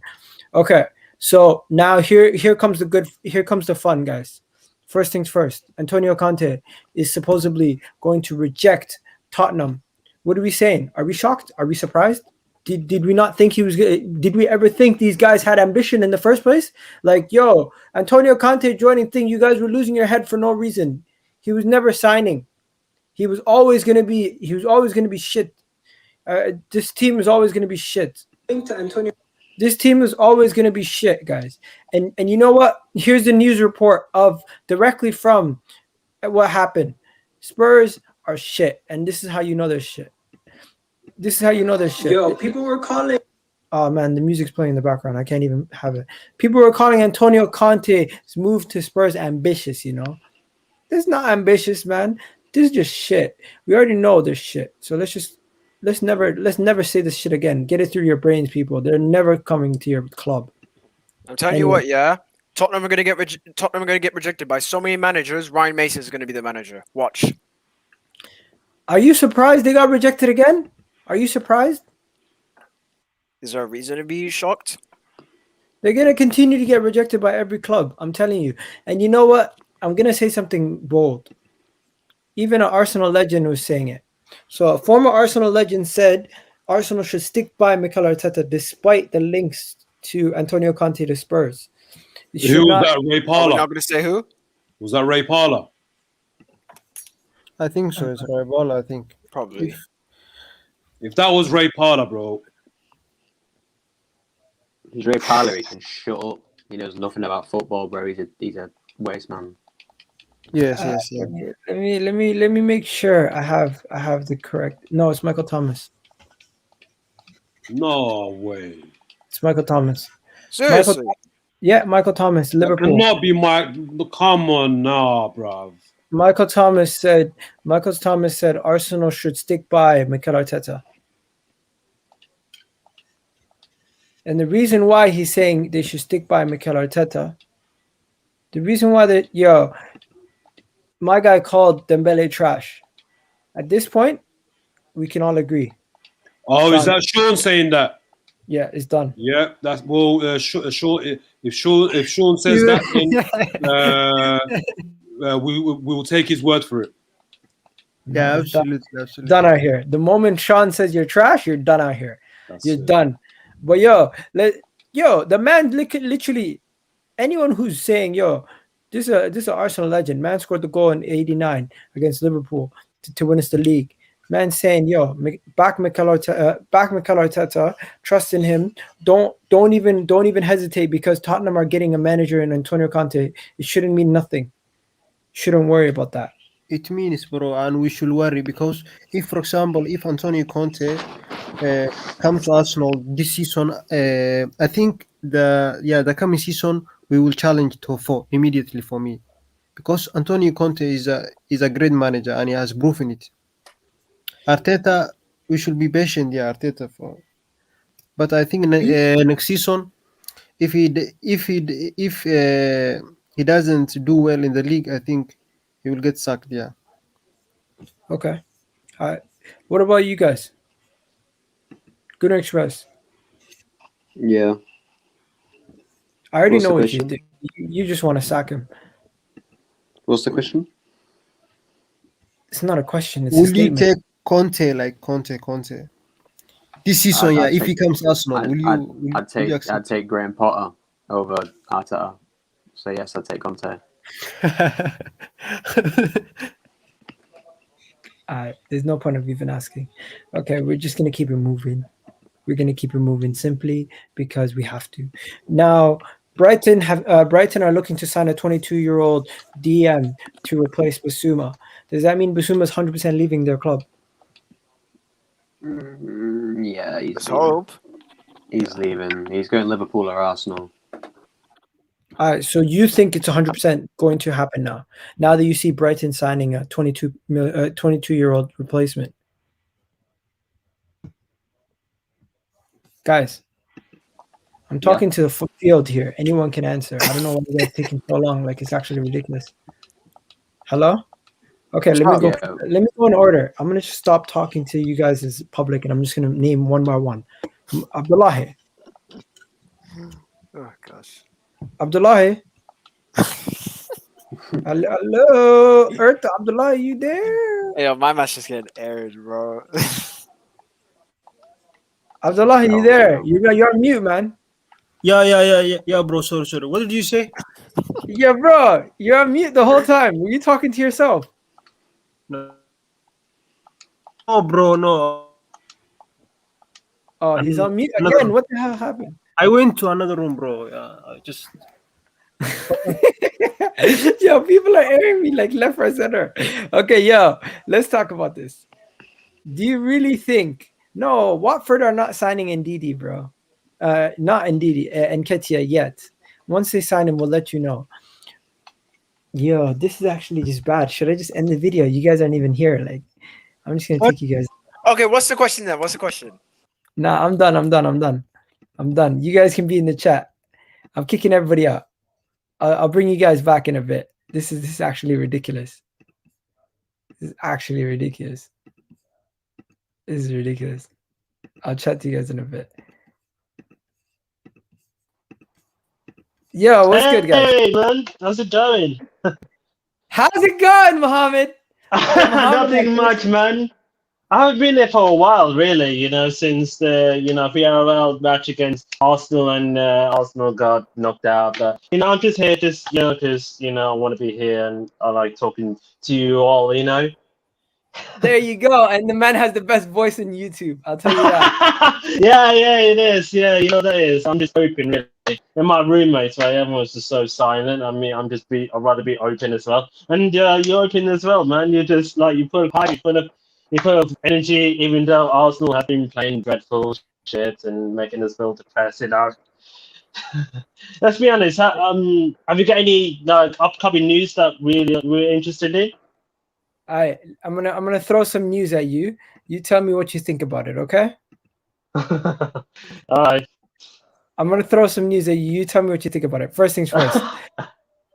[SPEAKER 1] Okay, so now here comes the fun, guys. First things first. Antonio Conte is supposedly going to reject Tottenham. What are we saying? Are we shocked? Are we surprised? Did we not think he was? Did we ever think these guys had ambition in the first place? Like, yo, Antonio Conte joining thing, you guys were losing your head for no reason. He was never signing. He was always gonna be shit. This team was always gonna be shit. This team is always gonna be shit, guys. And you know what? Here's the news report of directly from what happened. Spurs are shit, and this is how you know they're shit. This is how you know they're shit. Yo, people were calling. Oh man, the music's playing in the background. I can't even have it. People were calling Antonio Conte's move to Spurs ambitious. You know, this is not ambitious, man. This is just shit. We already know this shit. So let's never say this shit again. Get it through your brains, people. They're never coming to your club.
[SPEAKER 6] I'm telling you what, yeah. Tottenham are gonna get rejected by so many managers. Ryan Mason is gonna be the manager. Watch.
[SPEAKER 1] Are you surprised they got rejected again? Are you surprised?
[SPEAKER 6] Is there a reason to be shocked?
[SPEAKER 1] They're going to continue to get rejected by every club. I'm telling you. And you know what? I'm going to say something bold. Even an Arsenal legend was saying it. So a former Arsenal legend said Arsenal should stick by Mikel Arteta despite the links to Antonio Conte to Spurs.
[SPEAKER 9] Who was that? Ray
[SPEAKER 6] Are we
[SPEAKER 9] Parlour?
[SPEAKER 6] not gonna say who?
[SPEAKER 9] Was that Ray Parlour?
[SPEAKER 11] I think so. It's Rival, I think.
[SPEAKER 6] Probably.
[SPEAKER 9] If that was Ray Parlour, bro.
[SPEAKER 2] He's Ray Parlour. He can shut up. He knows nothing about football, bro. He's a waste man.
[SPEAKER 11] Yes.
[SPEAKER 1] Let me make sure I have the correct. No, it's Michael Thomas.
[SPEAKER 9] No way.
[SPEAKER 1] It's Michael Thomas.
[SPEAKER 6] Seriously.
[SPEAKER 1] Michael Thomas,
[SPEAKER 9] That
[SPEAKER 1] Liverpool.
[SPEAKER 9] cannot be Mike. Come on, nah, bro.
[SPEAKER 1] Michael Thomas said Arsenal should stick by Mikel Arteta. And the reason why he's saying they should stick by Mikel Arteta, the reason why my guy called Dembele trash. At this point, we can all agree.
[SPEAKER 9] Oh, is that Sean saying that?
[SPEAKER 1] Yeah, it's done.
[SPEAKER 9] Yeah, that's Sean. If Sean says that, then we will take his word for it.
[SPEAKER 11] Yeah, absolutely.
[SPEAKER 1] Done out here. The moment Sean says you're trash, you're done out here. You're done. But the man literally, anyone who's saying this is an Arsenal legend. Man scored the goal in '89 against Liverpool to win us the league. Man saying, back Mikel Arteta, trust in him. Don't even hesitate because Tottenham are getting a manager in Antonio Conte. It shouldn't mean nothing. Shouldn't worry about that.
[SPEAKER 11] It means, bro, and we should worry because if, for example, if Antonio Conte comes to Arsenal this season, I think the coming season we will challenge top 4 immediately for me, because Antonio Conte is a great manager and he has proven it. Arteta, we should be patient, Arteta but I think next season, if he doesn't do well in the league, I think he will get sacked. Yeah.
[SPEAKER 1] Okay. All right. What about you guys? Good Express.
[SPEAKER 2] Yeah.
[SPEAKER 1] I already
[SPEAKER 2] What's
[SPEAKER 1] know
[SPEAKER 2] the
[SPEAKER 1] what
[SPEAKER 2] question?
[SPEAKER 1] you think. You just want to sack him.
[SPEAKER 2] What's the question?
[SPEAKER 1] It's not a question. It's a
[SPEAKER 11] Will you
[SPEAKER 1] statement.
[SPEAKER 11] take Conte like Conte? This season, if he comes to Arsenal,
[SPEAKER 2] I'd take Graham Potter over Arteta. So yes, I'd take Conte.
[SPEAKER 1] There's no point of even asking. Okay, we're just gonna keep it moving. We're gonna keep it moving simply because we have to. Now, Brighton are looking to sign a 22-year-old DM to replace Bissouma. Does that mean Bissouma's 100% leaving their club?
[SPEAKER 2] Yeah, he's
[SPEAKER 6] Let's
[SPEAKER 2] leaving.
[SPEAKER 6] hope.
[SPEAKER 2] He's leaving. He's going Liverpool or Arsenal.
[SPEAKER 1] So you think it's 100% going to happen now? Now that you see Brighton signing a 22-year-old replacement, guys. I'm talking to the field here. Anyone can answer. I don't know why you guys taking so long. Like, it's actually ridiculous. Hello? Okay, let me go. Let me go in order. I'm gonna just stop talking to you guys as public, and I'm just gonna name one by one. Abdullahi.
[SPEAKER 6] Oh gosh.
[SPEAKER 1] Abdullahi. Hello, Earth. Abdullahi, you there?
[SPEAKER 6] Hey, yo, my match just getting aired, bro.
[SPEAKER 1] Abdullahi, you there? You're on mute, man.
[SPEAKER 11] Yeah, bro. Sorry. What did you say?
[SPEAKER 1] Yeah, bro. You're on mute the whole time. Were you talking to yourself?
[SPEAKER 11] No, bro, no.
[SPEAKER 1] Oh, he's on mute again. What the hell happened?
[SPEAKER 11] I went to another room, bro. I just.
[SPEAKER 1] Yo, people are airing me like left, right, center. Okay, yo, let's talk about this. Do you really think? No, Watford are not signing Ndidi, bro. Not Ndidi, Nketiah yet. Once they sign him, we'll let you know. Yo, this is actually just bad. Should I just end the video? You guys aren't even here. Like, I'm just gonna take you guys.
[SPEAKER 6] Okay, what's the question then? What's the question?
[SPEAKER 1] Nah, I'm done. You guys can be in the chat. I'm kicking everybody out. I'll bring you guys back in a bit. This is actually ridiculous. This is actually ridiculous. This is ridiculous. I'll chat to you guys in a bit. Yo, what's good, guys?
[SPEAKER 12] Hey, man. How's it going?
[SPEAKER 1] How's it going, Mohammed?
[SPEAKER 12] Nothing much, man. I haven't been there for a while, really, since the, VRL match against Arsenal and Arsenal got knocked out. But, I'm just here because, I want to be here and I like talking to you all,
[SPEAKER 1] There you go. And the man has the best voice in YouTube. I'll tell you that.
[SPEAKER 12] Yeah, it is. Yeah, that is. I'm just open, really. And my roommates, right, everyone's just so silent. I mean, I'd rather be open as well. And you're open as well, man. You're just like, you put up hype, you put up energy, even though Arsenal have been playing dreadful shit and making us feel depressed, Let's be honest. Have you got any upcoming news that we're interested in?
[SPEAKER 1] I'm gonna throw some news at you. You tell me what you think about it, okay?
[SPEAKER 12] All right.
[SPEAKER 1] I'm gonna throw some news at you. You tell me what you think about it. First things first. All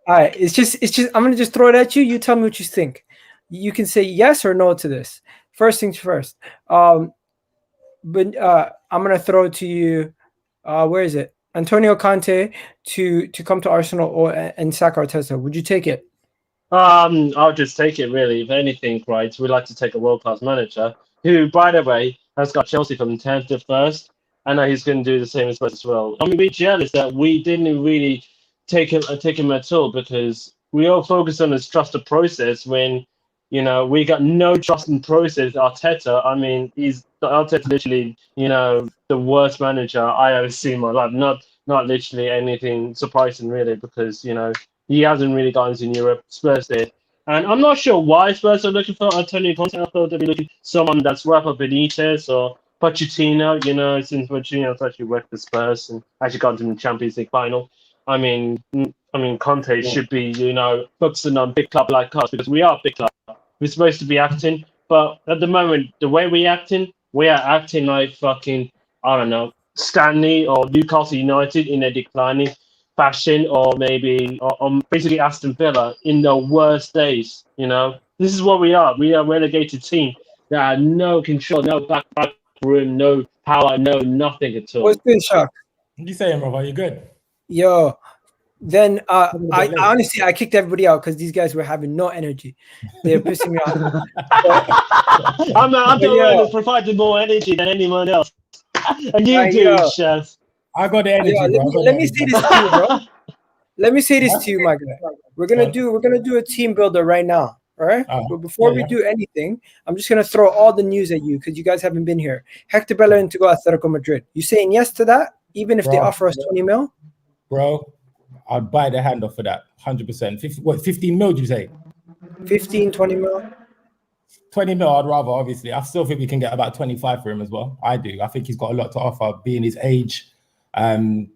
[SPEAKER 1] right. It's just. I'm gonna just throw it at you. You tell me what you think. You can say yes or no to this. First things first. But I'm gonna throw it to you. Where is it? Antonio Conte to come to Arsenal and sack Arteta. Would you take it?
[SPEAKER 12] I'll just take it, really. If anything, right, we'd like to take a world-class manager who, by the way, has got Chelsea from 10th to 1st. I know he's going to do the same as us as well. I'm a bit jealous that we didn't really take him at all because we all focused on his trusted process when, we got no trust in process. Arteta, I mean, Arteta literally, the worst manager I ever seen in my life. Not literally anything surprising, really, because, he hasn't really gotten to Europe. Spurs did. And I'm not sure why Spurs are looking for Antonio Conte. I thought they'd be looking for someone that's Rafa Benitez or Pochettino, since Pochettino's actually worked for Spurs and actually got to the Champions League final. I mean, Conte should be, focusing on big club like us because we are a big club. We're supposed to be acting, but at the moment, the way we are acting like fucking, I don't know, Stanley or Newcastle United in a declining fashion, or maybe or basically Aston Villa in the worst days. This is what we are. We are a relegated team that had no control, no back room, no power, no nothing at all.
[SPEAKER 1] What's good, Shock?
[SPEAKER 13] What are you saying, brother? You good?
[SPEAKER 1] Yo, then I honestly I kicked everybody out because these guys were having no energy. They're pissing me off.
[SPEAKER 12] I'm the one who provided more energy than anyone else, and you do, Chef.
[SPEAKER 13] I got the energy.
[SPEAKER 1] Let me say this to you, bro. Let me say this to you, my guy. We're gonna do a team builder right now. All right. But before we do anything, I'm just gonna throw all the news at you because you guys haven't been here. Hector Bellerin to go Atletico Madrid. You saying yes to that, even if they offer us 20 mil?
[SPEAKER 13] Bro, I'd buy the hand off for that. 100%. 15 mil, did you say?
[SPEAKER 1] 15, 20 mil?
[SPEAKER 13] 20 mil, I'd rather, obviously. I still think we can get about 25 for him as well. I do. I think he's got a lot to offer, being his age, the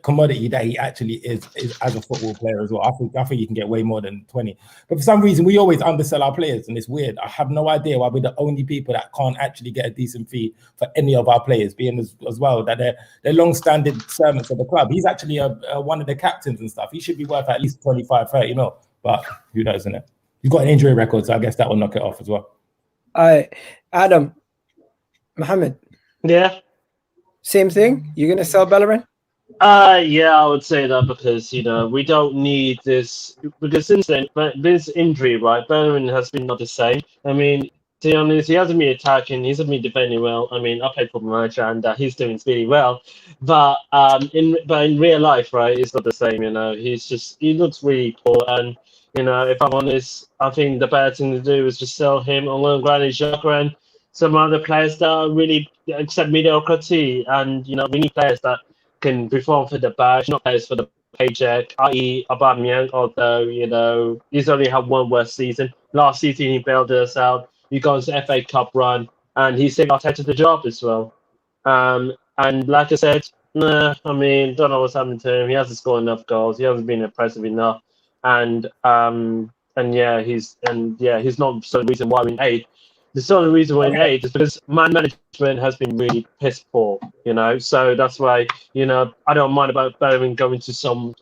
[SPEAKER 13] commodity that he actually is as a football player as well. I think you can get way more than 20. But for some reason, we always undersell our players, and it's weird. I have no idea why we're the only people that can't actually get a decent fee for any of our players, being as well that they're long-standing servants of the club. He's actually one of the captains and stuff. He should be worth at least 25, 30 mil. But who knows, isn't it? You've got an injury record, so I guess that will knock it off as well.
[SPEAKER 1] All right, Adam, Mohammed.
[SPEAKER 12] Yeah.
[SPEAKER 1] Same thing. You're gonna sell Bellerin?
[SPEAKER 12] Yeah, I would say that because we don't need this because since then this injury, right? Bellerin has been not the same. I mean, to be honest, he hasn't been attacking, he hasn't been defending well. I mean, I played Football Manager and he's doing really well, but in real life, right, it's not the same. He looks really poor, and if I'm honest, I think the better thing to do is just sell him on loan, Granit Xhaka and some other players that are really accept mediocrity, and we need players that can perform for the badge, not players for the paycheck, i.e. Aubameyang, although he's only had one worse season. Last season he bailed us out. He got his FA Cup run, and he saved Arteta the job as well. And like I said, don't know what's happening to him. He hasn't scored enough goals. He hasn't been impressive enough, he's not the reason why we paid. The only reason we're in eight is because man management has been really piss poor, So that's why, I don't mind about Bellerin going to some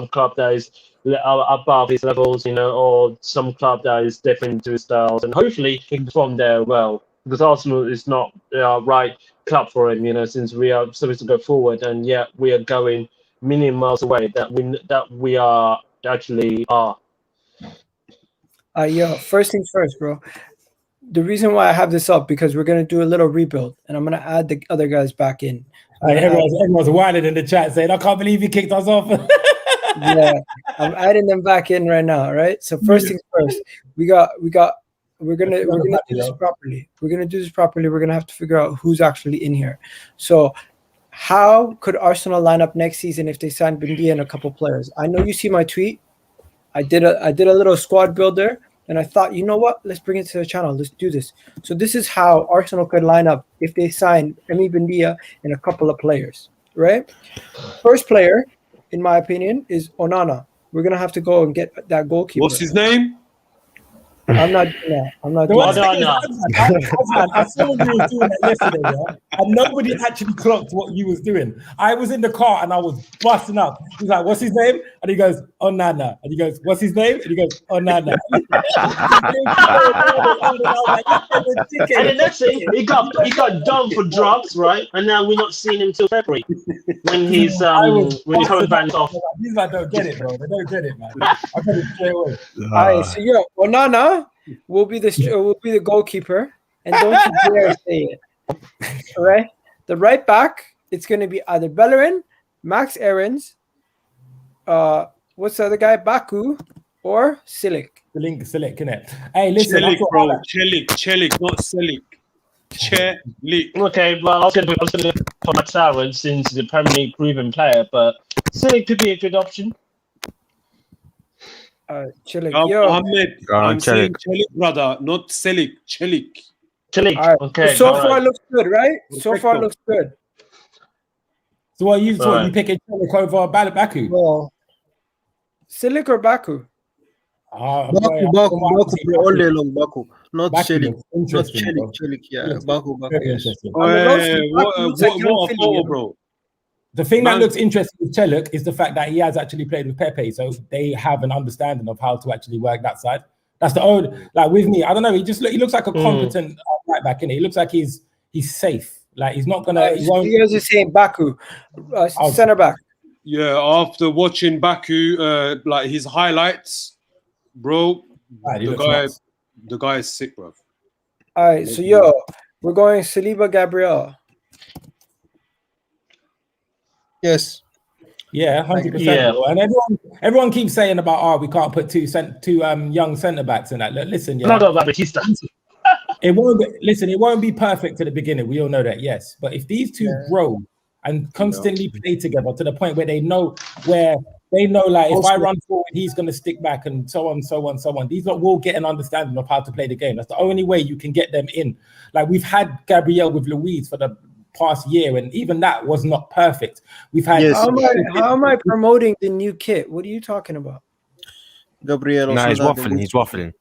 [SPEAKER 12] club that is above his levels, or some club that is different to his styles, and hopefully he can perform there well. Because Arsenal is not the right club for him, since we are supposed to go forward, and yet we are going million miles away that we are actually are.
[SPEAKER 1] First things first, bro. The reason why I have this up because we're gonna do a little rebuild, and I'm gonna add the other guys back in.
[SPEAKER 13] Everyone's whining in the chat saying, "I can't believe you kicked us off."
[SPEAKER 1] Yeah, I'm adding them back in right now. Right. So first things first, we're gonna do this properly. We're gonna do this properly. We're gonna have to figure out who's actually in here. So, how could Arsenal line up next season if they sign Buendia and a couple players? I know you see my tweet. I did a little squad builder. And I thought, you know what? Let's bring it to the channel. Let's do this. So this is how Arsenal could line up if they sign Emi Buendia and a couple of players, right? First player, in my opinion, is Onana. We're going to have to go and get that goalkeeper.
[SPEAKER 9] What's his name?
[SPEAKER 1] I'm not doing that. I'm not doing that.
[SPEAKER 13] I saw you were doing that yesterday, yeah? And nobody actually clocked what you was doing. I was in the car and I was busting up. He's like, "What's his name?" And he goes, "Onana." And he goes, "What's his name?" And he goes, "Onana."
[SPEAKER 12] And the next thing, he got done for drugs, right? And now we're not seeing him till February when he's coming back off.
[SPEAKER 13] These guys don't get it, bro. They don't get it, man. I got it straight away.
[SPEAKER 1] All right, so Onana will be the goalkeeper, and don't you dare say it. All right, the right back, it's going to be either Bellerin, Max Aarons, what's the other guy, Baku, or Silic.
[SPEAKER 13] Silic, innit? Hey, listen,
[SPEAKER 9] Chelik, bro. Chelik, not Selic. Chelik.
[SPEAKER 12] Okay, well, I was going to put Max Aarons since the Premier League proven player, but Silic could be a good option.
[SPEAKER 1] Chelik.
[SPEAKER 9] Mohammed, I'm saying Chelik, brother, not Selic. Chelik.
[SPEAKER 12] Chelik.
[SPEAKER 1] Right.
[SPEAKER 12] Okay.
[SPEAKER 1] So far looks good, right? So far looks good.
[SPEAKER 13] So what you picking Chelik over Baku?
[SPEAKER 1] Well, Silic or Baku?
[SPEAKER 11] Baku, all day long, Baku. Not Chelik. Not
[SPEAKER 13] Chelik,
[SPEAKER 11] yeah. Baku, yes.
[SPEAKER 9] What a photo, bro.
[SPEAKER 13] The thing that looks interesting with Chelik is the fact that he has actually played with Pepe, so they have an understanding of how to actually work that side. That's the old, like with me, I don't know, he looks like a competent right back, innit? He looks like he's safe. Like he's not gonna.
[SPEAKER 1] You guys are saying Baku, center back.
[SPEAKER 9] Yeah, after watching Baku, like his highlights, bro, the guy is sick, bro.
[SPEAKER 1] All right, so we're going Saliba, Gabriel.
[SPEAKER 11] Yes.
[SPEAKER 13] Yeah, 100%.
[SPEAKER 12] Yeah.
[SPEAKER 13] And everyone keeps saying about we can't put two young centre backs in that. Listen, yeah.
[SPEAKER 12] Not about Batista.
[SPEAKER 13] It won't be perfect to the beginning. We all know that, yes. But if these two grow and constantly play together to the point where they know like if I run forward, he's gonna stick back and so on. These lot will get an understanding of how to play the game. That's the only way you can get them in. Like we've had Gabriel with Luiz for the past year, and even that was not perfect. We've had
[SPEAKER 1] how am I promoting the new kit? What are you talking about?
[SPEAKER 11] Gabriel.
[SPEAKER 5] Nah, he's waffling.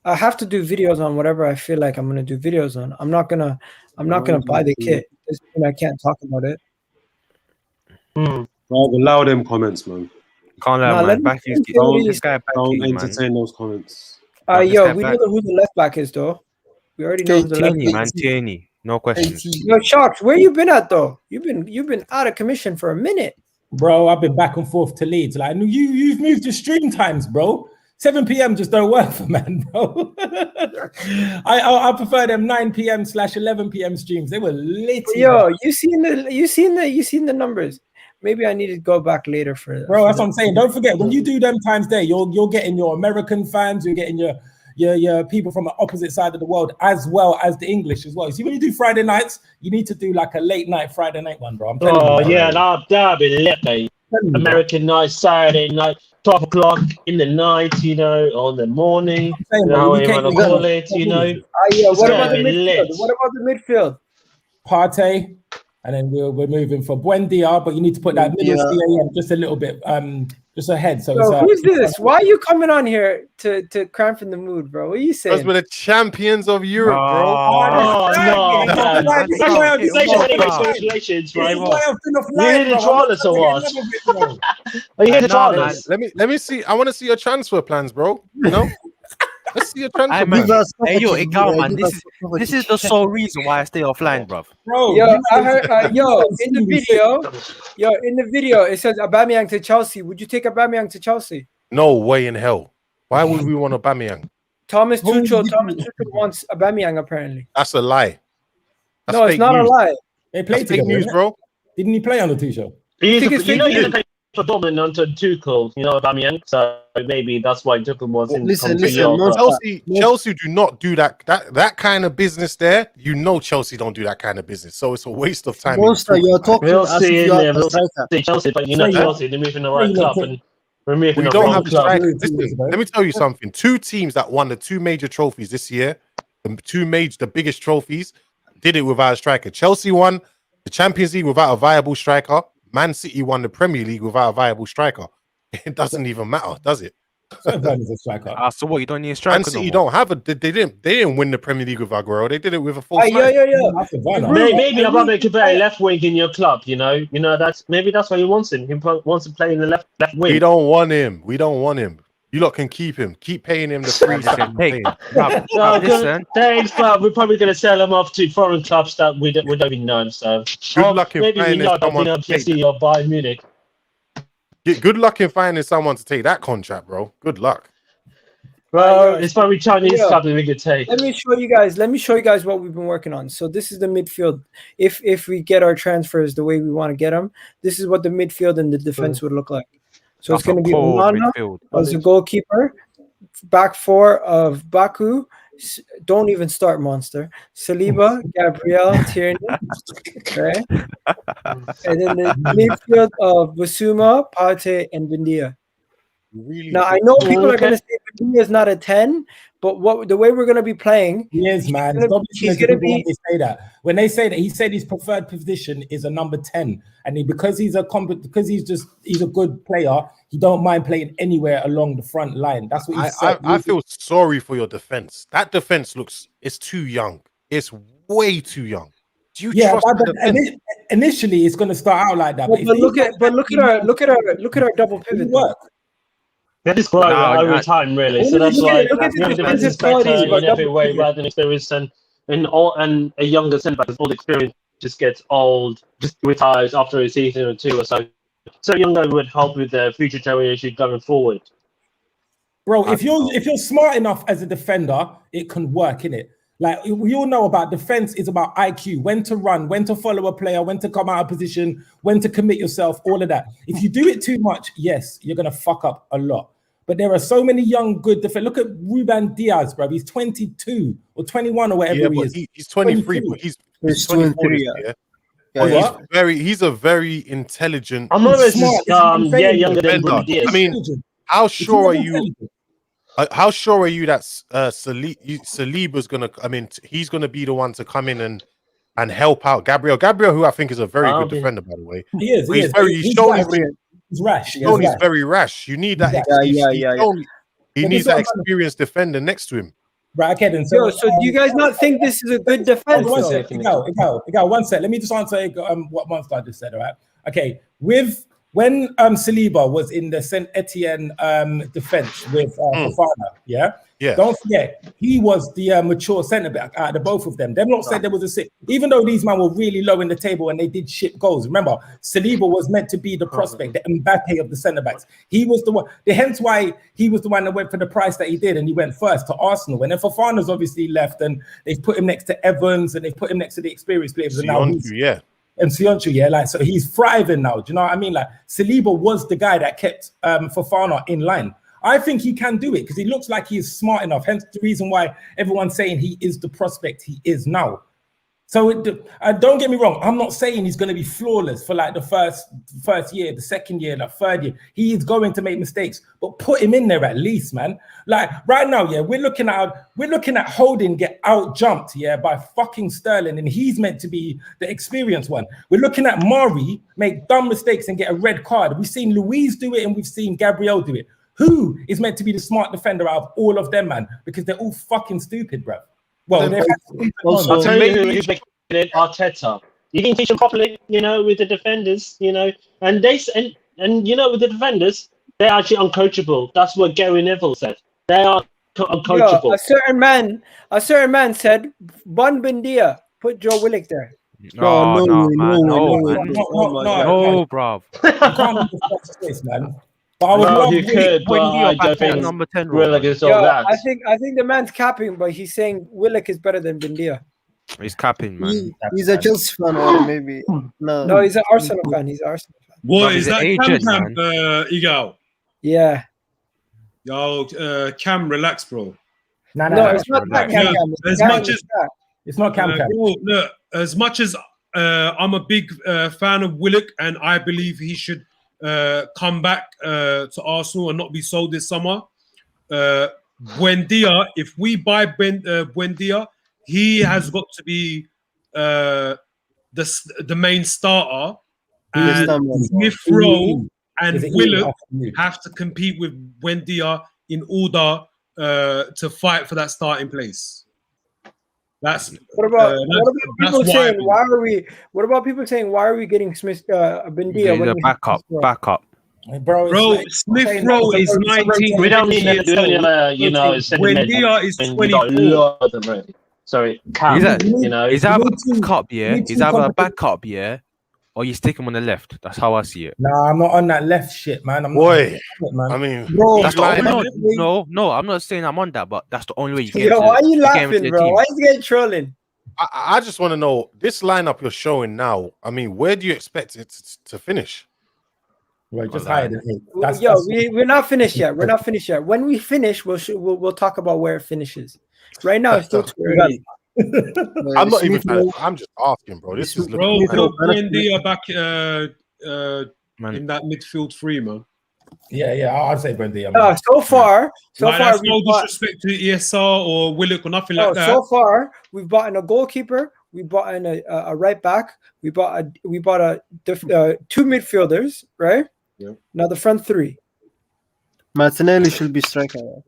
[SPEAKER 1] I have to do videos on whatever I feel like I'm gonna do videos on. I'm not gonna buy the kit. I can't talk about it.
[SPEAKER 9] Allow them comments, man.
[SPEAKER 5] Can't lie, man.
[SPEAKER 9] Don't entertain those comments.
[SPEAKER 1] We know who the left back is, though. We already know who the left back is.
[SPEAKER 5] Tierney, no question.
[SPEAKER 1] Yo, Sharks, where you been at though? You've been out of commission for a minute,
[SPEAKER 13] bro. I've been back and forth to Leeds. Like you've moved to stream times, bro. 7 p.m. just don't work for man, bro. I prefer them 9 p.m. / 11 p.m. streams. They were lit.
[SPEAKER 1] Yo, you seen the numbers. Maybe I need to go back later for
[SPEAKER 13] bro. That's what I'm saying. Don't forget when you do them times there, you're getting your American fans, you're getting your people from the opposite side of the world as well as the English as well. See, when you do Friday nights, you need to do like a late night Friday night one, bro. I'm telling you.
[SPEAKER 12] That'll be lit, mate. American night, Saturday night, 12 o'clock in the night, on the morning.
[SPEAKER 1] What about the midfield?
[SPEAKER 13] Partey, and then we're moving for Buendia, but you need to put that middle CAM just a little bit just ahead. So
[SPEAKER 1] who's this? Why are you coming on here to cramp in the mood, bro? What are you saying?
[SPEAKER 14] Because we're the champions of Europe, bro.
[SPEAKER 12] Congratulations, right? You're here to troll us or what? Are you here to troll us?
[SPEAKER 14] Let me see. I want to see your transfer plans, bro. You know? Let's see your transfer plans.
[SPEAKER 5] Hey, yo, Egal, man. This is the sole reason why I stay offline, bro.
[SPEAKER 1] I heard, in the video, it says Aubameyang to Chelsea. Would you take Aubameyang to Chelsea?
[SPEAKER 14] No way in hell. Why would we want Aubameyang?
[SPEAKER 1] Thomas Tuchel wants Aubameyang, apparently.
[SPEAKER 14] That's a lie.
[SPEAKER 1] No, it's not a lie.
[SPEAKER 13] They played
[SPEAKER 14] fake news, bro.
[SPEAKER 13] Didn't he play on the Tuchel?
[SPEAKER 12] He's for Dublin onto Tuchel, Aubameyang. So maybe that's why Tuchel was in.
[SPEAKER 14] Listen. Chelsea do not do that kind of business there. Chelsea don't do that kind of business. So it's a waste of time.
[SPEAKER 11] You're talking.
[SPEAKER 12] We'll see Chelsea, but Chelsea, they're moving the right club and we're moving the wrong club.
[SPEAKER 14] Listen, let me tell you something. 2 teams that won the 2 major trophies this year, the biggest trophies, did it without a striker. Chelsea won the Champions League without a viable striker. Man City won the Premier League without a viable striker. It doesn't even matter, does it?
[SPEAKER 5] So what? You don't need a striker.
[SPEAKER 14] Man City don't have they didn't win the Premier League with Aguero. They did it with a full.
[SPEAKER 12] Maybe Aubameyang could play left wing in your club. That's why he wants him. He wants to play in the left wing.
[SPEAKER 14] We don't want him. You lot can keep him. Keep paying him the free.
[SPEAKER 12] Thanks, but we're probably going to sell him off to foreign clubs that we don't even know. So
[SPEAKER 14] good luck in finding someone
[SPEAKER 12] to PSG or Bayern Munich.
[SPEAKER 14] Good luck in finding someone to take that contract, bro. Good luck.
[SPEAKER 12] Bro, it's probably Chinese club that we could take.
[SPEAKER 1] Let me show you guys what we've been working on. So this is the midfield. If we get our transfers the way we want to get them, this is what the midfield and the defense would look like. So it's going to be Onana as a goalkeeper, back 4 of Baku. Don't even start Monster. Saliba, Gabriel, Tierney. Okay. And then the midfield of Bissouma, Partey, and Buendia. Now, I know people are going to say Buendia is not a 10, but the way we're going to be playing,
[SPEAKER 13] he is, man. He's going to be. When they say that, he said his preferred position is a number 10, and because he's a good player, he don't mind playing anywhere along the front line. That's what he said.
[SPEAKER 14] I feel sorry for your defense. That defense it's too young. It's way too young. Do you trust the
[SPEAKER 13] initially it's going to start out like that.
[SPEAKER 1] But look at our double pivot.
[SPEAKER 12] That is quite over time, really. So that's why defense is better in every way rather than experience and a younger centre back. All the experience just gets old, just retires after a season or 2 or so. So younger would help with the future generation going forward.
[SPEAKER 13] Bro, if you're smart enough as a defender, it can work, innit? Like we all know about defense is about IQ, when to run, when to follow a player, when to come out of position, when to commit yourself, all of that. If you do it too much, yes, you're gonna fuck up a lot. But there are so many young, good defenders. Look at Ruben Diaz, bro. He's 22 or 21 or whatever he is.
[SPEAKER 14] He's 23, but he's 24 this year. He's a very intelligent.
[SPEAKER 12] I'm almost younger than
[SPEAKER 14] defender.
[SPEAKER 12] Diaz.
[SPEAKER 14] I mean, how sure are you? How sure are you that Saliba's gonna? I mean, he's gonna be the one to come in and help out Gabriel, who I think is a very good defender, by the way.
[SPEAKER 13] He is.
[SPEAKER 14] He's rash. He's very rash. You need that. He needs that experienced defender next to him.
[SPEAKER 13] Right, okay, then.
[SPEAKER 1] So do you guys not think this is a good defense?
[SPEAKER 13] One sec. One sec. Let me just answer what Monster just said. All right. Okay. When Saliba was in the Saint Etienne defense with Fofana, don't forget he was the mature centre back out of the both of them. They've not said there was a six, even though these men were really low in the table and they did shit goals. Remember, Saliba was meant to be the prospect, the Mbappe of the centre backs. He was the one. Hence why he was the one that went for the price that he did, and he went first to Arsenal. And then Fofana's obviously left, and they've put him next to Evans, and they've put him next to the experienced players. And Sionchu, like, so he's thriving now. Do you know what I mean? Like, Saliba was the guy that kept Fofana in line. I think he can do it because he looks like he is smart enough. Hence the reason why everyone's saying he is the prospect he is now. So don't get me wrong. I'm not saying he's going to be flawless for like the first year, the second year, the third year. He is going to make mistakes, but put him in there at least, man. Like right now, we're looking at Holding get out jumped, by fucking Sterling, and he's meant to be the experienced one. We're looking at Mari make dumb mistakes and get a red card. We've seen Luis do it, and we've seen Gabriel do it. Who is meant to be the smart defender out of all of them, man? Because they're all fucking stupid, bro. Well,
[SPEAKER 12] I'll tell you who's making it, Arteta. You can teach them properly, with the defenders, and with the defenders, they're actually uncoachable. That's what Gary Neville said. They are uncoachable.
[SPEAKER 1] A certain man said, Bon Buendia, put Joe Willock there.
[SPEAKER 5] No, bro.
[SPEAKER 13] Man.
[SPEAKER 12] You could, but I don't think
[SPEAKER 5] number 10
[SPEAKER 12] Willock is all that.
[SPEAKER 1] I think the man's capping, but he's saying Willock is better than Buendia.
[SPEAKER 5] He's capping, man.
[SPEAKER 11] He's a Chelsea fan, or maybe
[SPEAKER 1] no, he's an Arsenal fan. He's an Arsenal fan.
[SPEAKER 9] What is that? Camp, Egal?
[SPEAKER 1] Yeah.
[SPEAKER 9] Yo, Cam, relax, bro.
[SPEAKER 13] No,
[SPEAKER 1] it's not that Cam.
[SPEAKER 13] It's not Cam.
[SPEAKER 9] Look, as much as I'm a big fan of Willock, and I believe he should come back to Arsenal and not be sold this summer. Buendia, if we buy Buendia, he has got to be the main starter, and Smith Rowe and Willock have to compete with Buendia in order to fight for that starting place.
[SPEAKER 1] What about people saying why are we getting Smith Buendia?
[SPEAKER 5] He's a backup.
[SPEAKER 9] Bro, Smith Rowe is 19.
[SPEAKER 12] We don't need to do
[SPEAKER 9] Buendia is 24.
[SPEAKER 12] Sorry, Cam.
[SPEAKER 5] He's either a backup, or you stick him on the left. That's how I see it.
[SPEAKER 13] No, I'm not on that left shit, man. I'm
[SPEAKER 5] not saying I'm on that, but that's the only way you get.
[SPEAKER 1] Yo, why are you laughing, bro? Why is he trolling?
[SPEAKER 14] I just want to know this lineup you're showing now. I mean, where do you expect it to finish?
[SPEAKER 13] Right, just higher than 8.
[SPEAKER 1] We're not finished yet. We're not finished yet. When we finish, we'll talk about where it finishes. Right now, it's still too early.
[SPEAKER 14] I'm not even. I'm just asking, bro. This is
[SPEAKER 9] put Buendia back in that midfield three, man.
[SPEAKER 13] Yeah, I'd say Buendia.
[SPEAKER 1] So far,
[SPEAKER 9] that's no disrespect to ESR or Willock or nothing like that.
[SPEAKER 1] So far, we've bought in a goalkeeper. We bought in a right back. We bought two midfielders, right?
[SPEAKER 9] Yeah.
[SPEAKER 1] Now the front three.
[SPEAKER 11] Martinelli should be striker.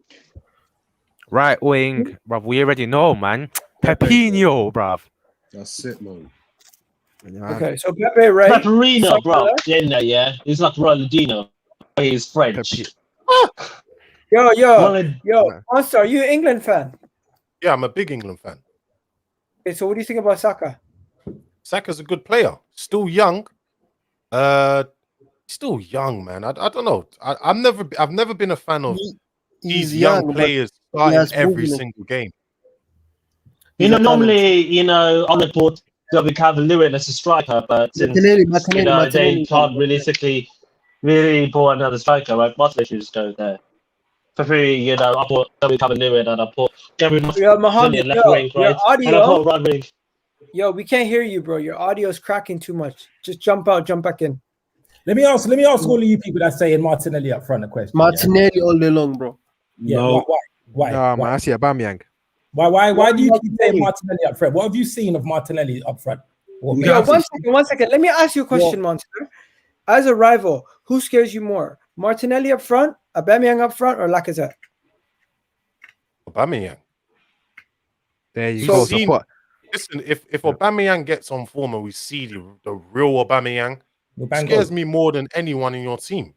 [SPEAKER 5] Right wing, bruv. We already know, man. Pepino, bruv.
[SPEAKER 9] That's it, man.
[SPEAKER 1] Okay, so Pepe, right?
[SPEAKER 12] Pepperino, bro. Yeah. He's like Ronaldinho. He's French.
[SPEAKER 1] Yo, Monster, are you an England fan?
[SPEAKER 14] Yeah, I'm a big England fan.
[SPEAKER 1] Okay, so what do you think about Saka?
[SPEAKER 14] Saka's a good player. Still young. Still young, man. I don't know. I've never been a fan of these young players starting every single game.
[SPEAKER 12] Normally, on the board, we have Lewin as a striker, but since they can't realistically really bought another striker, right? Martinelli should just go there. For free, I bought Calvin Lewin and I bought Gary
[SPEAKER 1] Mohammed,
[SPEAKER 12] left wing, right? And I bought right wing.
[SPEAKER 1] Yo, we can't hear you, bro. Your audio is cracking too much. Just jump out, jump back in.
[SPEAKER 13] Let me ask all of you people that saying Martinelli up front a question.
[SPEAKER 11] Martinelli all day long, bro.
[SPEAKER 13] Yeah,
[SPEAKER 9] no.
[SPEAKER 13] Why?
[SPEAKER 5] No, man, I see Aubameyang.
[SPEAKER 13] Why do you keep saying Martinelli up front? What have you seen of Martinelli up front?
[SPEAKER 1] Yo, one second. Let me ask you a question, Monster. As a rival, who scares you more? Martinelli up front, Aubameyang up front, or Lacazette?
[SPEAKER 14] Aubameyang.
[SPEAKER 5] There you go.
[SPEAKER 14] Listen, if Aubameyang gets on form and we see the real Aubameyang, it scares me more than anyone in your team.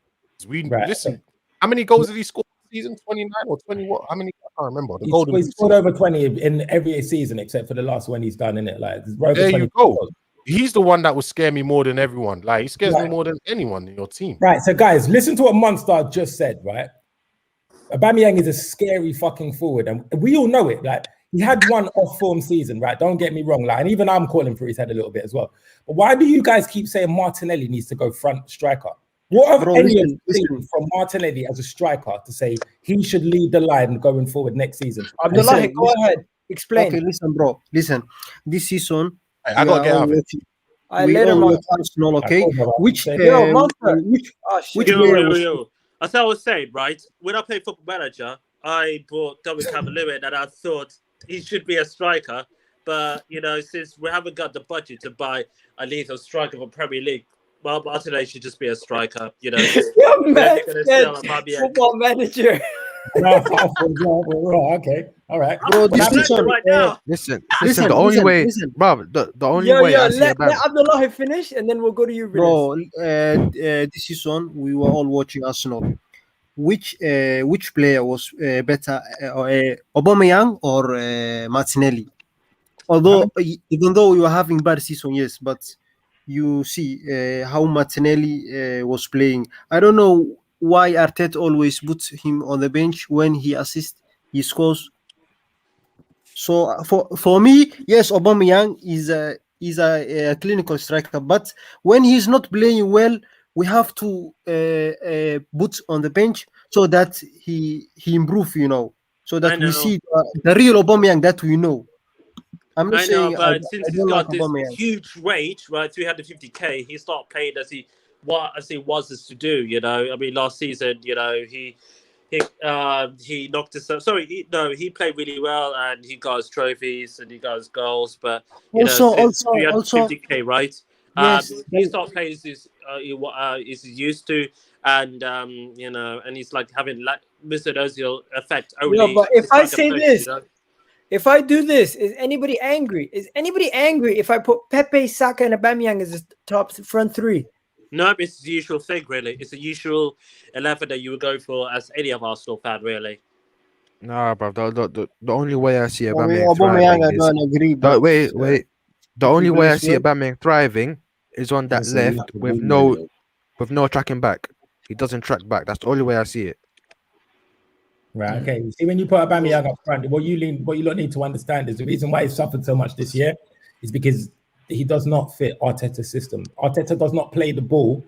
[SPEAKER 14] Listen, how many goals did he score this season? 29 or 20? What? How many? I can't remember.
[SPEAKER 13] He scored over 20 in every season except for the last one he's done, innit? Like,
[SPEAKER 14] there you go. He's the one that would scare me more than everyone. Like, he scares me more than anyone in your team.
[SPEAKER 13] Right. So, guys, listen to what Monster just said, right? Aubameyang is a scary fucking forward, and we all know it. Like, he had one off-form season, right? Don't get me wrong. Like, and even I'm calling for his head a little bit as well. But why do you guys keep saying Martinelli needs to go front striker? What have any of you seen from Martinelli as a striker to say he should lead the line going forward next season?
[SPEAKER 1] Abdullah, go ahead. Explain.
[SPEAKER 11] Okay, listen, bro. Listen. This season,
[SPEAKER 14] I gotta get out of it.
[SPEAKER 11] We all watch Arsenal, okay? Which player?
[SPEAKER 15] As I was saying, right? When I played Football Manager, I bought Calvin Lewin, and I thought he should be a striker. But since we haven't got the budget to buy a lethal striker for Premier League, well, Martinelli should just be a striker.
[SPEAKER 1] Football Manager.
[SPEAKER 13] Okay, all right.
[SPEAKER 11] Bro, listen.
[SPEAKER 5] The only way, bro. The only way.
[SPEAKER 1] Let Abdullah finish, and then we'll go to you,
[SPEAKER 11] bro. This season we were all watching Arsenal. Which player was better, Aubameyang or Martinelli? Although, even though we were having bad season, yes, but you see how Martinelli was playing. I don't know why Arteta always puts him on the bench when he assists, he scores. So for me, yes, Aubameyang is a clinical striker, but when he's not playing well, we have to put on the bench so that he improve, so that we see the real Aubameyang that we know. I'm not saying
[SPEAKER 15] but since he's got this huge wage, right, 350k, he started playing as he was to do. I mean, last season, he knocked us up. Sorry, he played really well and he got his trophies and he got his goals. But
[SPEAKER 11] also
[SPEAKER 15] 350k, right?
[SPEAKER 11] Yes,
[SPEAKER 15] he started playing is used to, and and he's like having Mr. Ozil effect. Only,
[SPEAKER 1] but if I say this. If I do this, is anybody angry? Is anybody angry if I put Pepe, Saka, and Aubameyang as the top front three?
[SPEAKER 15] No, it's the usual thing, really. It's the usual 11 that you would go for as any of Arsenal fan, really.
[SPEAKER 5] Nah, bro. The only way I see
[SPEAKER 11] Aubameyang, I don't agree.
[SPEAKER 5] Wait. The only way I see Aubameyang thriving is on that left with no tracking back. He doesn't track back. That's the only way I see it.
[SPEAKER 13] Right. Okay. You see, when you put Aubameyang up front, what you lot need to understand is the reason why he suffered so much this year is because he does not fit Arteta's system. Arteta does not play the ball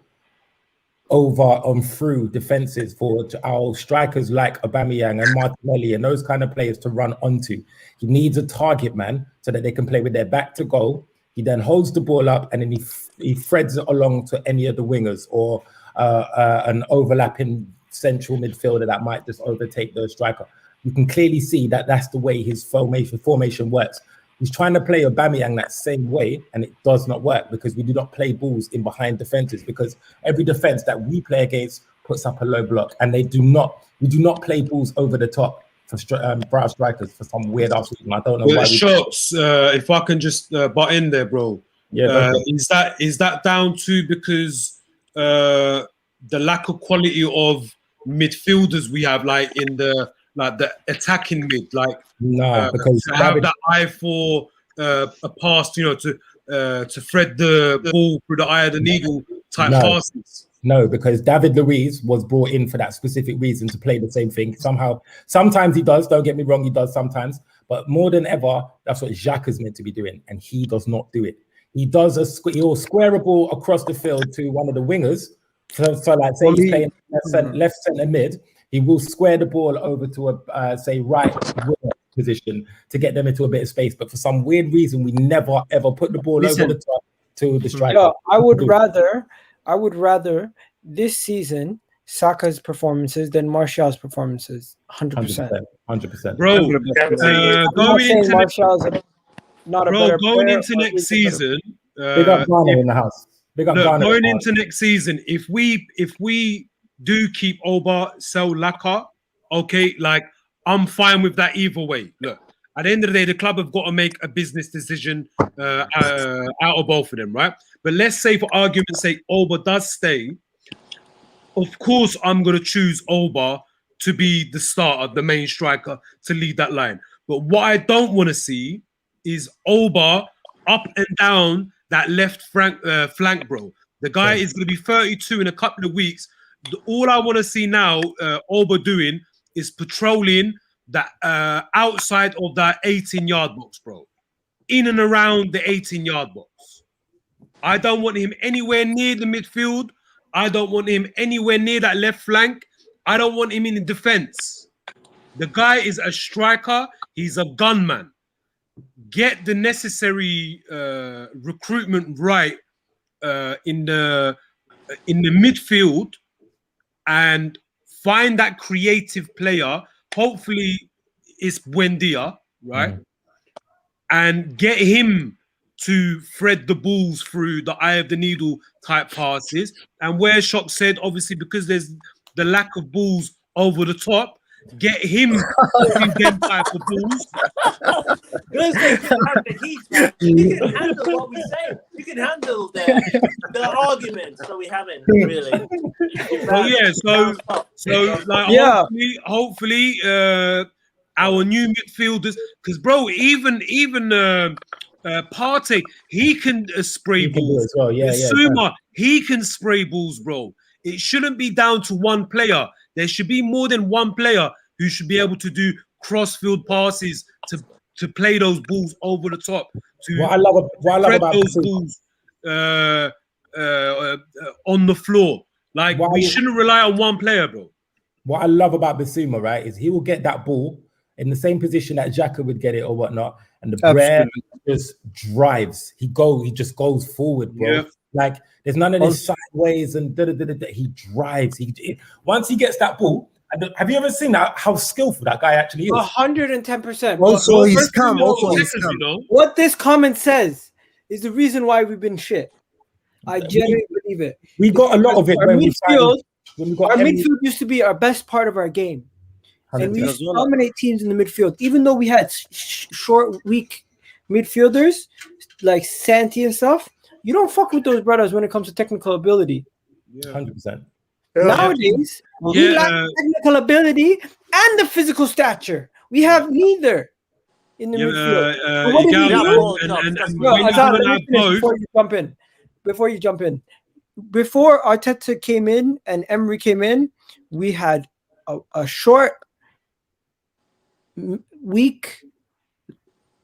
[SPEAKER 13] over through defenses for our strikers like Aubameyang and Martinelli and those kind of players to run onto. He needs a target man so that they can play with their back to goal. He then holds the ball up and then he threads it along to any of the wingers or an overlapping central midfielder that might just overtake the striker. You can clearly see that that's the way his formation works. He's trying to play Aubameyang that same way, and it does not work because we do not play balls in behind defenses because every defense that we play against puts up a low block, and we do not play balls over the top for our strikers for some weird ass reason. I don't know why.
[SPEAKER 9] Shots, if I can just butt in there, bro.
[SPEAKER 13] Yeah.
[SPEAKER 9] Is that down to because the lack of quality of midfielders we have, like in the attacking mid,
[SPEAKER 13] because
[SPEAKER 9] to have that eye for a pass, to thread the ball through the eye of the needle type passes.
[SPEAKER 13] No, because David Luiz was brought in for that specific reason to play the same thing. Somehow, sometimes he does. Don't get me wrong, he does sometimes. But more than ever, that's what Xhaka is meant to be doing, and he does not do it. He does he'll square a ball across the field to one of the wingers. So like say he's playing left centre mid, he will square the ball over to a say right winger position to get them into a bit of space. But for some weird reason, we never ever put the ball over the top to the striker.
[SPEAKER 1] Yeah, I would rather this season Saka's performances than Martial's performances. 100%.
[SPEAKER 13] 100%.
[SPEAKER 9] Bro,
[SPEAKER 1] going into Martial's not a better
[SPEAKER 9] going
[SPEAKER 1] player,
[SPEAKER 9] into next season.
[SPEAKER 13] Big up Ghana in the house. Big up Ghana.
[SPEAKER 9] Going into next season, if we do keep Auba, sell Laka, okay, like I'm fine with that either way. Look, at the end of the day, the club have got to make a business decision out of both of them, right? But let's say, for argument's sake, Auba does stay. Of course, I'm going to choose Auba to be the starter, the main striker, to lead that line. But what I don't want to see is Auba up and down that left flank, bro. The guy is going to be 32 in a couple of weeks. All I want to see now, Auba doing is patrolling that outside of that 18-yard box, bro. In and around the 18-yard box. I don't want him anywhere near the midfield. I don't want him anywhere near that left flank. I don't want him in the defense. The guy is a striker. He's a gunman. Get the necessary recruitment right in the midfield and find that creative player. Hopefully, it's Buendia, right? And get him to thread the balls through the eye of the needle type passes. And where Shock said, obviously, because there's the lack of balls over the top, get him them type of balls.
[SPEAKER 15] You can handle what we say. You can handle the arguments that we have in really.
[SPEAKER 9] Well, yeah, so like hopefully our new midfielders, because bro, even Partey, he can spray balls.
[SPEAKER 13] Well.
[SPEAKER 9] Bissouma, he can spray balls, bro. It shouldn't be down to one player. There should be more than one player who should be able to do cross-field passes to play those balls over the top.
[SPEAKER 13] What I love about
[SPEAKER 9] those balls on the floor. Like we shouldn't rely on one player, bro.
[SPEAKER 13] What I love about Bissouma, right, is he will get that ball in the same position that Xhaka would get it or whatnot, and the Brer just drives. He just goes forward, bro. Yeah. Like there's none of this sideways and he drives. Once he gets that ball. Have you ever seen that? How skillful that guy actually is?
[SPEAKER 1] 110%.
[SPEAKER 11] Also, he's calm.
[SPEAKER 1] What this comment says is the reason why we've been shit. I genuinely believe it.
[SPEAKER 13] We got a lot of it when
[SPEAKER 1] our midfield used to be our best part of our game. And we used to dominate teams in the midfield. Even though we had short, weak midfielders like Santi and stuff, you don't fuck with those brothers when it comes to technical ability.
[SPEAKER 13] 100%.
[SPEAKER 1] Nowadays, we lack technical ability and the physical stature. We have neither in the midfield. Before you jump in, before Arteta came in and Emery came in, we had a short, weak,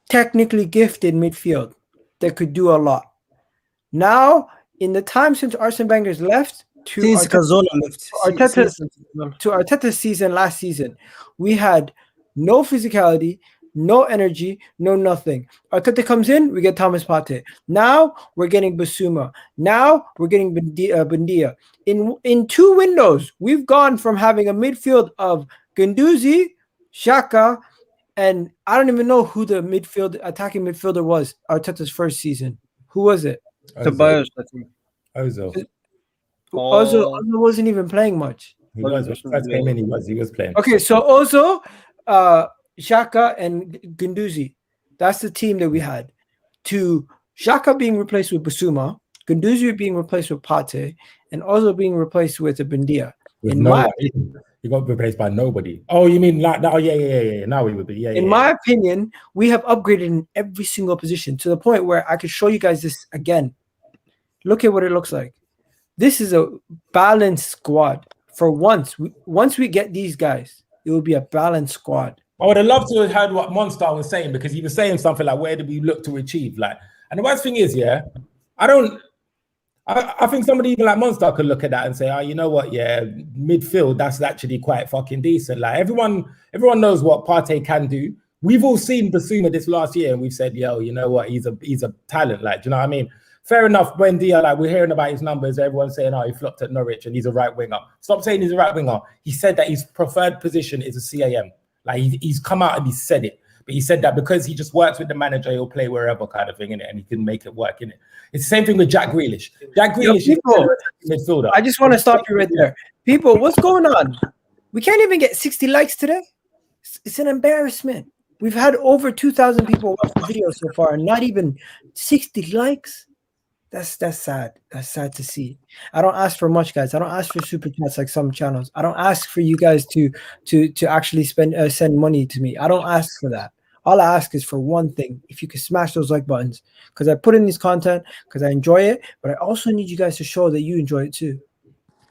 [SPEAKER 1] technically gifted midfield that could do a lot. Now, in the time since Arsene Wenger's left, to Arteta's season last season, we had no physicality, no energy, no nothing. Arteta comes in, we get Thomas Partey. Now we're getting Bissouma. Now we're getting Buendia. In 2 windows, we've gone from having a midfield of Guendouzi, Xhaka, and I don't even know who the attacking midfielder was Arteta's first season. Who was it?
[SPEAKER 11] Tobias, I think.
[SPEAKER 1] Ozil wasn't even playing much.
[SPEAKER 13] He was playing.
[SPEAKER 1] Okay, so Ozil, Xhaka, and Guendouzi. That's the team that we had. To Xhaka being replaced with Bissouma, Guendouzi being replaced with Partey, and Ozil being replaced with Buendia.
[SPEAKER 13] He got replaced by nobody. Oh, you mean like that? Oh, yeah. Now we would be.
[SPEAKER 1] In my opinion, we have upgraded in every single position to the point where I could show you guys this again. Look at what it looks like. this is a balanced squad. For once we get these guys, it will be a balanced squad.
[SPEAKER 13] I would have loved to have heard what Monster was saying, because he was saying something like, where do we look to achieve? Like, and the worst thing is, yeah, I think somebody even like Monster could look at that and say, oh, you know what? Yeah, midfield, that's actually quite fucking decent. Like everyone knows what Partey can do. We've all seen Bissouma this last year, and we've said, yo, you know what? He's a talent. Like, do you know what I mean? Fair enough. Buendia, like we're hearing about his numbers, everyone's saying, oh, he flopped at Norwich and he's a right winger. Stop saying he's a right winger. He said that his preferred position is a CAM. Like he's come out and he said it. But he said that because he just works with the manager, he'll play wherever kind of thing, innit? And he can make it work, innit? It's the same thing with Jack Grealish. Jack Grealish is a midfielder.
[SPEAKER 1] I just want to stop you right there. People, what's going on? We can't even get 60 likes today. It's an embarrassment. We've had over 2,000 people watch the video so far, and not even 60 likes. That's sad. That's sad to see. I don't ask for much, guys. I don't ask for super chats like some channels. I don't ask for you guys to actually send money to me. I don't ask for that. All I ask is for one thing: if you can smash those like buttons, because I put in this content because I enjoy it, but I also need you guys to show that you enjoy it too.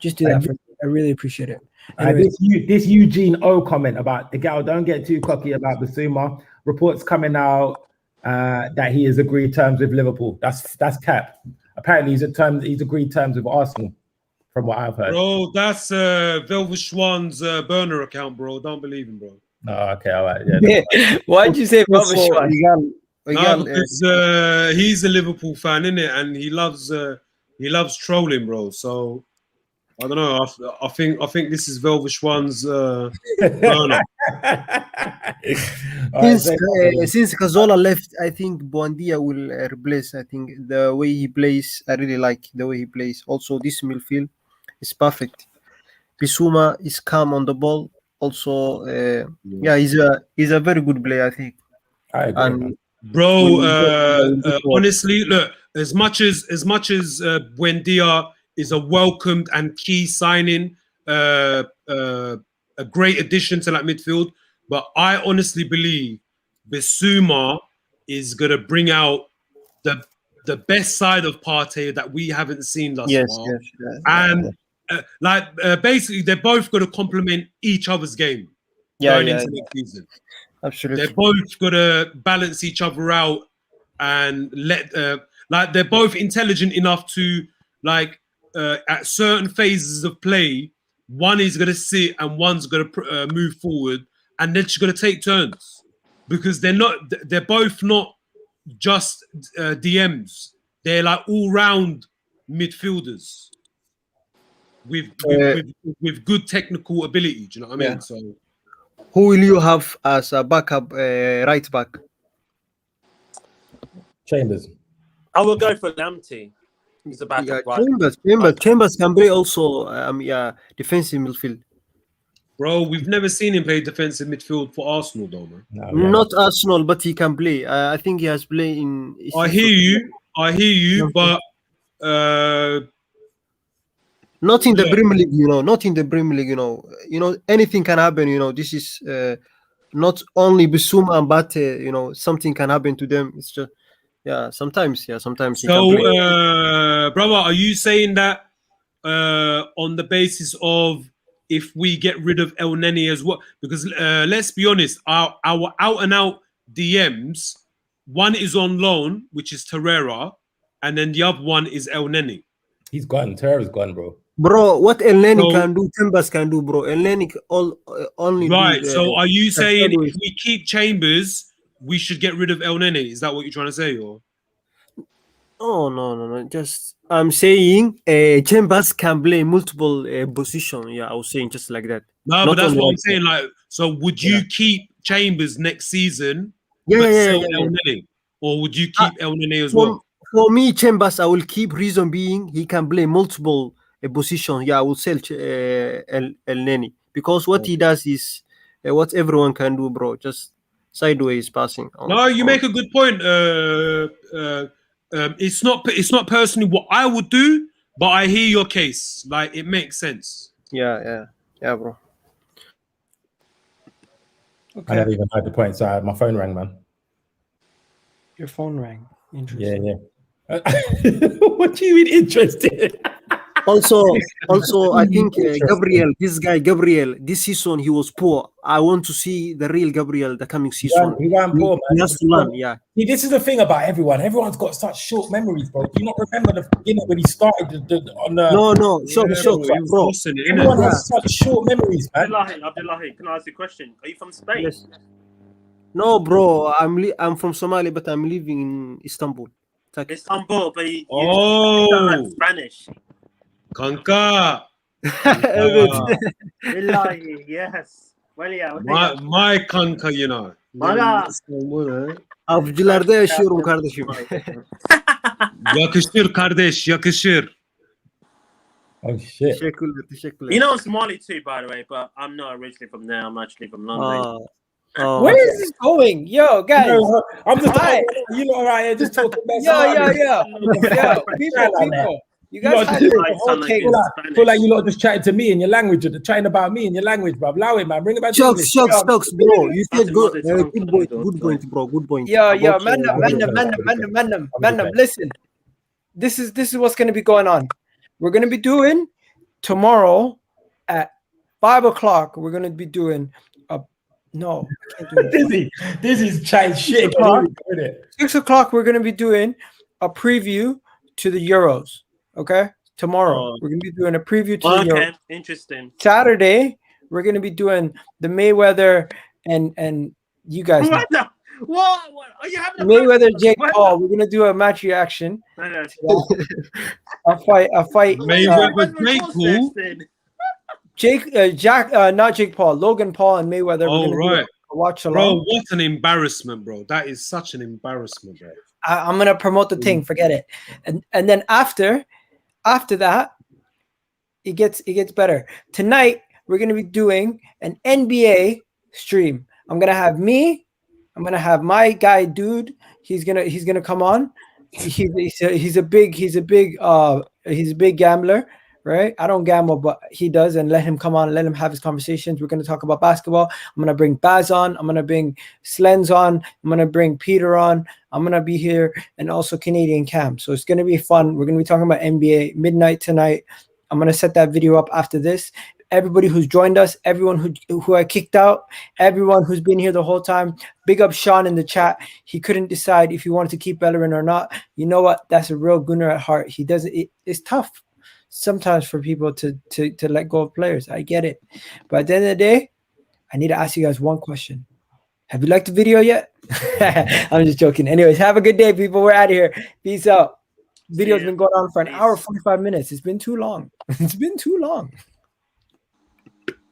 [SPEAKER 1] Just do that for me. I really appreciate it.
[SPEAKER 13] This Eugene O comment about Egal, don't get too cocky about Bissouma. Reports coming out that he has agreed terms with Liverpool. That's cap. Apparently he's agreed terms with Arsenal, from what I've heard.
[SPEAKER 9] Bro, that's Velvet Schwan's burner account, bro. Don't believe him, bro.
[SPEAKER 13] Oh, okay, all right. Yeah.
[SPEAKER 1] Why'd you say Velvet Schwan?
[SPEAKER 9] No, because he's a Liverpool fan, innit? And he loves trolling, bro. So I don't know. I think this is Velvet Schwan's burner.
[SPEAKER 11] Since Cazorla left, I think Buendia will replace. I think the way he plays, I really like the way he plays. Also, this midfield is perfect. Bissouma is calm on the ball. Also, he's a very good player, I think.
[SPEAKER 13] I agree.
[SPEAKER 9] Bro, honestly, look, as much as Buendia is a welcomed and key signing, a great addition to that midfield, but I honestly believe Bissouma is gonna bring out the best side of Partey that we haven't seen thus far. Basically, they're both gonna complement each other's game going into next season.
[SPEAKER 11] Absolutely,
[SPEAKER 9] they're both gonna balance each other out and they're both intelligent enough to at certain phases of play, one is gonna sit and one's gonna move forward, and they're just gonna take turns because they're both not just DMs. They're like all-round midfielders with good technical ability. Do you know what I mean? So,
[SPEAKER 11] who will you have as a backup right back?
[SPEAKER 13] Chambers.
[SPEAKER 15] I will go for Lamptey. He's a backup right.
[SPEAKER 11] Chambers can play also defensive midfield.
[SPEAKER 9] Bro, we've never seen him play defensive midfield for Arsenal, though, man.
[SPEAKER 11] Not Arsenal, but he can play. I think he has played in.
[SPEAKER 9] I hear you, but
[SPEAKER 11] not in the Premier League, Not in the Premier League, Anything can happen, This is not only Bissouma and Bate. Something can happen to them. It's just sometimes.
[SPEAKER 9] So, brother, are you saying that on the basis of if we get rid of El Neni as well? Because let's be honest, our out and out DMs, one is on loan, which is Torreira, and then the other one is El Neni.
[SPEAKER 13] He's gone. Torreira's gone, bro.
[SPEAKER 11] Bro, what El Neni can do, Chambers can do, bro. El Neni only
[SPEAKER 9] right. So, are you saying if we keep Chambers, we should get rid of El Neni? Is that what you're trying to say, or?
[SPEAKER 11] Oh no. Just I'm saying Chambers can play multiple positions. Yeah, I was saying just like that.
[SPEAKER 9] No, but that's what I'm saying. Like, so would you keep Chambers next season?
[SPEAKER 11] Yeah.
[SPEAKER 9] El Neni, or would you keep El Neni as well?
[SPEAKER 11] For me, Chambers, I will keep. Reason being, he can play multiple positions. Yeah, I will sell El Neni because what he does is what everyone can do, bro. Just sideways passing.
[SPEAKER 9] No, you make a good point. It's not personally what I would do, but I hear your case. Like, it makes sense.
[SPEAKER 11] Yeah, bro.
[SPEAKER 13] Okay. I never even heard the point. So my phone rang, man.
[SPEAKER 1] Your phone rang. Interesting.
[SPEAKER 13] Yeah. What do you mean interested?
[SPEAKER 11] Also, I think Gabriel, this guy Gabriel, this season he was poor. I want to see the real Gabriel the coming season.
[SPEAKER 13] He ran poor, man.
[SPEAKER 11] He has to learn, yeah.
[SPEAKER 13] See, this is the thing about everyone. Everyone's got such short memories, bro. Do you not remember the beginning when he started on the?
[SPEAKER 11] No, bro.
[SPEAKER 13] Everyone has such short memories, man.
[SPEAKER 15] Abdullahi, can I ask you a question? Are you from Spain?
[SPEAKER 11] Yes. No, bro. I'm from Somalia, but I'm living in Istanbul. Turkey.
[SPEAKER 15] Istanbul, but you
[SPEAKER 9] Oh,
[SPEAKER 15] like Spanish.
[SPEAKER 9] Kanka.
[SPEAKER 15] Billahi, yes. Well, yeah.
[SPEAKER 9] My kanka, you know.
[SPEAKER 15] Bana.
[SPEAKER 11] Avcılarda yaşıyorum kardeşim.
[SPEAKER 9] Yakışır kardeş, yakışır.
[SPEAKER 13] Oh shit.
[SPEAKER 11] Teşekkürler.
[SPEAKER 15] You know I'm Somali too, by the way, but I'm not originally from there. I'm actually from London.
[SPEAKER 1] Where is this going? Yo, guys.
[SPEAKER 13] No, I'm just you lot right here just talking about
[SPEAKER 1] Yo, people. You guys
[SPEAKER 13] feel like you lot just chatting to me in your language, or chatting about me in your language, bro. Allow it, man. Bring it back to English.
[SPEAKER 11] Shucks, bro. You said good point, bro. Good point.
[SPEAKER 1] Yo, man, listen. This is what's gonna be going on. We're gonna be doing tomorrow at 5 o'clock. We're gonna be doing no, I can't do it.
[SPEAKER 13] This is chatting shit.
[SPEAKER 1] 6 o'clock, we're gonna be doing a preview to the Euros. Okay, tomorrow we're gonna be doing a preview to the Euros.
[SPEAKER 15] Interesting.
[SPEAKER 1] Saturday, we're gonna be doing the Mayweather and you guys.
[SPEAKER 15] What? Are you having
[SPEAKER 1] Mayweather Jake Paul? We're gonna do a match reaction. A fight.
[SPEAKER 9] Mayweather Jake Paul.
[SPEAKER 1] Not Jake Paul, Logan Paul and Mayweather.
[SPEAKER 9] Oh, right.
[SPEAKER 1] Watch along.
[SPEAKER 9] Bro, what an embarrassment, bro. That is such an embarrassment, bro.
[SPEAKER 1] I'm gonna promote the thing. Forget it. And then after that, it gets better. Tonight we're gonna be doing an NBA stream. I'm gonna have me. I'm gonna have my guy, dude. He's gonna come on. He's a big gambler. Right? I don't gamble, but he does, and let him come on, let him have his conversations. We're going to talk about basketball. I'm going to bring Baz on. I'm going to bring Slens on. I'm going to bring Peter on. I'm going to be here, and also Canadian Cam. So it's going to be fun. We're going to be talking about NBA midnight tonight. I'm going to set that video up after this. Everybody who's joined us, everyone who I kicked out, everyone who's been here the whole time, big up Sean in the chat. He couldn't decide if he wanted to keep Bellerin or not. You know what? That's a real Gunner at heart. He doesn't. It's tough sometimes for people to let go of players. I get it. But at the end of the day, I need to ask you guys one question. Have you liked the video yet? I'm just joking. Anyways, have a good day, people. We're out of here. Peace out. Video's been going on for an hour, 45 minutes. It's been too long. It's been too long.